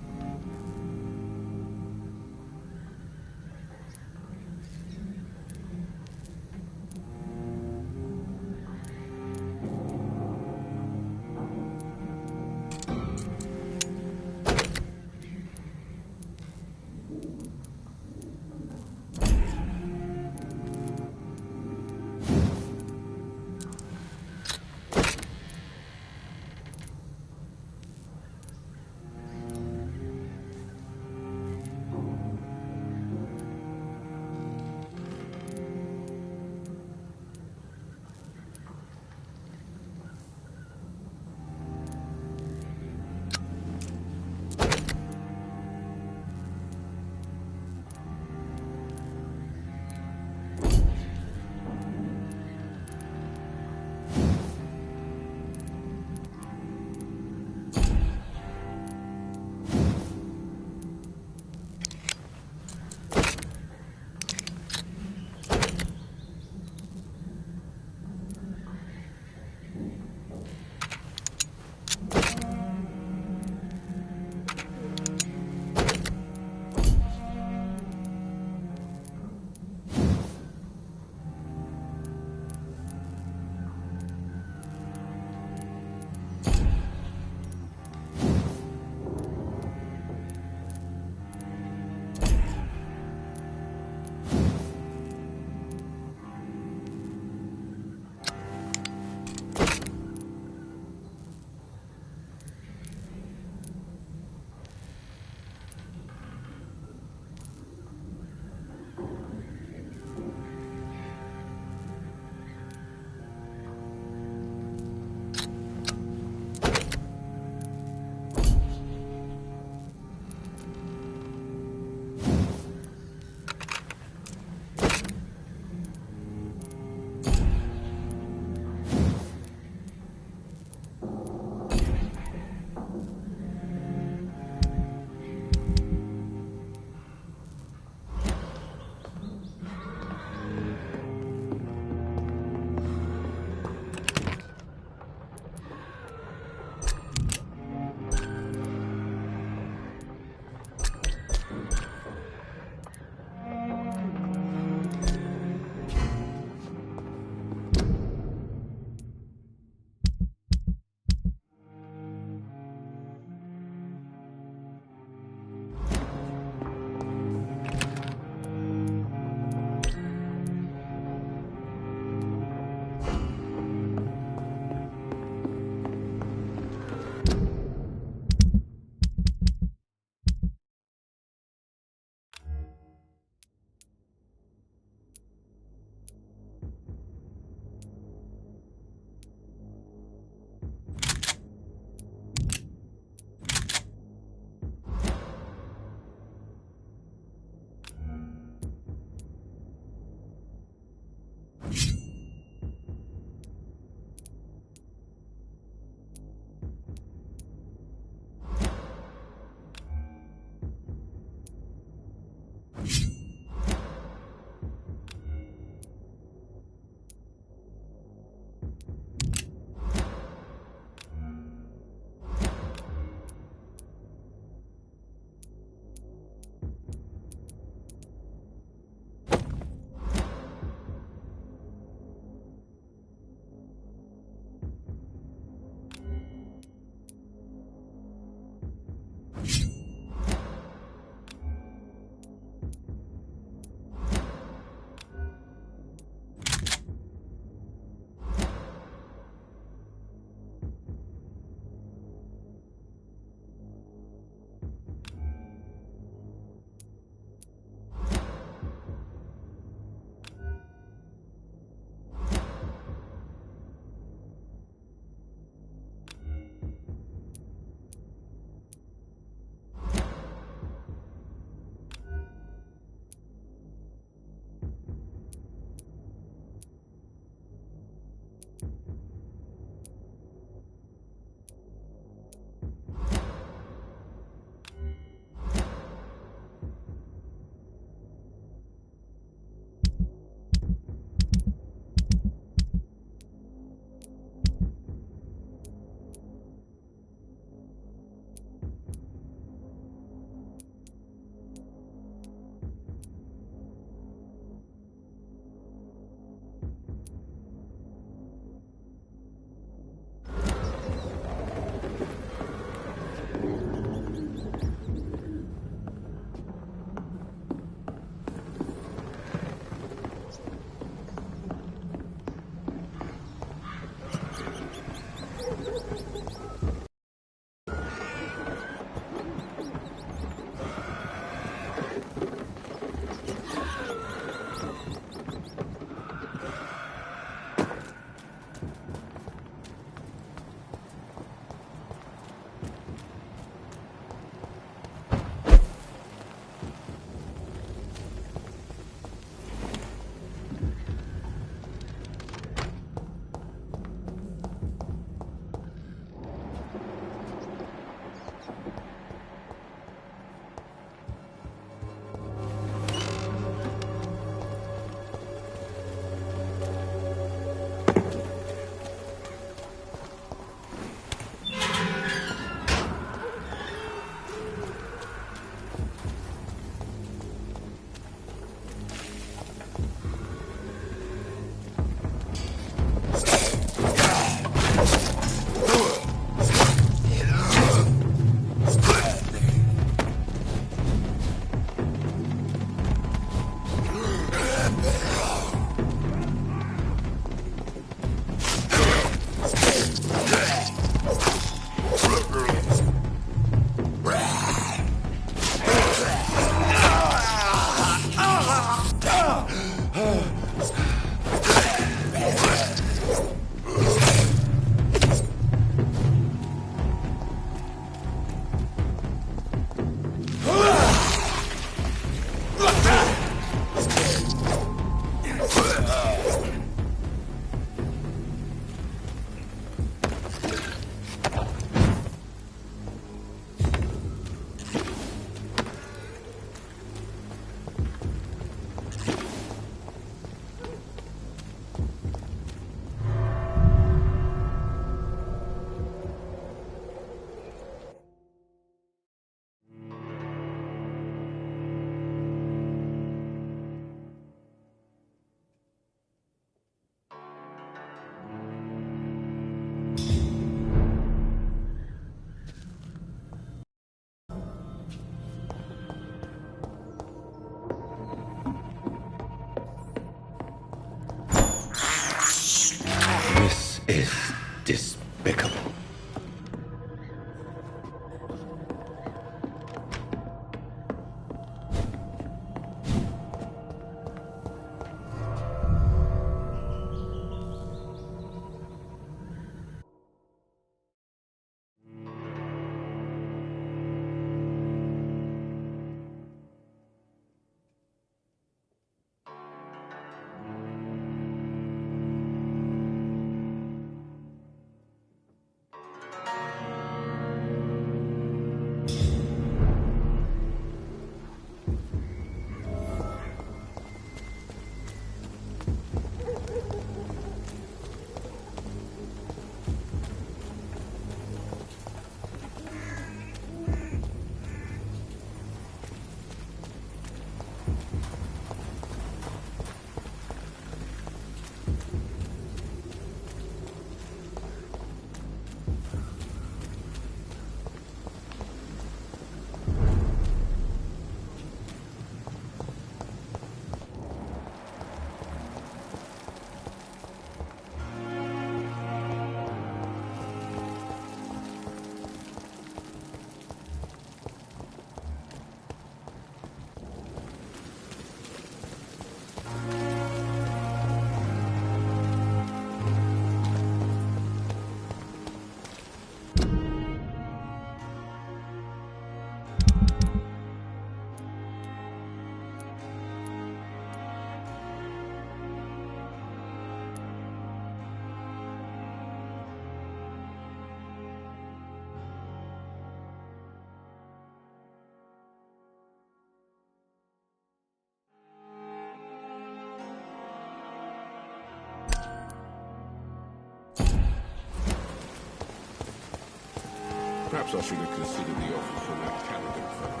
Perhaps I should have considered the offer from that Callaghan fellow.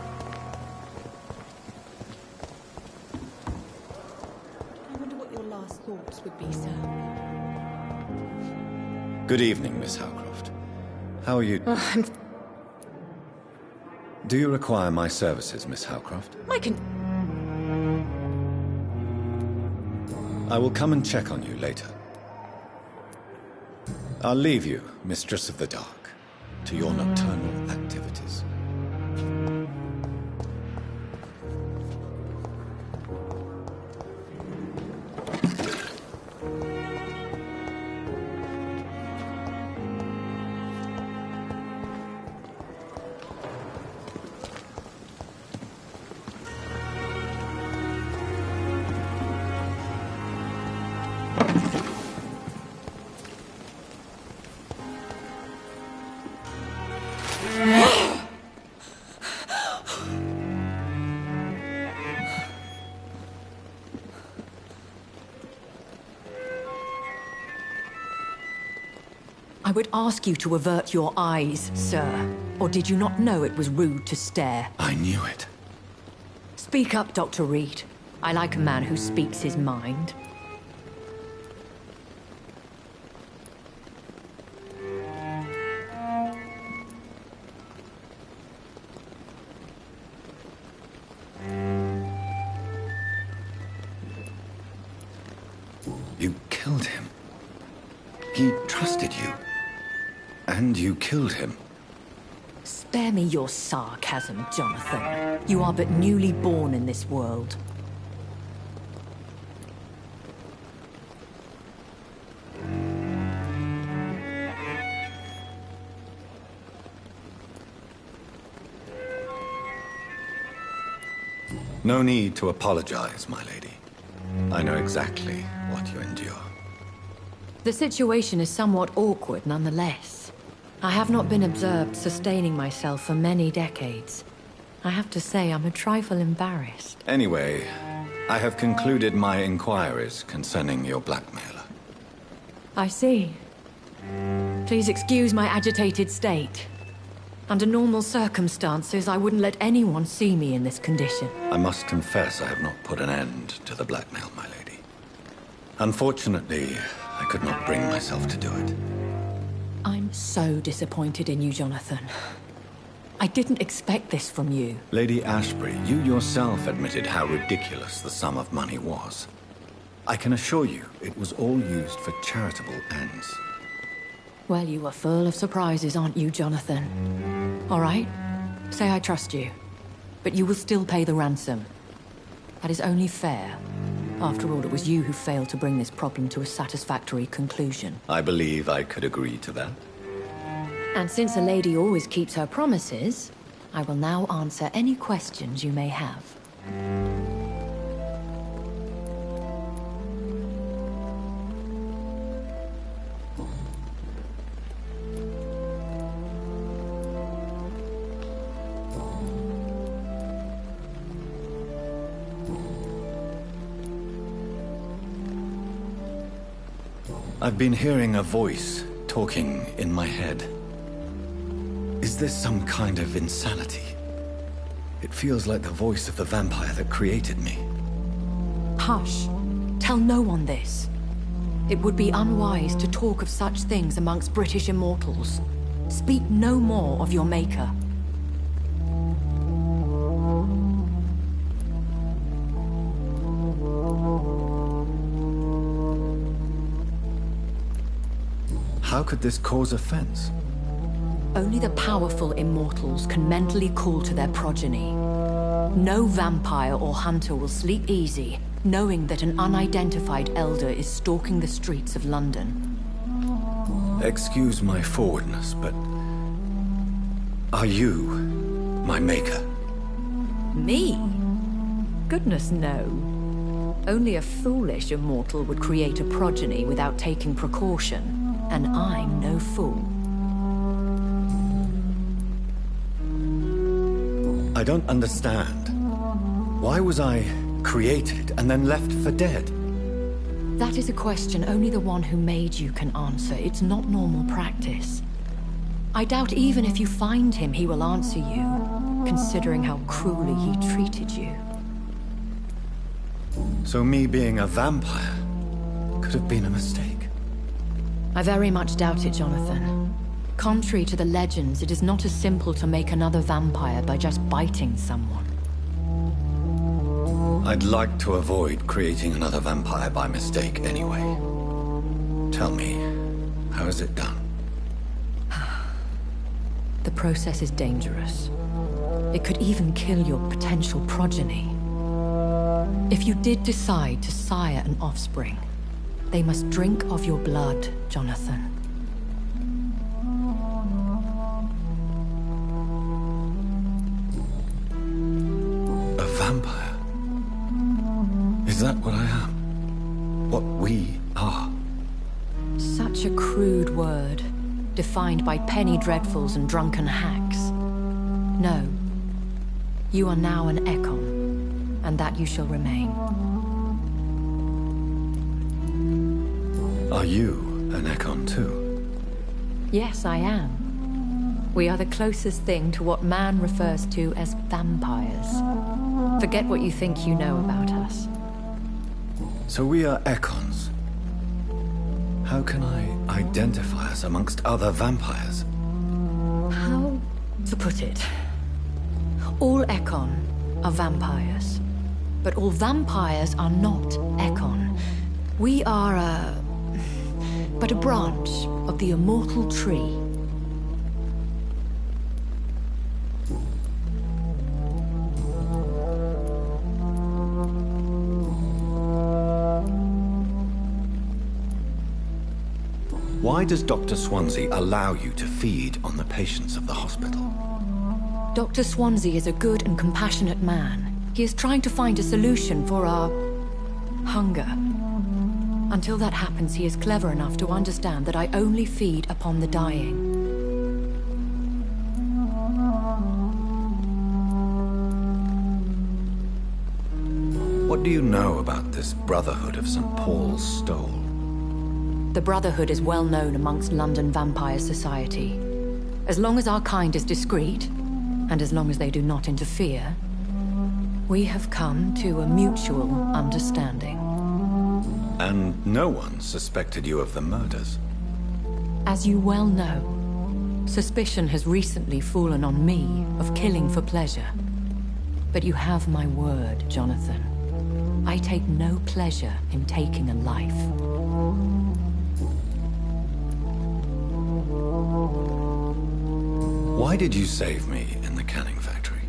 I wonder what your last thoughts would be, sir. Good evening, Miss Howcroft. How are you? Do you require my services, Miss Howcroft? I will come and check on you later. I'll leave you, Mistress of the Dark, to your nocturnal activities. I would ask you to avert your eyes, sir. Or did you not know it was rude to stare? I knew it. Speak up, Dr. Reed. I like a man who speaks his mind. You killed him. He trusted you. And you killed him. Spare me your sarcasm, Jonathan. You are but newly born in this world. No need to apologize, my lady. I know exactly what you endure. The situation is somewhat awkward nonetheless. I have not been observed sustaining myself for many decades. I have to say I'm a trifle embarrassed. Anyway, I have concluded my inquiries concerning your blackmailer. I see. Please excuse my agitated state. Under normal circumstances, I wouldn't let anyone see me in this condition. I must confess I have not put an end to the blackmail, my lady. Unfortunately, I could not bring myself to do it. I'm so disappointed in you, Jonathan. I didn't expect this from you. Lady Ashbury, you yourself admitted how ridiculous the sum of money was. I can assure you it was all used for charitable ends. Well, you are full of surprises, aren't you, Jonathan? All right, say I trust you. But you will still pay the ransom. That is only fair. After all, it was you who failed to bring this problem to a satisfactory conclusion. I believe I could agree to that. And since a lady always keeps her promises, I will now answer any questions you may have. I've been hearing a voice talking in my head. Is this some kind of insanity? It feels like the voice of the vampire that created me. Hush. Tell no one this. It would be unwise to talk of such things amongst British immortals. Speak no more of your maker. How could this cause offense? Only the powerful immortals can mentally call to their progeny. No vampire or hunter will sleep easy, knowing that an unidentified elder is stalking the streets of London. Excuse my forwardness, but... are you my maker? Me? Goodness, no. Only a foolish immortal would create a progeny without taking precaution. And I'm no fool. I don't understand. Why was I created and then left for dead? That is a question only the one who made you can answer. It's not normal practice. I doubt even if you find him, he will answer you, considering how cruelly he treated you. So me being a vampire could have been a mistake? I very much doubt it, Jonathan. Contrary to the legends, it is not as simple to make another vampire by just biting someone. I'd like to avoid creating another vampire by mistake anyway. Tell me, how is it done? The process is dangerous. It could even kill your potential progeny. If you did decide to sire an offspring, they must drink of your blood, Jonathan. A vampire? Is that what I am? What we are? Such a crude word, defined by penny dreadfuls and drunken hacks. No. You are now an Ekon, and that you shall remain. Are you an Ekon too? Yes, I am. We are the closest thing to what man refers to as vampires. Forget what you think you know about us. So we are Ekons. How can I identify us amongst other vampires? How to put it? All Ekon are vampires. But all vampires are not Ekon. We are but a branch of the immortal tree. Why does Dr. Swansea allow you to feed on the patients of the hospital? Dr. Swansea is a good and compassionate man. He is trying to find a solution for our hunger. Until that happens, he is clever enough to understand that I only feed upon the dying. What do you know about this Brotherhood of St. Paul's Stole? The Brotherhood is well known amongst London Vampire Society. As long as our kind is discreet, and as long as they do not interfere, we have come to a mutual understanding. And no one suspected you of the murders? As you well know, suspicion has recently fallen on me of killing for pleasure. But you have my word, Jonathan. I take no pleasure in taking a life. Why did you save me in the canning factory?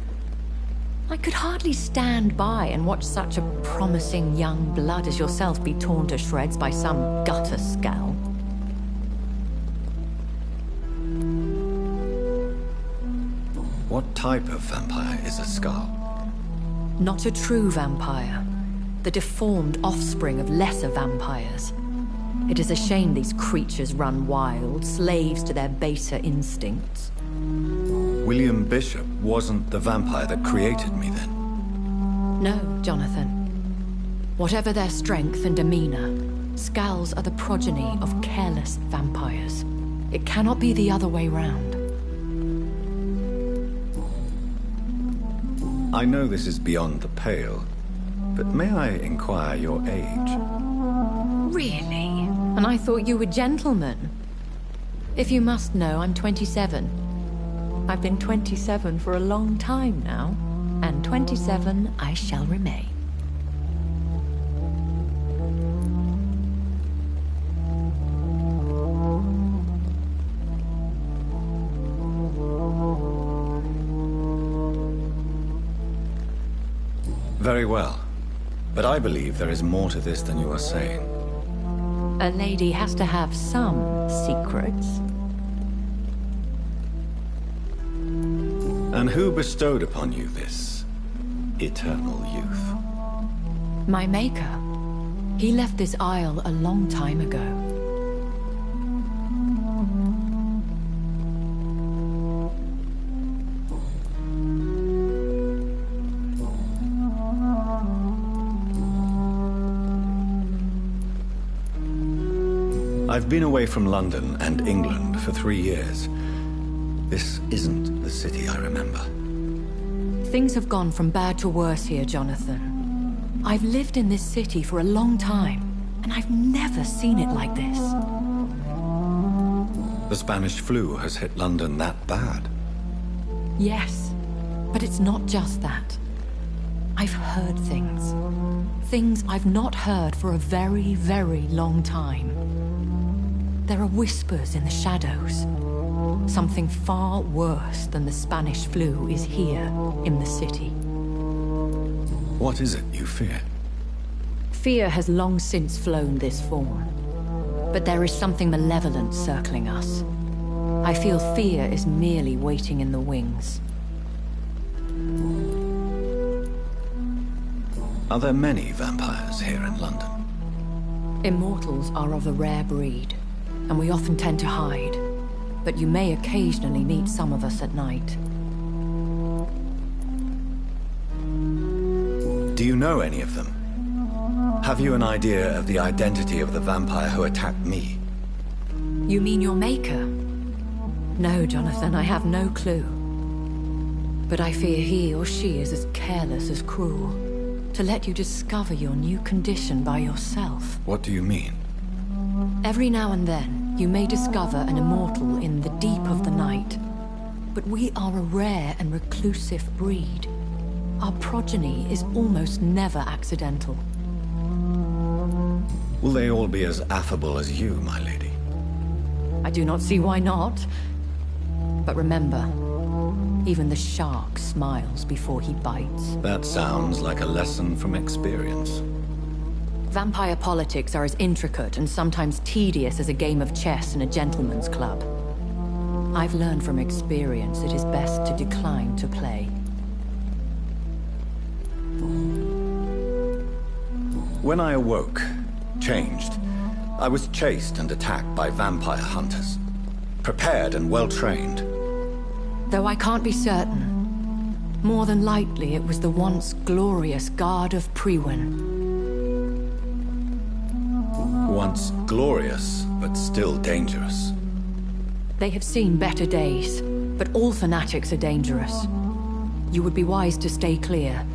I could hardly stand by and watch such a promising young blood as yourself be torn to shreds by some gutter scowl. What type of vampire is a skull? Not a true vampire. The deformed offspring of lesser vampires. It is a shame these creatures run wild, slaves to their baser instincts. William Bishop wasn't the vampire that created me, then? No, Jonathan. Whatever their strength and demeanor, Skulls are the progeny of careless vampires. It cannot be the other way round. I know this is beyond the pale, but may I inquire your age? Really? And I thought you were gentlemen. If you must know, I'm 27. I've been 27 for a long time now, and 27 I shall remain. Very well. But I believe there is more to this than you are saying. A lady has to have some secrets. And who bestowed upon you this eternal youth? My maker. He left this isle a long time ago. I've been away from London and England for 3 years. This isn't the city I remember. Things have gone from bad to worse here, Jonathan. I've lived in this city for a long time, and I've never seen it like this. The Spanish flu has hit London that bad. Yes, but it's not just that. I've heard things. Things I've not heard for a very, very long time. There are whispers in the shadows. Something far worse than the Spanish flu is here in the city. What is it you fear? Fear has long since flown this form. But there is something malevolent circling us. I feel fear is merely waiting in the wings. Are there many vampires here in London? Immortals are of a rare breed, and we often tend to hide. But you may occasionally meet some of us at night. Do you know any of them? Have you an idea of the identity of the vampire who attacked me? You mean your maker? No, Jonathan, I have no clue. But I fear he or she is as careless as cruel. To let you discover your new condition by yourself. What do you mean? Every now and then, you may discover an immortal in the deep of the night. But we are a rare and reclusive breed. Our progeny is almost never accidental. Will they all be as affable as you, my lady? I do not see why not. But remember, even the shark smiles before he bites. That sounds like a lesson from experience. Vampire politics are as intricate and sometimes tedious as a game of chess in a gentleman's club. I've learned from experience it is best to decline to play. When I awoke, changed, I was chased and attacked by vampire hunters. Prepared and well-trained. Though I can't be certain, more than likely it was the once glorious Guard of Priwen. Once glorious, but still dangerous. They have seen better days, but all fanatics are dangerous. You would be wise to stay clear.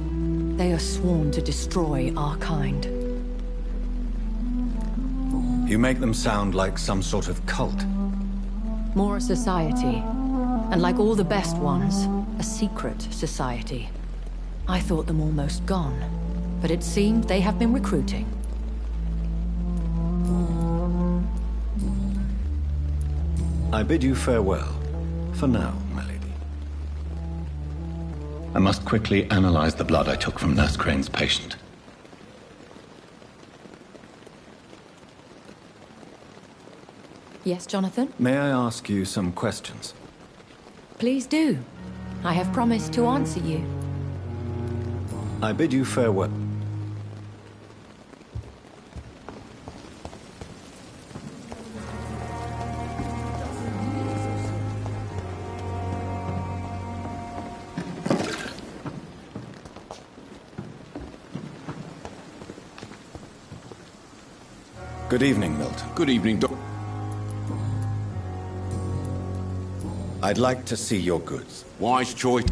They are sworn to destroy our kind. You make them sound like some sort of cult. More a society. And like all the best ones, a secret society. I thought them almost gone, but it seemed they have been recruiting. I bid you farewell, for now, my lady. I must quickly analyze the blood I took from Nurse Crane's patient. Yes, Jonathan? May I ask you some questions? Please do. I have promised to answer you. I bid you farewell. Good evening, Milton. Good evening, Doc. I'd like to see your goods. Wise choice.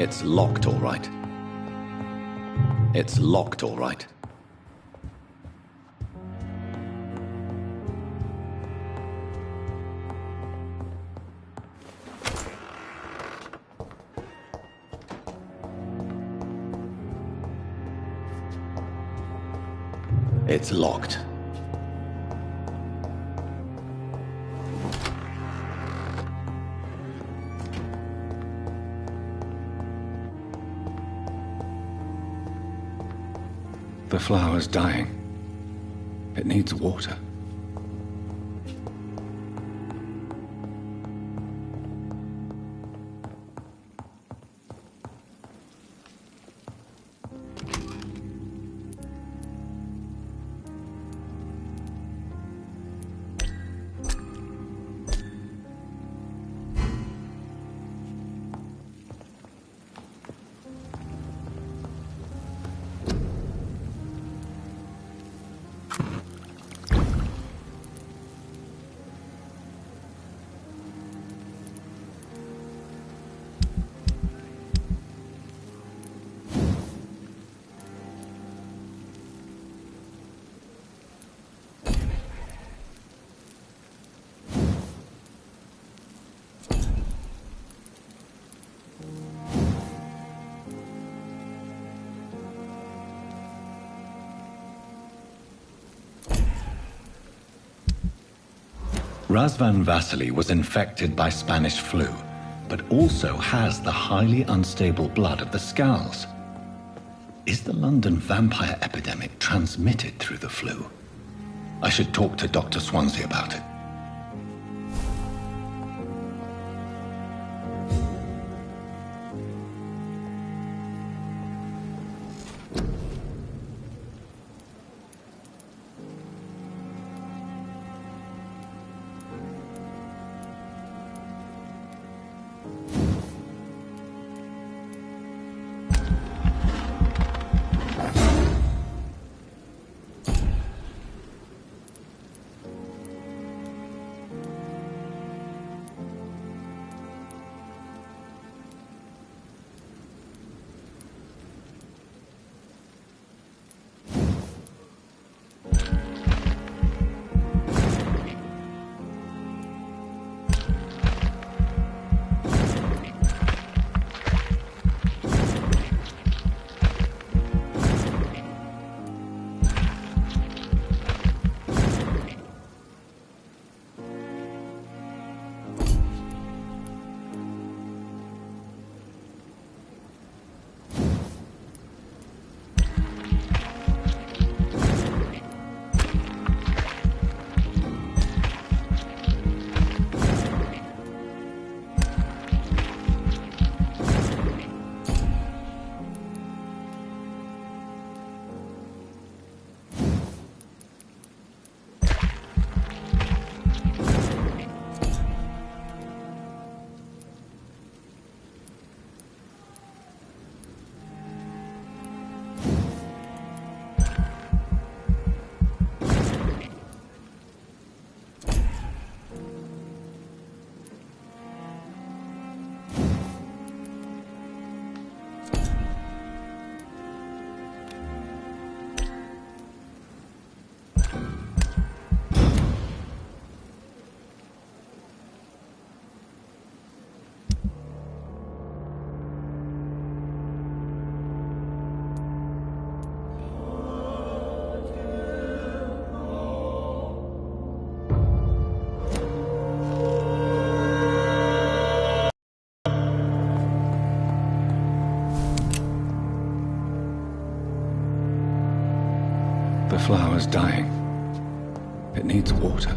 It's locked, all right. It's locked, all right. It's locked. The flower's dying. It needs water. Razvan Vasily was infected by Spanish flu, but also has the highly unstable blood of the Scows. Is the London vampire epidemic transmitted through the flu? I should talk to Dr. Swansea about it. The flower's dying. It needs water.